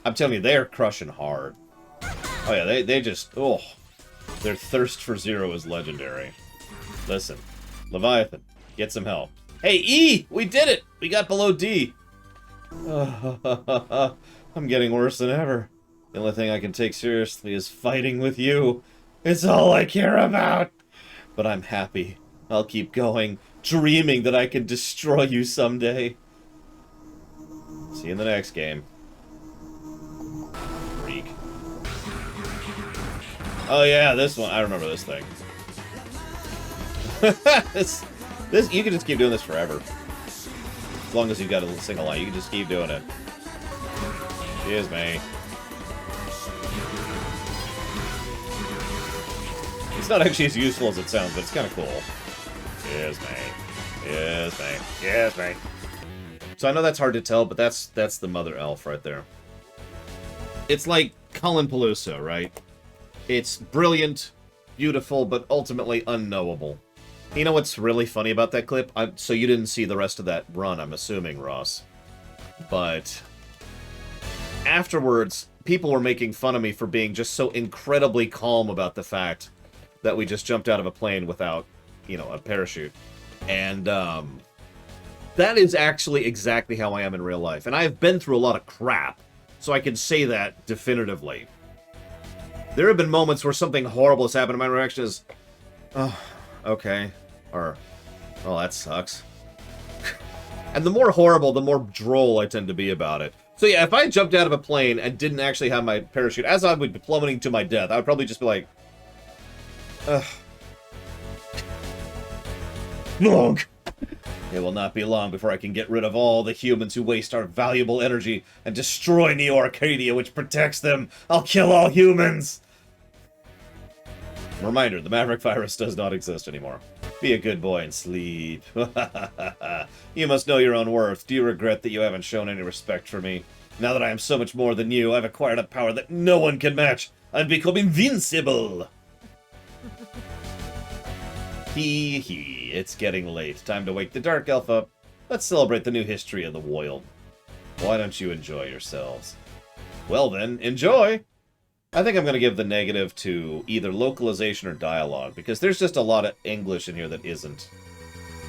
I'm telling you, they're crushing hard. Oh yeah, they just... Oh. Their thirst for Zero is legendary. Listen. Leviathan, get some help. Hey, E! We did it! We got below D. I'm getting worse than ever. The only thing I can take seriously is fighting with you. It's all I care about. But I'm happy. I'll keep going, dreaming that I can destroy you someday. See you in the next game. Freak. Oh yeah, this one. I remember this thing. this you can just keep doing this forever. As long as you've got a single line, you can just keep doing it. Excuse me. It's not actually as useful as it sounds, but it's kind of cool. Excuse me. So I know that's hard to tell, but that's the mother elf right there. It's like Cullen Palooza, right? It's brilliant, beautiful, but ultimately unknowable. You know what's really funny about that clip? So you didn't see the rest of that run, I'm assuming, Ross. But afterwards, people were making fun of me for being just so incredibly calm about the fact that we just jumped out of a plane without, you know, a parachute. And that is actually exactly how I am in real life. And I've been through a lot of crap, so I can say that definitively. There have been moments where something horrible has happened, and my reaction is, oh, okay. Or, oh, that sucks. And the more horrible, the more droll I tend to be about it. So yeah, if I jumped out of a plane and didn't actually have my parachute, as I would be plummeting to my death, I would probably just be like, ugh. Long. It will not be long before I can get rid of all the humans who waste our valuable energy and destroy Neo Arcadia, which protects them. I'll kill all humans! Reminder, the Maverick virus does not exist anymore. Be a good boy and sleep. You must know your own worth. Do you regret that you haven't shown any respect for me? Now that I am so much more than you, I've acquired a power that no one can match. I've become invincible! Hee, it's getting late. Time to wake the Dark Elf up. Let's celebrate the new history of the world. Why don't you enjoy yourselves? Well then, enjoy! I think I'm going to give the negative to either localization or dialogue, because there's just a lot of English in here that isn't,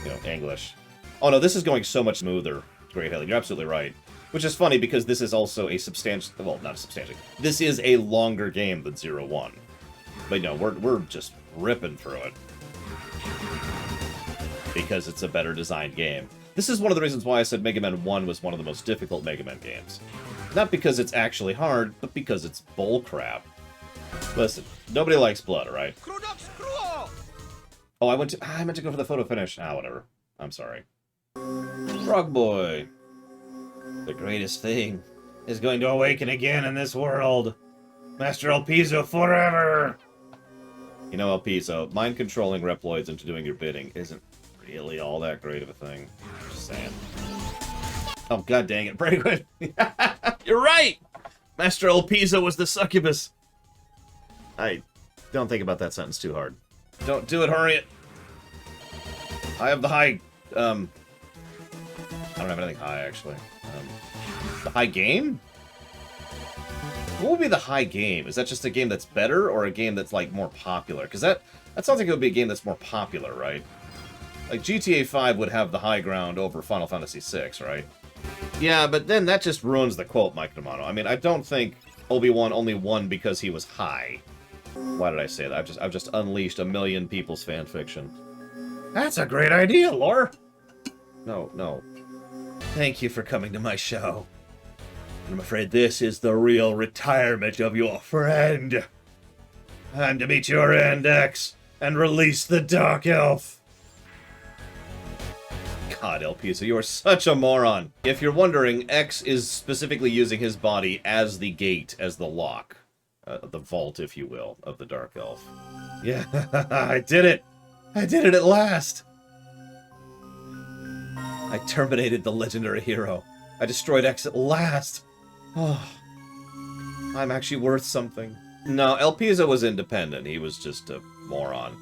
you know, English. Oh no, this is going so much smoother, Great Alien. You're absolutely right. Which is funny, because this is also a substantial... Well, not a substantial. This is a longer game than 0-1. But no, we're just ripping through it. Because it's a better designed game. This is one of the reasons why I said Mega Man 1 was one of the most difficult Mega Man games. Not because it's actually hard, but because it's bullcrap. Listen, nobody likes blood, alright? Oh, I meant to go for the photo finish. Ah, whatever. I'm sorry. Frog Boy. The greatest thing is going to awaken again in this world. Master El Piso forever! You know, El Piso, mind-controlling Reploids into doing your bidding isn't really all that great of a thing. Just saying. Oh, god dang it, Braidwood! You're right! Master El Piso was the succubus! I don't think about that sentence too hard. Don't do it, Harriet! I have the high, I don't have anything high, actually. The high game? What would be the high game? Is that just a game that's better, or a game that's, like, more popular? Because that sounds like it would be a game that's more popular, right? Like, GTA 5 would have the high ground over Final Fantasy 6, right? Yeah, but then that just ruins the quote, Mike Romano. I mean, I don't think Obi-Wan only won because he was high. Why did I say that? I've just unleashed a million people's fan fiction. That's a great idea, Lore! No. Thank you for coming to my show. I'm afraid this is the real retirement of your friend. Time to meet your end, X, and release the Dark Elf. God, El Piso, you are such a moron. If you're wondering, X is specifically using his body as the gate, as the lock. The vault, if you will, of the Dark Elf. Yeah, I did it! I did it at last! I terminated the legendary hero. I destroyed X at last! Oh, I'm actually worth something. No, El Piso was independent. He was just a moron.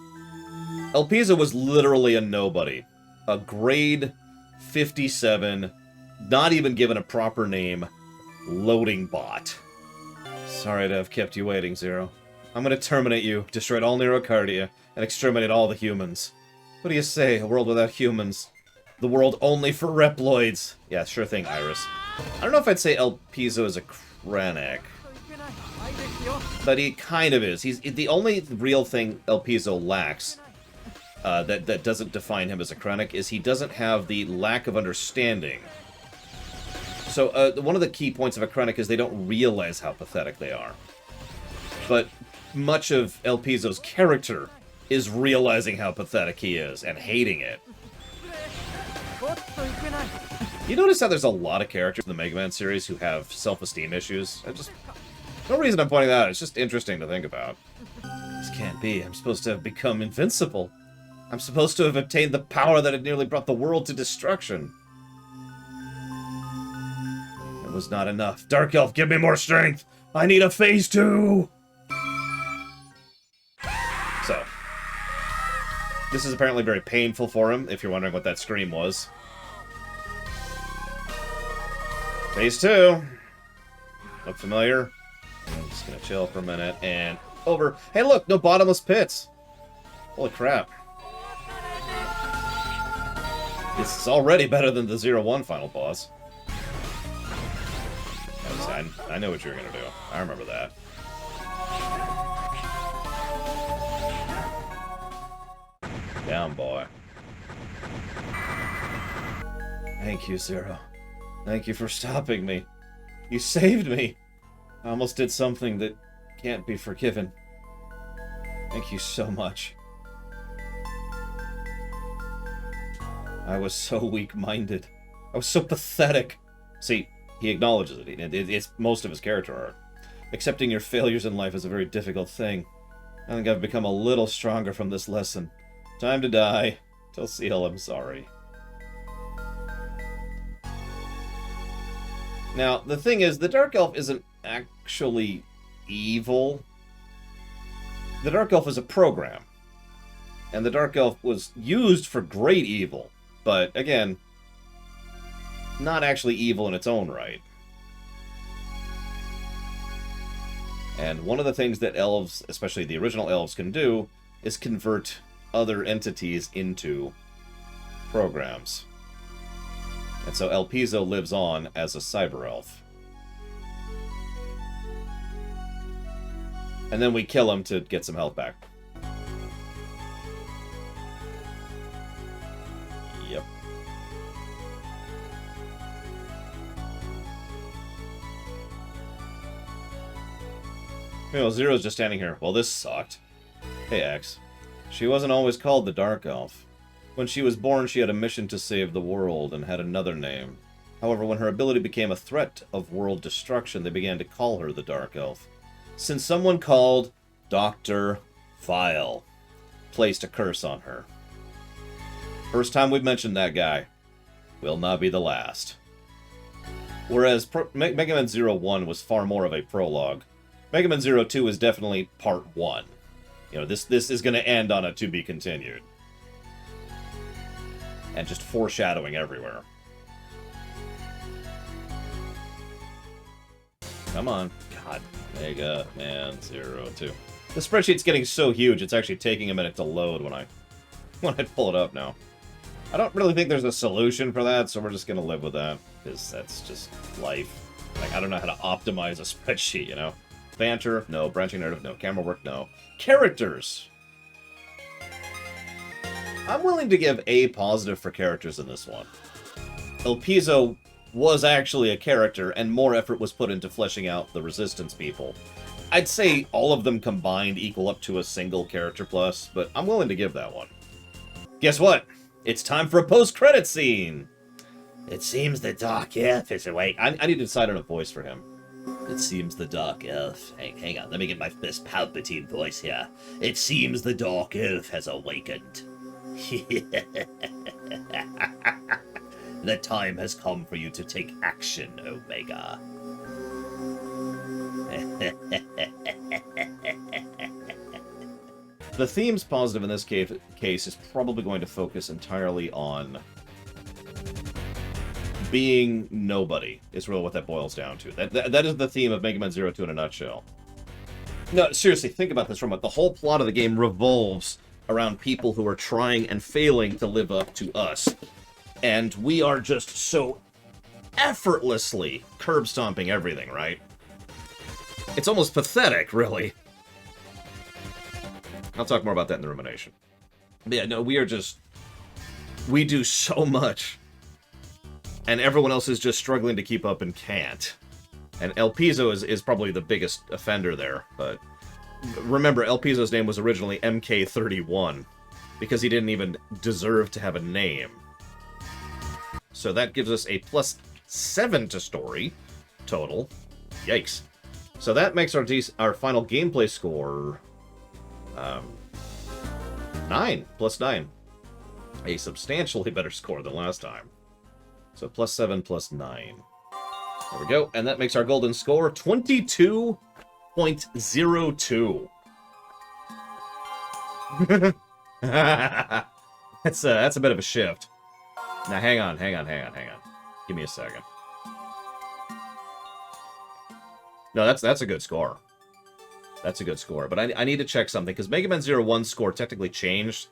El Piso was literally a nobody. A grade 57, not even given a proper name, loading bot. Sorry to have kept you waiting, Zero. I'm gonna terminate you, destroy all Neurocardia, and exterminate all the humans. What do you say, a world without humans? The world only for Reploids. Yeah, sure thing, Iris. I don't know if I'd say El Piso is a Krennic, but he kind of is. He's the only real thing El Piso lacks that doesn't define him as a Krennic is he doesn't have the lack of understanding. So one of the key points of a Krennic is they don't realize how pathetic they are. But much of El Piso's character is realizing how pathetic he is and hating it. You notice how there's a lot of characters in the Mega Man series who have self-esteem issues? No reason I'm pointing that out, it's just interesting to think about. This can't be. I'm supposed to have become invincible. I'm supposed to have obtained the power that had nearly brought the world to destruction. It was not enough. Dark Elf, give me more strength! I need a phase 2! So. This is apparently very painful for him, if you're wondering what that scream was. Phase 2. Look familiar? I'm just gonna chill for a minute, and over. Hey look, no bottomless pits! Holy crap. This is already better than the 0-1 final boss. I know what you were gonna do. I remember that. Down, boy. Thank you, Zero. Thank you for stopping me. You saved me. I almost did something that can't be forgiven. Thank you so much. I was so weak-minded. I was so pathetic. See, he acknowledges it. It's most of his character arc. Accepting your failures in life is a very difficult thing. I think I've become a little stronger from this lesson. Time to die. Tell Seal I'm sorry. Now, the thing is, the Dark Elf isn't actually evil. The Dark Elf is a program. And the Dark Elf was used for great evil. But, again, not actually evil in its own right. And one of the things that elves, especially the original elves, can do is convert other entities into programs. And so El Piso lives on as a cyber elf. And then we kill him to get some health back. Yep. You know, Zero's just standing here. Well, this sucked. Hey, X. She wasn't always called the Dark Elf. When she was born, she had a mission to save the world and had another name. However, when her ability became a threat of world destruction, they began to call her the Dark Elf. Since someone called Dr. Vile placed a curse on her. First time we've mentioned that guy. Will not be the last. Whereas Mega Man 01 was far more of a prologue. Mega Man 02 is definitely part 1. You know, this is going to end on a to be continued. And just foreshadowing everywhere. Come on. God. Mega Man 02. The spreadsheet's getting so huge, it's actually taking a minute to load when I pull it up now. I don't really think there's a solution for that, so we're just going to live with that. Because that's just life. Like, I don't know how to optimize a spreadsheet, you know? Banter, no. Branching narrative, no. Camera work, no. Characters! I'm willing to give A positive for characters in this one. El Piso was actually a character, and more effort was put into fleshing out the Resistance people. I'd say all of them combined equal up to a single character plus, but I'm willing to give that one. Guess what? It's time for a post-credit scene! It seems the Dark Elf is awake. I need to decide on a voice for him. It seems the Dark Elf... Hang on, let me get my best Palpatine voice here. It seems the Dark Elf has awakened. The time has come for you to take action, Omega. The theme's positive in this case is probably going to focus entirely on being nobody, is really what that boils down to. That is the theme of Mega Man 02 in a nutshell. No, seriously, think about this for a moment. The whole plot of the game revolves around people who are trying and failing to live up to us. And we are just so effortlessly curb-stomping everything, right? It's almost pathetic, really. I'll talk more about that in the rumination. But yeah, no, we do so much. And everyone else is just struggling to keep up and can't. And El Piso is probably the biggest offender there, but remember, El Piso's name was originally MK31, because he didn't even deserve to have a name. So that gives us a +7 to story total. Yikes. So that makes our final gameplay score 9, +9. A substantially better score than last time. So +7 +9. There we go. And that makes our golden score 22.02. That's a bit of a shift. Now hang on. Give me a second. No, that's a good score. That's a good score. But I need to check something, because Mega Man 01's score technically changed.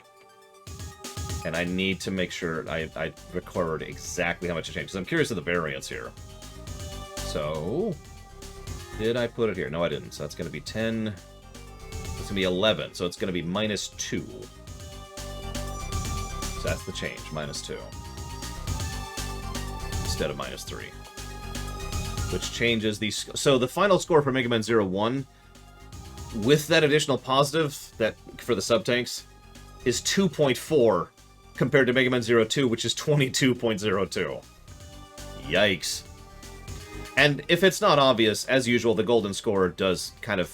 And I need to make sure I record exactly how much it changed, because I'm curious of the variance here. So, did I put it here? No, I didn't. So that's going to be 10. It's going to be 11. So it's going to be -2. So that's the change, -2. Instead of -3. Which changes the... So the final score for Mega Man 01, with that additional positive that for the sub-tanks, is 2.4 compared to Mega Man 02, which is 22.02. Yikes. And if it's not obvious, as usual, the golden score does kind of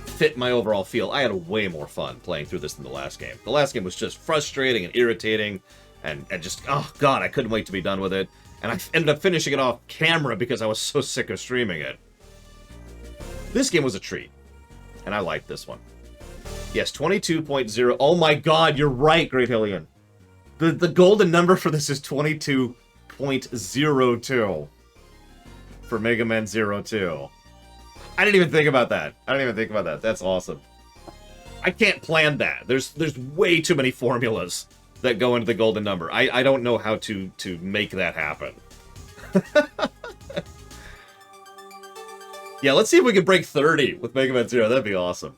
fit my overall feel. I had way more fun playing through this than the last game. The last game was just frustrating and irritating, and just, oh god, I couldn't wait to be done with it. And I ended up finishing it off camera because I was so sick of streaming it. This game was a treat, and I liked this one. Yes, 22.0. Oh my god, you're right, Great Hillian. The golden number for this is 22.02 for Mega Man 02. I didn't even think about that. That's awesome. I can't plan that. There's way too many formulas that go into the golden number. I don't know how to make that happen. Yeah, let's see if we can break 30 with Mega Man 0. That'd be awesome.